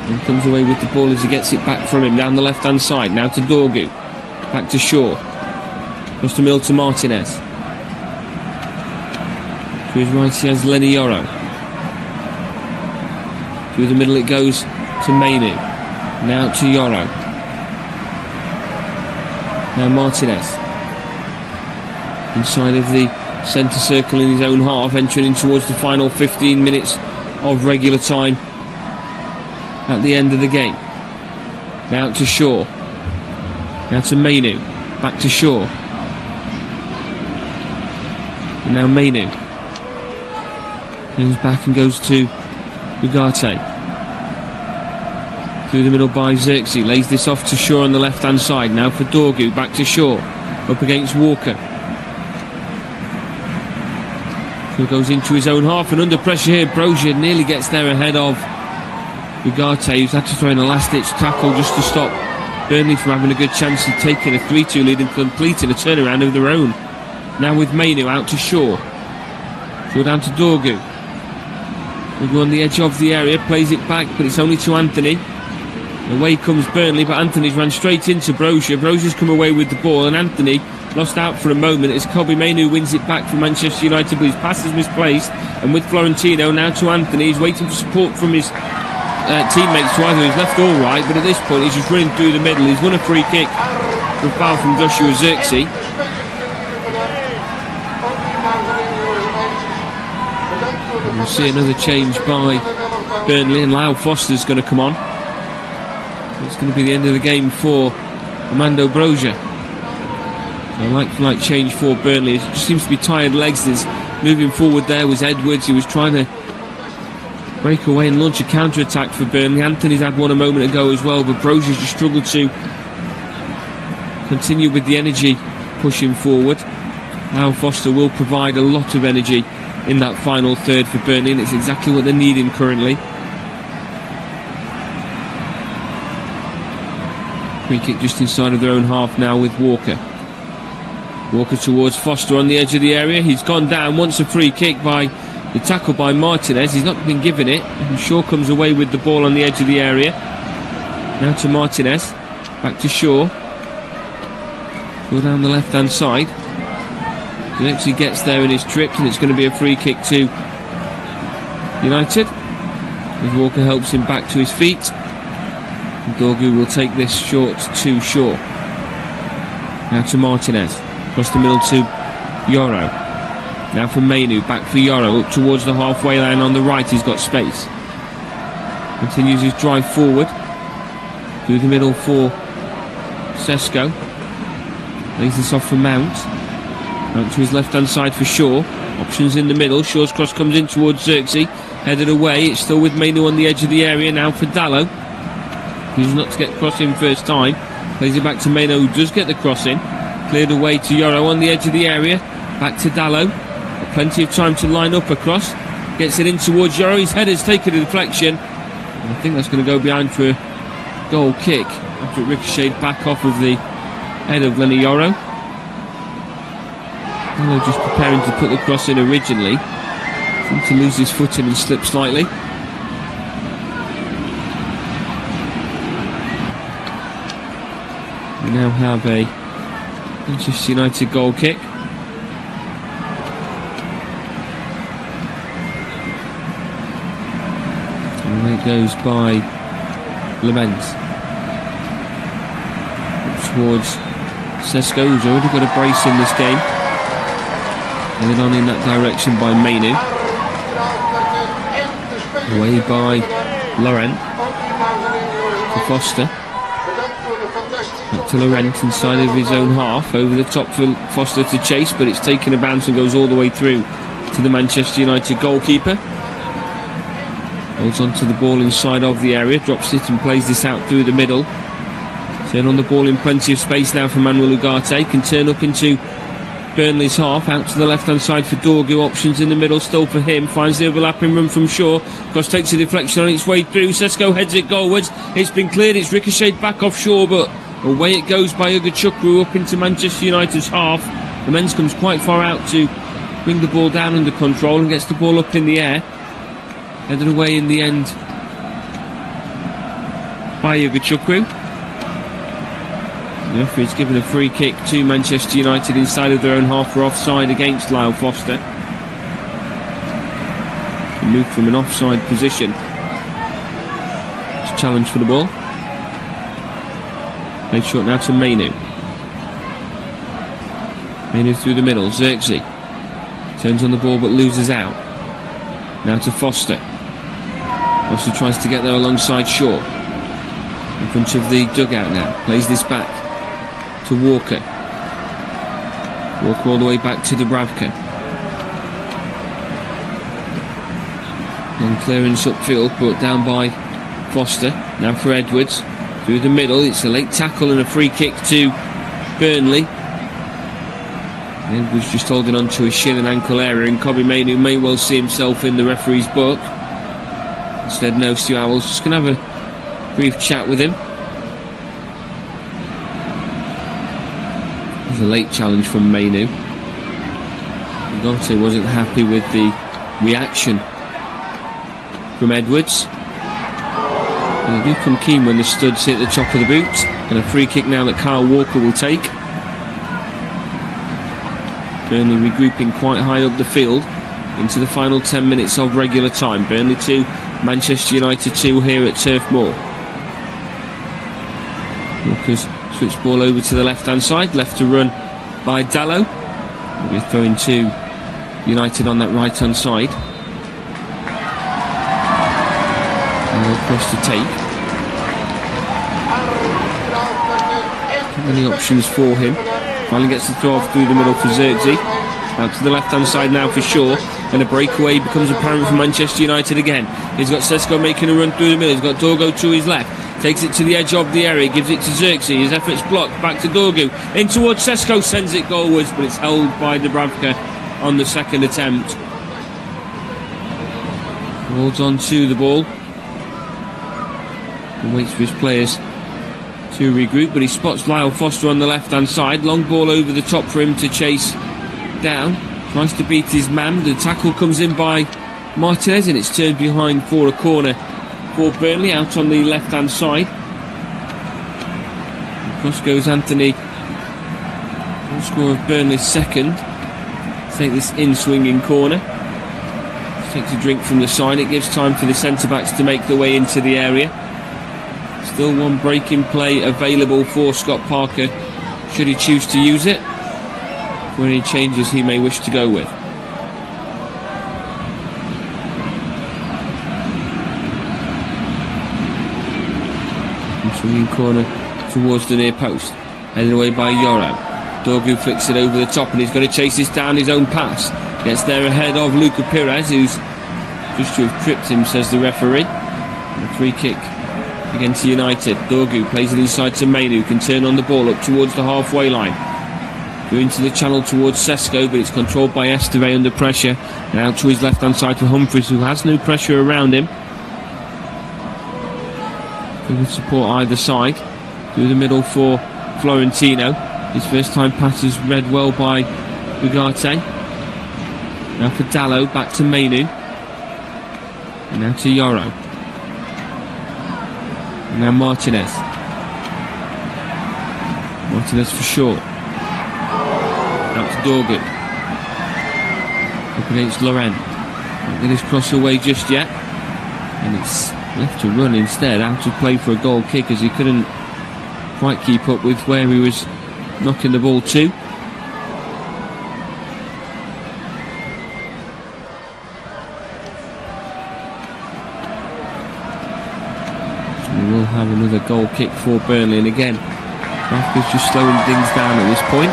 And comes away with the ball as he gets it back from him, down the left-hand side, now to Dorgu. Back to Shaw. Across the middle to Martinez. To his right he has Lenny Yoro. Through the middle it goes to Mainoo. Now to Yoro. Now Martinez. Inside of the centre circle in his own half, entering in towards the final 15 minutes of regular time at the end of the game. Now to Shaw. Now to Mainoo. Back to Shaw. And now Mainoo. Comes back and goes to Ugarte. Through the middle by Zirkzee. Lays this off to Shaw on the left-hand side. Now for Dorgu. Back to Shaw. Up against Walker. Shaw goes into his own half and under pressure here. Brozier nearly gets there ahead of Ugarte, who's had to throw in a last-ditch tackle just to stop Burnley from having a good chance of taking a 3-2 lead and completing a turnaround of their own. Now with Mainoo out to Shaw. Shaw down to Dorgu. Dorgu on the edge of the area, plays it back, but it's only to Anthony. Away comes Burnley, but Anthony's ran straight into Brozier. Brozier's come away with the ball, and Anthony lost out for a moment as Kobbie Mainoo wins it back from Manchester United, but his pass is misplaced. And with Florentino now to Anthony, he's waiting for support from his teammates to either his left or right, but at this point he's just running through the middle. He's won a free kick for a foul from Joshua Zirkzee. We'll see another change by Burnley, and Lyle Foster's going to come on. It's going to be the end of the game for Armando Brozier. A like-for-like change for Burnley. It just seems to be tired legs. There's moving forward there was Edwards. He was trying to break away and launch a counter-attack for Burnley. Anthony's had one a moment ago as well, but Brozier's just struggled to continue with the energy pushing forward. Lyle Foster will provide a lot of energy in that final third for Burnley, and it's exactly what they're needing currently. Free kick just inside of their own half now with Walker. Walker towards Foster on the edge of the area. He's gone down, wants a free kick by the tackle by Martinez. He's not been given it, and Shaw comes away with the ball on the edge of the area. Now to Martinez. Back to Shaw. Shaw down the left-hand side. He actually gets there in his trips, and it's going to be a free kick to United. As Walker helps him back to his feet. Dorgu will take this short to Shaw. Now to Martinez. Across the middle to Yoro. Now from Mainu, back for Yoro, up towards the halfway line on the right, he's got space. Continues his drive forward. Through the middle for Sesko. Lays this off for Mount. Mount to his left-hand side for Shaw. Options in the middle, Shaw's cross comes in towards Xerxes. Headed away, it's still with Mainu on the edge of the area, now for Dallo. He's not to get the cross in first time. Plays it back to Mainu, who does get the cross in. Cleared away to Yoro on the edge of the area. Back to Dallo. Plenty of time to line up across. Gets it in towards Yoro. His header's taken a deflection. And I think that's going to go behind for a goal kick after it ricocheted back off of the head of Lenny Yoro. Dallo just preparing to put the cross in originally. Seemed to lose his footing and slip slightly. We now have a Manchester United goal kick. And it goes by Lamens. Towards Sesko, who's already got a brace in this game. Headed on in that direction by Mainu. Away by Laurent. To Foster. Back to Laurent inside of his own half. Over the top for Foster to chase, but it's taken a bounce and goes all the way through to the Manchester United goalkeeper. Holds onto the ball inside of the area, drops it and plays this out through the middle. Turn on the ball in plenty of space now for Manuel Ugarte. Can turn up into Burnley's half, out to the left-hand side for Dorgu. Options in the middle still for him. Finds the overlapping run from Shaw. Cross takes a deflection on its way through. Sesko heads it goalwards. It's been cleared. It's ricocheted back off Shaw, but away it goes by Ugachukwu up into Manchester United's half. The men's comes quite far out to bring the ball down under control and gets the ball up in the air. Headed away in the end by Ugachukwu. The referee's given a free kick to Manchester United inside of their own half for offside against Lyle Foster. Moved from an offside position. It's a challenge for the ball. Played short now to Mainu. Mainu through the middle. Xerxes turns on the ball but loses out. Now to Foster. Foster tries to get there alongside Shaw. In front of the dugout now. Plays this back to Walker. Walker all the way back to Dubravka. And clearance upfield, brought down by Foster. Now for Edwards. Through the middle, it's a late tackle and a free kick to Burnley. Edwards just holding on to his shin and ankle area, and Kobbie Mainu may well see himself in the referee's book. Instead, no, Stu Howell's just going to have a brief chat with him. A late challenge from Mainu. Ugarte wasn't happy with the reaction from Edwards. And they do come keen when the studs hit the top of the boot. And a free kick now that Kyle Walker will take. Burnley regrouping quite high up the field into the final 10 minutes of regular time. Burnley 2, Manchester United 2 here at Turf Moor. Walker's switch ball over to the left-hand side, left to run by Dallo. We're throwing to United on that right-hand side. And across to take. Not many options for him. Finally gets the throw off through the middle for Xerxes. Out to the left-hand side now for Shaw. And a breakaway becomes apparent for Manchester United again. He's got Sesko making a run through the middle. He's got Dorgo to his left. Takes it to the edge of the area, gives it to Xerxes. His effort's blocked, back to Dorgu. In towards Sesko, sends it goalwards, but it's held by Dubravka on the second attempt. Holds on to the ball. And waits for his players to regroup, but he spots Lyle Foster on the left-hand side. Long ball over the top for him to chase down. Tries to beat his man. The tackle comes in by Martinez, and it's turned behind for a corner for Burnley out on the left-hand side. Across goes Anthony. Goal score of Burnley's second. Take this in-swinging corner. Takes a drink from the side. It gives time for the centre-backs to make their way into the area. Still one breaking play available for Scott Parker, should he choose to use it, for any changes he may wish to go with. Swinging corner towards the near post, headed away by Yoro. Dorgu flicks it over the top and he's going to chase this down his own pass. Gets there ahead of Luca Pires, who's just to have tripped him, says the referee. And a free kick against United. Dorgu plays it inside to Mainu, can turn on the ball up towards the halfway line. Go into the channel towards Sesko, but it's controlled by Esteve under pressure. And out to his left hand side for Humphries, who has no pressure around him. Good support either side. Through the middle for Florentino. His first time pass is read well by Ugarte. Now for Dallo, back to Mainu. And now to Yoro. And now Martinez. Martinez for short. Out to Dorgu. Up against Loren. Can't get his cross away just yet. And it's left to run instead. Out of play for a goal kick, as he couldn't quite keep up with where he was knocking the ball to. We will have another goal kick for Burnley, and again Rafka's just slowing things down at this point.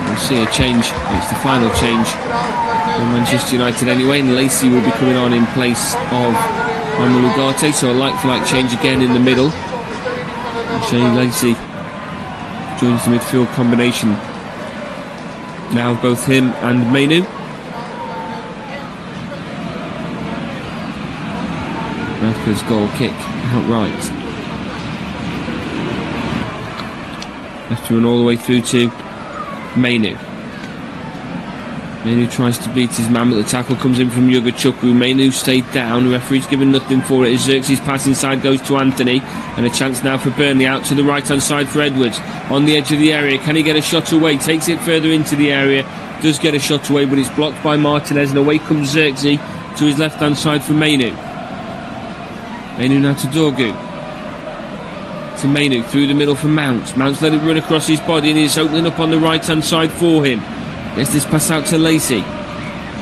We'll see a change. It's the final change for Manchester United anyway, and Lacey will be coming on in place of Manuel Ugarte, so a like-for-like change again in the middle. Shane Lacey joins the midfield combination now, both him and Mainu. Rafka's goal kick outright. Has to run all the way through to Mainu. Mainu tries to beat his man, but the tackle comes in from Yugachukwu. Mainu stayed down. The referee's given nothing for it. As Xerxes' pass inside goes to Anthony. And a chance now for Burnley out to the right-hand side for Edwards. On the edge of the area. Can he get a shot away? Takes it further into the area. Does get a shot away, but it's blocked by Martinez. And away comes Xerxes to his left-hand side for Mainu. Mainu now to Dorgu. To Mainu through the middle for Mount. Mount's let it run across his body and it's opening up on the right-hand side for him. Gets this pass out to Lacey.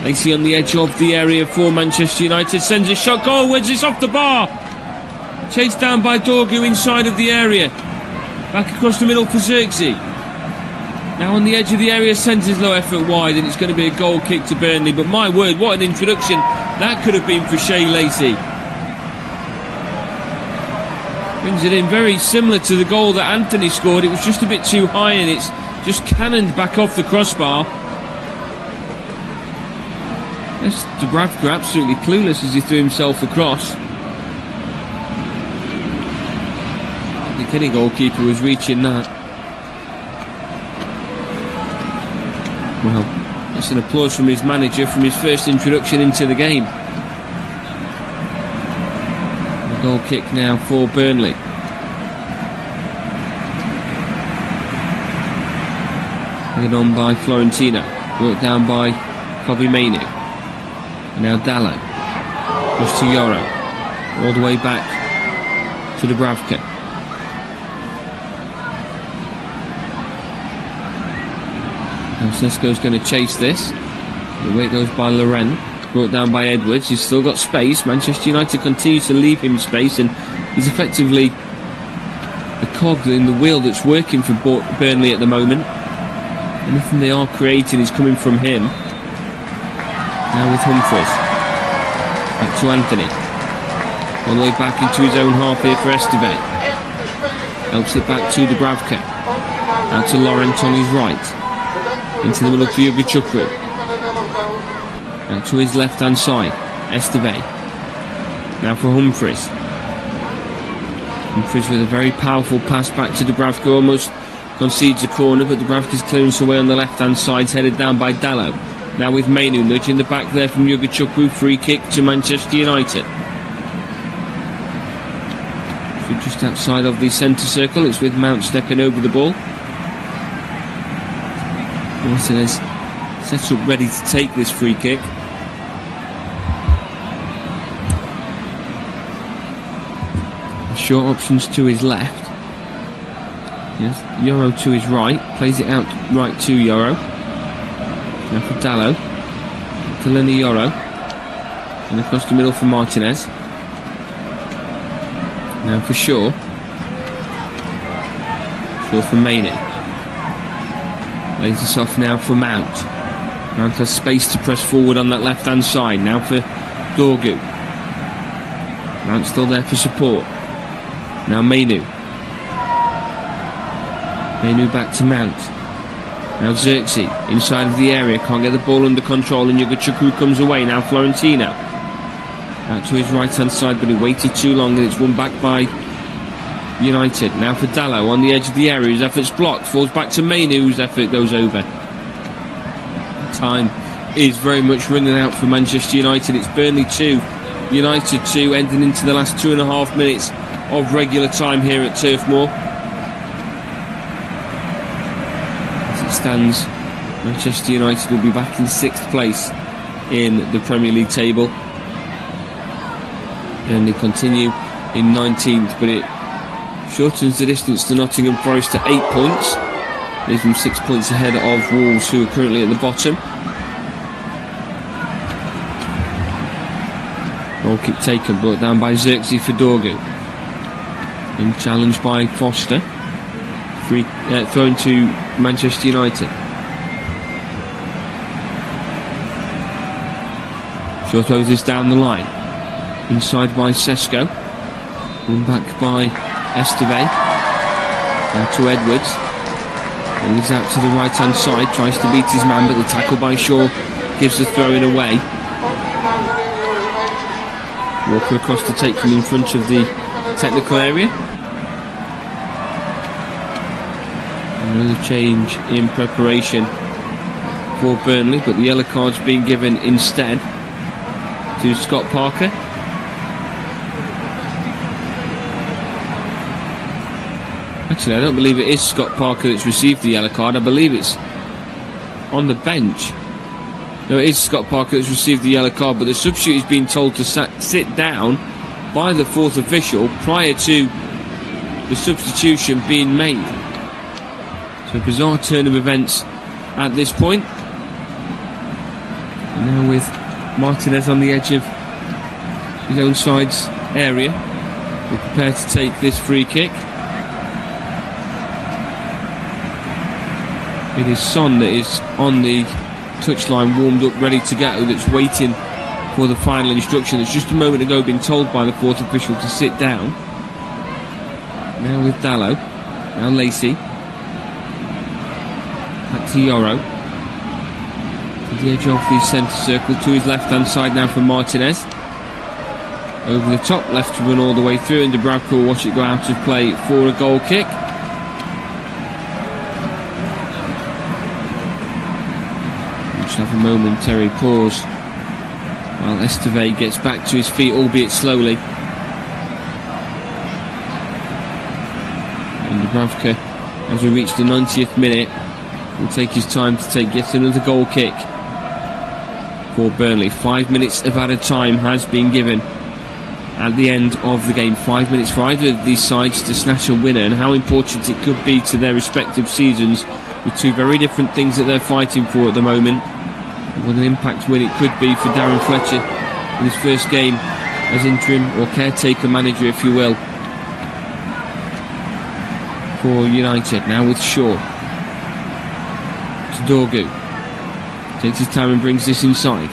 Lacey on the edge of the area for Manchester United. Sends a shot goalwards. It's off the bar. Chased down by Dorgu inside of the area. Back across the middle for Xerxes. Now on the edge of the area, sends his low effort wide, and it's going to be a goal kick to Burnley. But my word, what an introduction that could have been for Shea Lacey. Brings it in very similar to the goal that Anthony scored. It was just a bit too high and it's just cannoned back off the crossbar. Yes, Dubravka absolutely clueless as he threw himself across. I think any goalkeeper was reaching that. Well, that's an applause from his manager from his first introduction into the game. The goal kick now for Burnley. Headed on by Florentino, brought down by Kobe Mainu. And now Dallo. Goes to Yoro. All the way back to Dubravka. Now Sesko's going to chase this. The way it goes by Loren. Brought down by Edwards. He's still got space. Manchester United continue to leave him space, and he's effectively the cog in the wheel that's working for Burnley at the moment. Anything they are creating is coming from him. Now with Humphries. Back to Anthony. All the way back into his own half here for Esteve. Helps it back to Dubravka. Out to Laurent on his right. Into the middle for Yugachukwu. Out to his left hand side. Esteve. Now for Humphries. Humphries with a very powerful pass back to Dubravka. Almost concedes a corner, but Dubravka's clearance away on the left hand side, headed down by Dallo. Now with Mainu nudging the back there from Yugachukwu. Free kick to Manchester United. So just outside of the centre circle, it's with Mount stepping over the ball. Martinez sets up ready to take this free kick. Short options to his left. Yes, Yoro to his right. Plays it out right to Yoro. Now for Dallo. To Lenny Yoro. And across the middle for Martinez. Now for Shaw. Shaw for Maynard. Lays this off now for Mount. Mount has space to press forward on that left hand side. Now for Dorgu. Mount still there for support. Now Mainu. Mainu back to Mount. Now Xerxes inside of the area. Can't get the ball under control and Yogachukwu comes away. Now Florentino. Out to his right hand side, but he waited too long and it's won back by United. Now for Dallo on the edge of the area. His effort's blocked. Falls back to Mainu, whose effort goes over. Time is very much running out for Manchester United. It's Burnley 2, United 2, ending into the last 2.5 minutes of regular time here at Turf Moor. As it stands, Manchester United will be back in 6th place in the Premier League table. Burnley continue in 19th, but it shortens the distance to Nottingham Forest to 8 points. Leaves them 6 points ahead of Wolves, who are currently at the bottom. Goal kick taken, brought down by Xerxes for Dorgu. And challenged by Foster. Thrown to Manchester United. Shaw throws this down the line. Inside by Sesko. And back by Esteve. Now to Edwards. And he's out to the right hand side. Tries to beat his man, but the tackle by Shaw gives the throw-in away. Walker across to take him in front of the technical area. Another change in preparation for Burnley, but the yellow card's being given instead to Scott Parker. Actually, I don't believe it is Scott Parker that's received the yellow card. I believe it's on the bench. No, it is Scott Parker that's received the yellow card, but the substitute is being told to sit down by the fourth official prior to the substitution being made. So a bizarre turn of events at this point. And now with Martinez on the edge of his own side's area, we're prepared to take this free kick. It is Son that is on the touchline, warmed up, ready to go, that's waiting for the final instruction. That's just a moment ago been told by the fourth official to sit down. Now with Dallo. Now Lacey. Back to Yoro. To the edge of the centre circle, to his left hand side now for Martinez. Over the top, left to run all the way through, and Dubravka will watch it go out of play for a goal kick. Have a momentary pause while Esteve gets back to his feet, albeit slowly. And Dubravka, as we reach the 90th minute, will take his time to take yet another goal kick for Burnley. 5 minutes of added time has been given at the end of the game. 5 minutes for either of these sides to snatch a winner, and how important it could be to their respective seasons, with two very different things that they're fighting for at the moment. What an impact win it could be for Darren Fletcher in his first game as interim or caretaker manager, if you will, for United. Now with Shaw to Dorgu. Takes his time and brings this inside.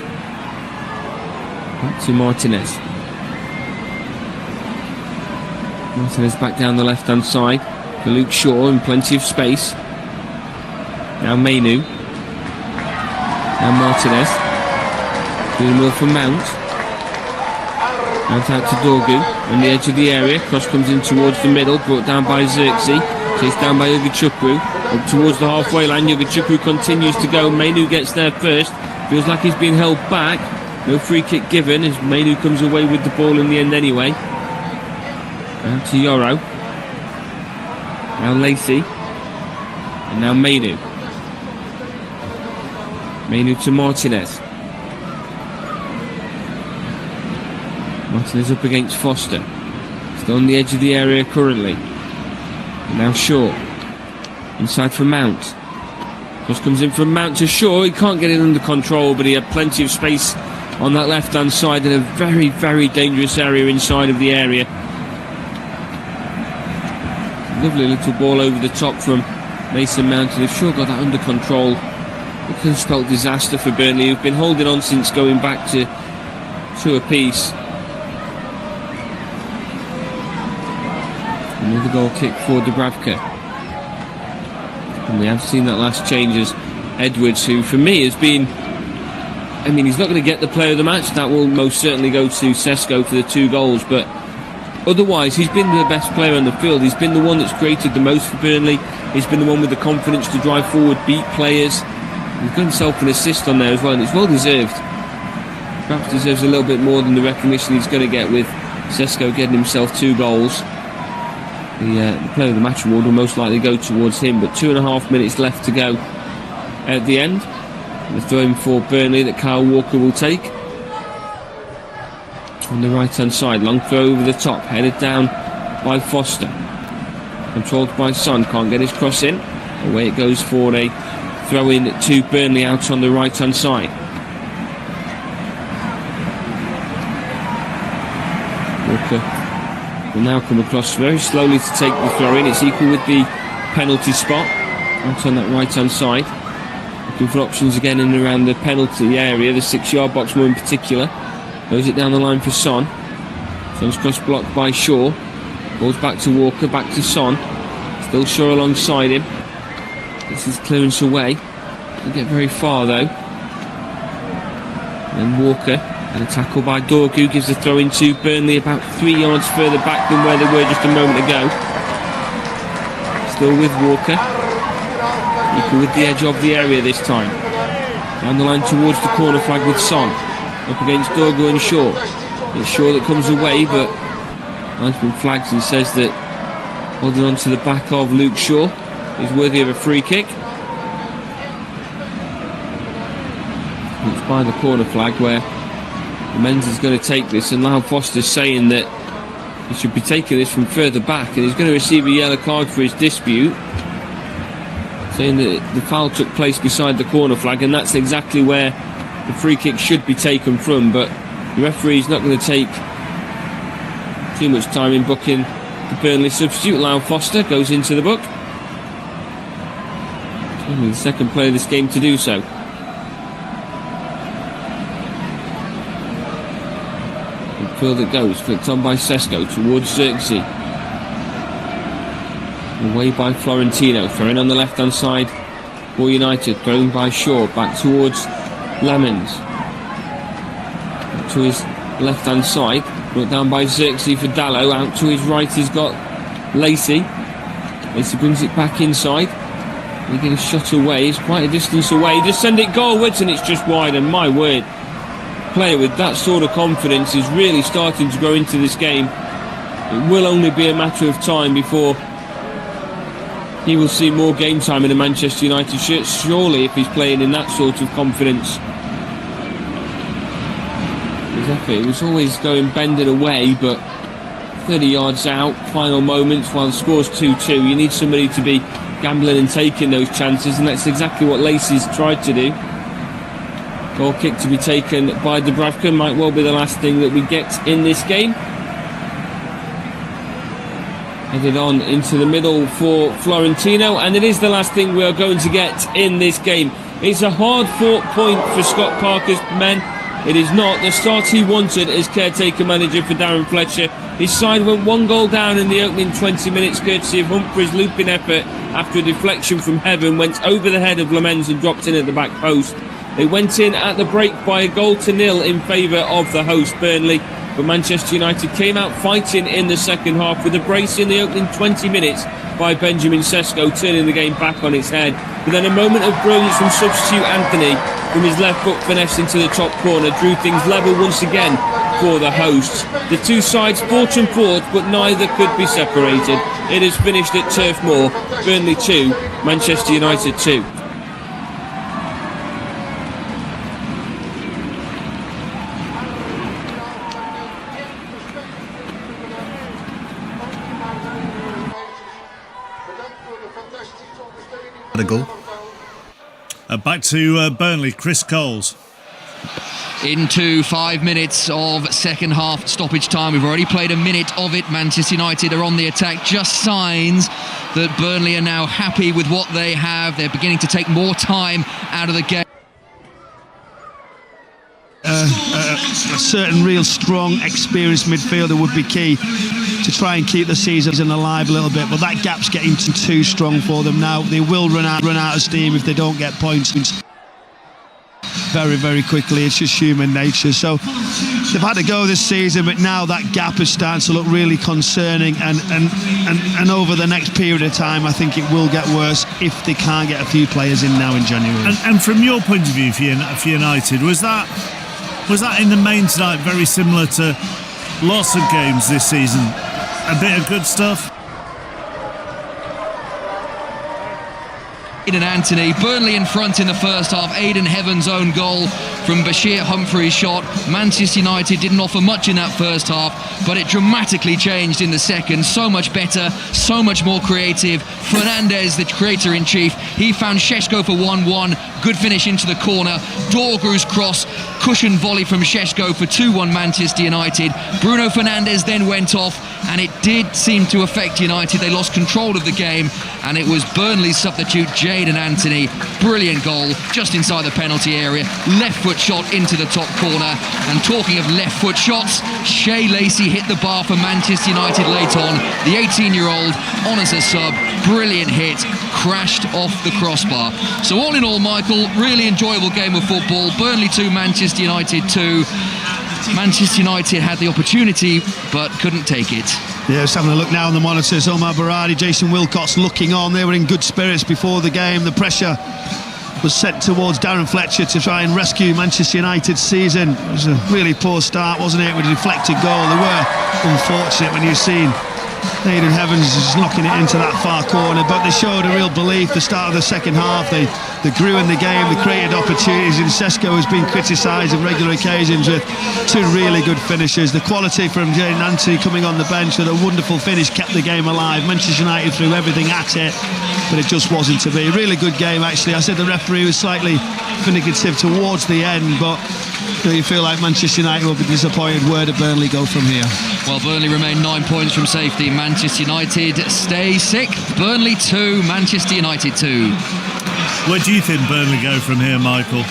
Back to Martinez. Martinez back down the left hand side for Luke Shaw in plenty of space. Now Mainu. Now Martinez. Doing well for Mount. Mount out to Dorgu on the edge of the area. Cross comes in towards the middle, brought down by Xerxes. Chased down by Yogachukwu. Up towards the halfway line. Yogachukwu continues to go. Mainu gets there first. Feels like he's been held back. No free kick given as Mainu comes away with the ball in the end anyway. Now to Yoro. Now Lacey. And now Mainu. Mainu to Martinez. Martinez up against Foster. Still on the edge of the area currently. And now Shaw. Inside for Mount. Cross comes in from Mount to Shaw. He can't get it under control, but he had plenty of space on that left-hand side in a very, very dangerous area inside of the area. Lovely little ball over the top from Mason Mount, and if Shaw got that under control, it could have spelled disaster for Burnley, who've been holding on since going back to 2 apiece. Another goal kick for Dubravka. And we have seen that last change as Edwards, who for me has been, I mean, he's not going to get the player of the match. That will most certainly go to Sesko for the 2 goals, but otherwise he's been the best player on the field. He's been the one that's created the most for Burnley. He's been the one with the confidence to drive forward, beat players. He's got himself an assist on there as well, and it's well deserved. Perhaps deserves a little bit more than the recognition he's going to get with Sesko getting himself 2 goals. The player of the match award will most likely go towards him, but 2.5 minutes left to go at the end. The throw in for Burnley that Kyle Walker will take. On the right hand side, long throw over the top, headed down by Foster. Controlled by Son, can't get his cross in. Away it goes for a throw in to Burnley out on the right hand side. Walker will now come across very slowly to take the throw in. It's equal with the penalty spot out on that right hand side. Looking for options again in and around the penalty area, the 6-yard box more in particular. Goes it down the line for Son. Son's cross blocked by Shaw. Balls back to Walker, back to Son. Still Shaw alongside him. This is clearance away. Doesn't get very far though. And Walker, and a tackle by Dorgu, gives the throw in to Burnley about 3 yards further back than where they were just a moment ago. Still with Walker. Equal with the edge of the area this time. Down the line towards the corner flag with Son. Up against Dorgu and Shaw. It's Shaw that comes away, but linesman flags and says that holding on to the back of Luke Shaw is worthy of a free kick. It's by the corner flag where the men's is going to take this, and Lyle Foster's saying that he should be taking this from further back, and he's going to receive a yellow card for his dispute, saying that the foul took place beside the corner flag, and that's exactly where the free kick should be taken from. But the referee's not going to take too much time in booking the Burnley substitute. Lyle Foster goes into the book. Only the second player of this game to do so. Midfield it goes, flicked on by Sesko towards Xerxes. Away by Florentino, throwing on the left hand side for United, thrown by Shaw, back towards Lemons. To his left hand side, brought down by Xerxes for Dallo. Out to his right he's got Lacey. Lacey brings it back inside. He gets a shot away, it's quite a distance away. Just send it goalwards and it's just wide, and my word, player with that sort of confidence is really starting to grow into this game. It will only be a matter of time before he will see more game time in a Manchester United shirt, surely, if he's playing in that sort of confidence. His effort was always going bending away, but 30 yards out, final moments, while the score's 2-2, you need somebody to be gambling and taking those chances, and that's exactly what Lacey's tried to do. Goal kick to be taken by Dubravka, might well be the last thing that we get in this game. Headed on into the middle for Florentino, and it is the last thing we are going to get in this game. It's a hard-fought point for Scott Parker's men. It is not the start he wanted as caretaker manager for Darren Fletcher. His side went 1 goal down in the opening 20 minutes, courtesy of Humphrey's looping effort after a deflection from Heaven went over the head of Lemens and dropped in at the back post. They went in at the break by 1-0 in favour of the host Burnley, but Manchester United came out fighting in the second half with a brace in the opening 20 minutes by Benjamin Sesko, turning the game back on its head. But then a moment of brilliance from substitute Anthony, from his left foot finesse into the top corner, drew things level once again for the hosts. The two sides fought and fought, but neither could be separated. It is finished at Turf Moor. Burnley 2, Manchester United 2. Had a goal. Back to Burnley, Chris Coles. Into 5 minutes of second half stoppage time. We've already played a minute of it. Manchester United are on the attack. Just signs that Burnley are now happy with what they have. They're beginning to take more time out of the game. A certain real strong, experienced midfielder would be key to try and keep the season alive a little bit, but that gap's getting too strong for them now. They will run out of steam if they don't get points very, very quickly. It's just human nature. So they've had to go this season, but now that gap is starting to look really concerning, and over the next period of time I think it will get worse if they can't get a few players in now in January. And from your point of view for United, was that in the main tonight very similar to lots of games this season? A bit of good stuff? And Anthony, Burnley in front in the first half. Aidan Heaven's own goal from Bashir Humphrey's shot. Manchester United didn't offer much in that first half, but it dramatically changed in the second. So much better, so much more creative. Fernandes, the creator-in-chief, he found Šeško for 1-1. Good finish into the corner. Dorgu's cross, cushion volley from Šeško for 2-1 Manchester United. Bruno Fernandes then went off, and it did seem to affect United. They lost control of the game, and it was Burnley's substitute, Jadon Anthony. Brilliant goal, just inside the penalty area. Left foot shot into the top corner. And talking of left foot shots, Shea Lacey hit the bar for Manchester United late on. The 18-year-old on as a sub. Brilliant hit, crashed off the crossbar. So all in all, Michael, really enjoyable game of football. Burnley 2, Manchester United 2. Manchester United had the opportunity but couldn't take it. Yeah, just having a look now on the monitors. Omar Berardi, Jason Wilcox looking on. They were in good spirits before the game. The pressure was set towards Darren Fletcher to try and rescue Manchester United's season. It was a really poor start, wasn't it, with a deflected goal. They were unfortunate when you've seen Aidan Heavens just knocking it into that far corner, but they showed a real belief the start of the second half. They grew in the game, they created opportunities, and Šeško has been criticised on regular occasions with two really good finishes. The quality from Jadon Anthony coming on the bench with a wonderful finish kept the game alive. Manchester United threw everything at it, but it just wasn't to be. A really good game, actually. I said the referee was slightly vindicative towards the end, but you feel like Manchester United will be disappointed. Where do Burnley go from here? Well, Burnley remain 9 points from safety. Manchester United stay 6th. Burnley 2, Manchester United 2. Where do you think Burnley go from here, Michael?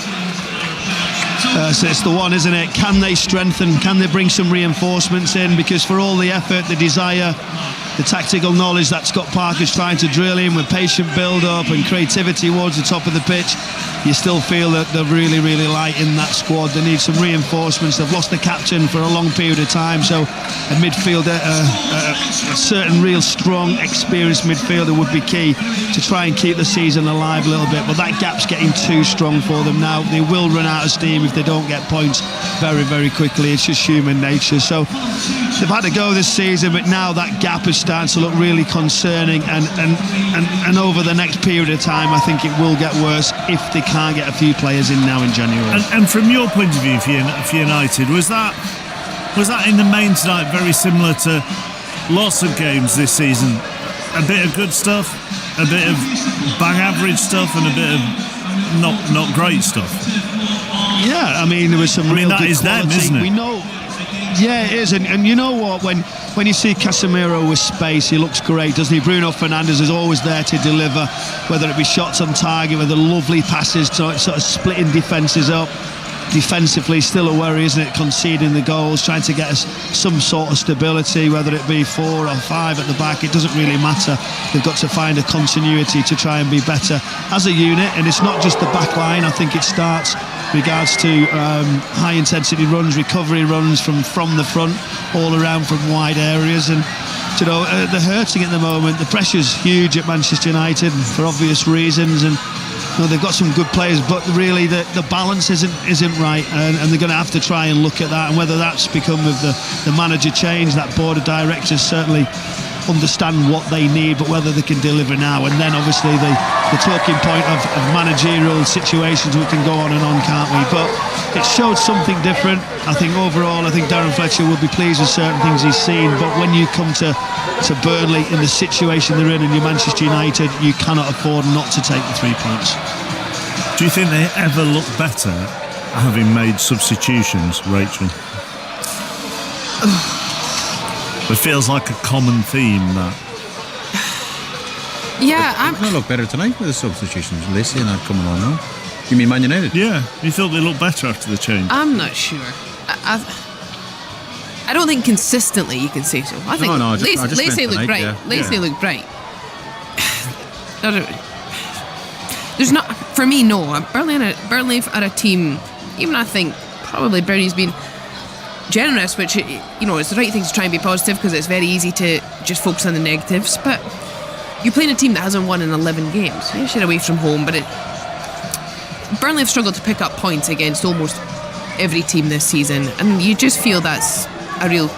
So it's the one, isn't it? Can they strengthen? Can they bring some reinforcements in? Because for all the effort, the desire, the tactical knowledge that Scott Parker's trying to drill in with patient build-up and creativity towards the top of the pitch, you still feel that they're really, really light in that squad. They need some reinforcements. They've lost the captain for a long period of time, so a midfielder, a certain real strong, experienced midfielder would be key to try and keep the season alive a little bit, but that gap's getting too strong for them now. They will run out of steam if they don't get points very, very quickly. It's just human nature. So they've had to go this season, but now that gap is starting to look really concerning, and over the next period of time I think it will get worse if they can't get a few players in now in January. And from your point of view for United, was that in the main tonight very similar to lots of games this season? A bit of good stuff, a bit of bang average stuff, and a bit of not great stuff. Yeah, I mean there was some real that good is quality. them, isn't it? We know. Yeah, it is, and you know what? When you see Casemiro with space, he looks great, doesn't he? Bruno Fernandes is always there to deliver, whether it be shots on target, whether lovely passes, sort of splitting defences up. Defensively, still a worry, isn't it? Conceding the goals, trying to get us some sort of stability, whether it be 4 or 5 at the back, it doesn't really matter. They've got to find a continuity to try and be better as a unit, and it's not just the back line. I think it starts regards to high intensity runs, recovery runs from the front, all around from wide areas, and you know they're hurting at the moment. The pressure's huge at Manchester United for obvious reasons, and you know, they've got some good players, but really the balance isn't right, and they're going to have to try and look at that, and whether that's become of the manager change, that board of directors certainly understand what they need, but whether they can deliver now. And then obviously the talking point of managerial situations, we can go on and on, can't we? But it showed something different. I think overall, I think Darren Fletcher will be pleased with certain things he's seen, but when you come to Burnley in the situation they're in and you're Manchester United, you cannot afford not to take the 3 points. Do you think they ever look better having made substitutions, Rachel? It feels like a common theme, that. Yeah, I'm going to look better tonight with the substitutions. Lacey and that coming on now. You mean Man United? Yeah, you thought they looked better after the change? I'm not sure. I don't think consistently you can say so. I think Lacey looked great. Yeah. Lacey looked great. There's not, for me, no. Burnley are a team, even I think probably Brownie's been generous, which, you know, it's the right thing to try and be positive because it's very easy to just focus on the negatives. But you're playing a team that hasn't won in 11 games. Yeah, shit away from home, but Burnley have struggled to pick up points against almost every team this season, and you just feel that's a real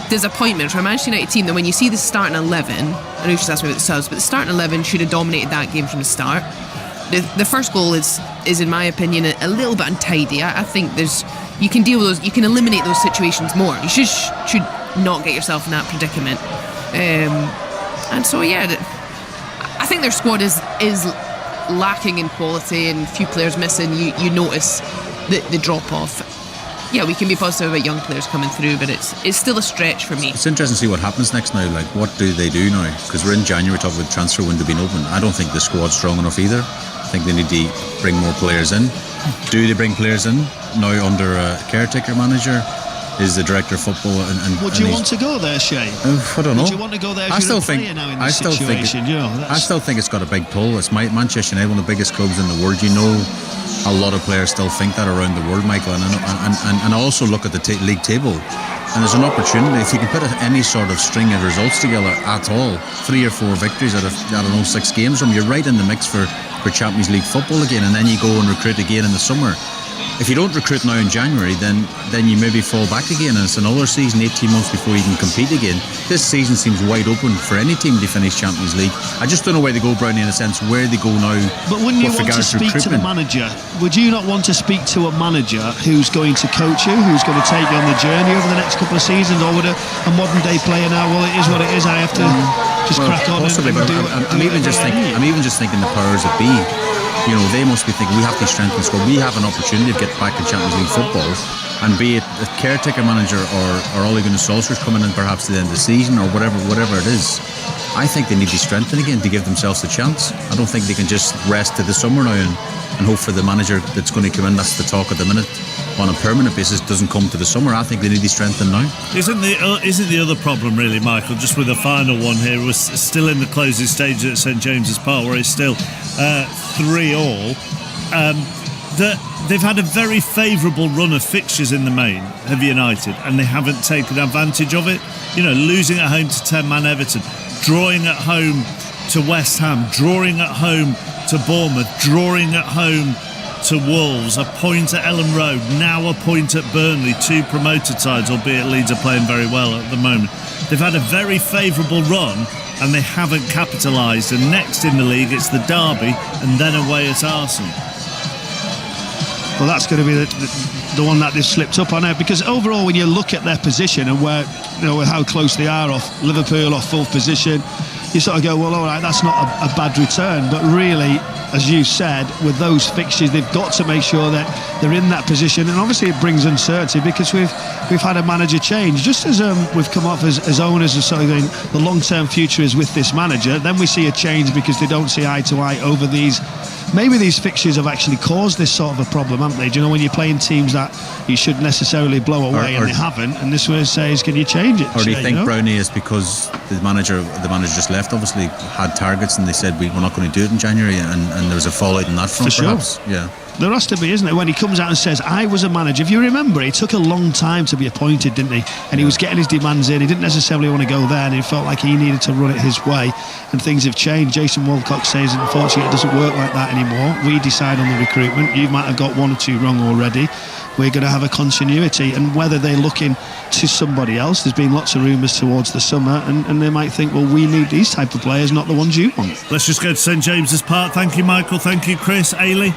disappointment for a Manchester United team that when you see the starting 11, I know you just asked me about the subs, but the starting 11 should have dominated that game from the start. The first goal is in my opinion a little bit untidy. I think you can deal with those, you can eliminate those situations more. You should not get yourself in that predicament. And so yeah, I think their squad is lacking in quality and a few players missing. You notice the drop off. Yeah, we can be positive about young players coming through, but it's still a stretch for me. It's interesting to see what happens next now. Like, what do they do now? Because we're in January, talking about the transfer window being open. I don't think the squad's strong enough either. I think they need to bring more players in. Do they bring players in now under a caretaker manager? Is the director of football and would you want to go there, Shay? I don't know. Would you want to go there if you're a player now in this situation? I still think it's got a big pull. It's Manchester United, one of the biggest clubs in the world. You know, a lot of players still think that around the world, Michael. And I also look at the league table, and there's an opportunity if you can put any sort of string of results together at all. 3 or 4 victories out of 6 games. You're right in the mix for Champions League football again, and then you go and recruit again in the summer. If you don't recruit now in January, then you maybe fall back again, and it's another season, 18 months before you can compete again. This season seems wide open for any team to finish Champions League. I just don't know where they go, Brownie, in a sense, where they go now. But wouldn't you want to speak to the manager? Would you not want to speak to a manager who's going to coach you, who's going to take you on the journey over the next couple of seasons, or would a modern day player now, well, it is what it is, I have to crack on possibly, and do it? I'm even just thinking the powers that be. You know, they must be thinking we have to strengthen the squad. We have an opportunity to get back in Champions League football, and be it a caretaker manager or Ole Gunnar Solskjaer's coming in perhaps at the end of the season or whatever it is. I think they need to strengthen again to give themselves a chance. I don't think they can just rest to the summer now and hope for the manager that's going to come in. That's the talk at the minute. On a permanent basis, doesn't come to the summer. I think they need to strengthen now. Isn't the other problem really, Michael? Just with the final one here, we're still in the closing stages at St James's Park, where it's still 3-3. That they've had a very favourable run of fixtures in the main, have United, and they haven't taken advantage of it. You know, losing at home to 10-man Everton, drawing at home to West Ham, drawing at home to Bournemouth, drawing at home to Wolves, a point at Ellen Road, now a point at Burnley, 2 promoted sides, albeit Leeds are playing very well at the moment. They've had a very favourable run and they haven't capitalised, and next in the league it's the derby and then away at Arsenal. Well, that's going to be the one that they've slipped up on it, because overall when you look at their position and where, you know, how close they are off Liverpool off 4th position, you sort of go, well, all right, that's not a bad return. But really, as you said, with those fixtures, they've got to make sure that they're in that position. And obviously it brings uncertainty because we've had a manager change. Just as we've come off as owners of sort of going, the long-term future is with this manager, then we see a change because they don't see eye to eye over these. Maybe these fixtures have actually caused this sort of a problem, haven't they? Do you know, when you're playing teams that you should necessarily blow away and they haven't, and this way says, can you change it? Or do you think, Brownie, is because the manager just left, obviously had targets, and they said we're not going to do it in January, and there was a fallout in that front, perhaps? Yeah. There has to be, isn't it? When he comes out and says, I was a manager. If you remember, it took a long time to be appointed, didn't he? And he was getting his demands in. He didn't necessarily want to go there, and he felt like he needed to run it his way. And things have changed. Jason Walcott says, unfortunately, it doesn't work like that anymore. We decide on the recruitment. You might have got one or two wrong already. We're going to have a continuity. And whether they're looking to somebody else, there's been lots of rumours towards the summer, and they might think, well, we need these type of players, not the ones you want. Let's just go to St James's Park. Thank you, Michael. Thank you, Chris. Ailey?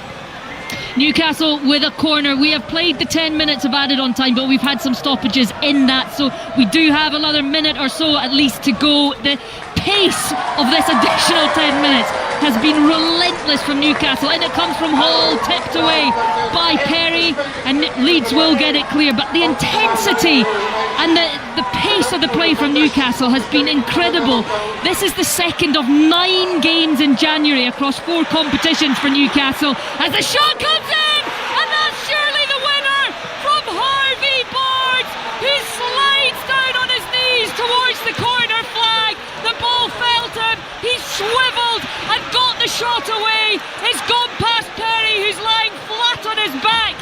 Newcastle with a corner. We have played the 10 minutes of added on time, but we've had some stoppages in that, so we do have another minute or so at least to go. The pace of this additional 10 minutes has been relentless from Newcastle, and it comes from Hall, tipped away by Perry, and Leeds will get it clear, but the intensity and the pace of the play from Newcastle has been incredible. This is the second of 9 games in January across 4 competitions for Newcastle, as the shot comes in, and that's surely the winner from Harvey Barnes, who slides down on his knees towards the corner flag. The ball fell to him, he swiveled and got the shot away. It's gone past Perry, who's lying flat on his back.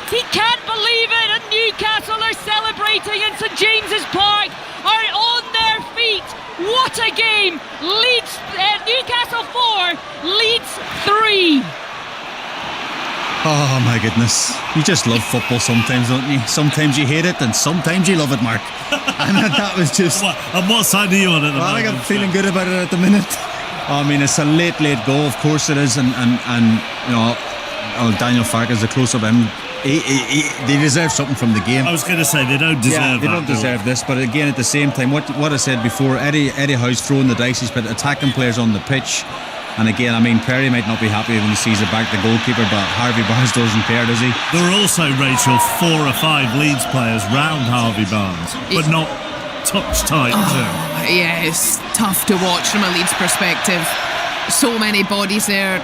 He can't believe it, and Newcastle are celebrating in St James's Park, are on their feet. What a game! Leeds, Newcastle 4, Leeds 3. Oh my goodness, you just love football sometimes, don't you? Sometimes you hate it and sometimes you love it, Mark. And that was just... And what side are you on at the moment? I think I'm feeling good about it at the minute. I mean, it's a late goal, of course it is, and you know, Daniel Farke's the close-up him. They deserve something from the game. I was going to say they don't deserve they don't deserve this, but again, at the same time, what I said before, Eddie Howe's throwing the dice, he's been attacking players on the pitch, and again, I mean, Perry might not be happy when he sees it back the goalkeeper, but Harvey Barnes doesn't care, does he? There are also, Rachel, 4 or 5 Leeds players round Harvey Barnes, but not touch tight too. Yeah, it's tough to watch from a Leeds perspective. So many bodies there.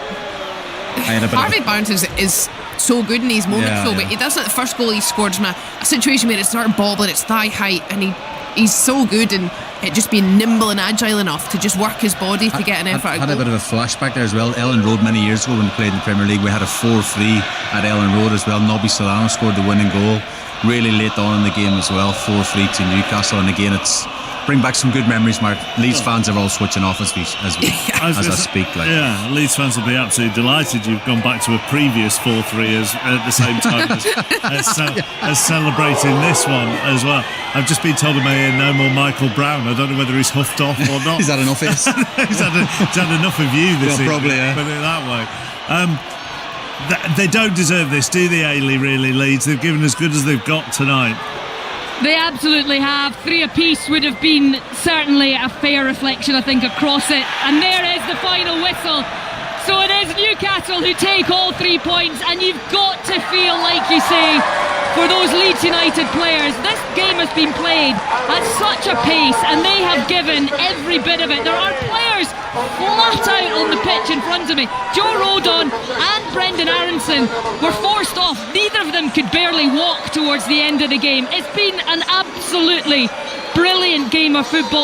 Harvey Barnes is so good in these moments, but he does it. The first goal he scored from a situation where it's sort of bobbling, it's thigh height, and he's so good and just being nimble and agile enough to just work his body to get an effort. Had a bit of a flashback there as well. Ellen Road many years ago when we played in the Premier League, we had a 4-3 at Ellen Road as well. Nobby Solano scored the winning goal really late on in the game as well, 4-3 to Newcastle, and again it's bring back some good memories, Mark. Leeds fans are all switching off as I speak. Yeah, Leeds fans will be absolutely delighted you've gone back to a previous 4-3 at the same time as celebrating this one as well. I've just been told in my ear no more Michael Brown. I don't know whether he's huffed off or not. He's had enough of this. he's had enough of you this evening, probably, yeah. Put it that way. They don't deserve this, do they, Ailey, really, Leeds? They've given as good as they've got tonight. They absolutely have. 3 apiece would have been certainly a fair reflection, I think, across it. And there is the final whistle. So it is Newcastle who take all 3 points, and you've got to feel, like you say, for those Leeds United players, this game has been played at such a pace, and they have given every bit of it. There are players flat out on the pitch in front of me. Joe Rodon and Brendan Aronson were forced off. Neither of them could barely walk towards the end of the game. It's been an absolutely brilliant game of football.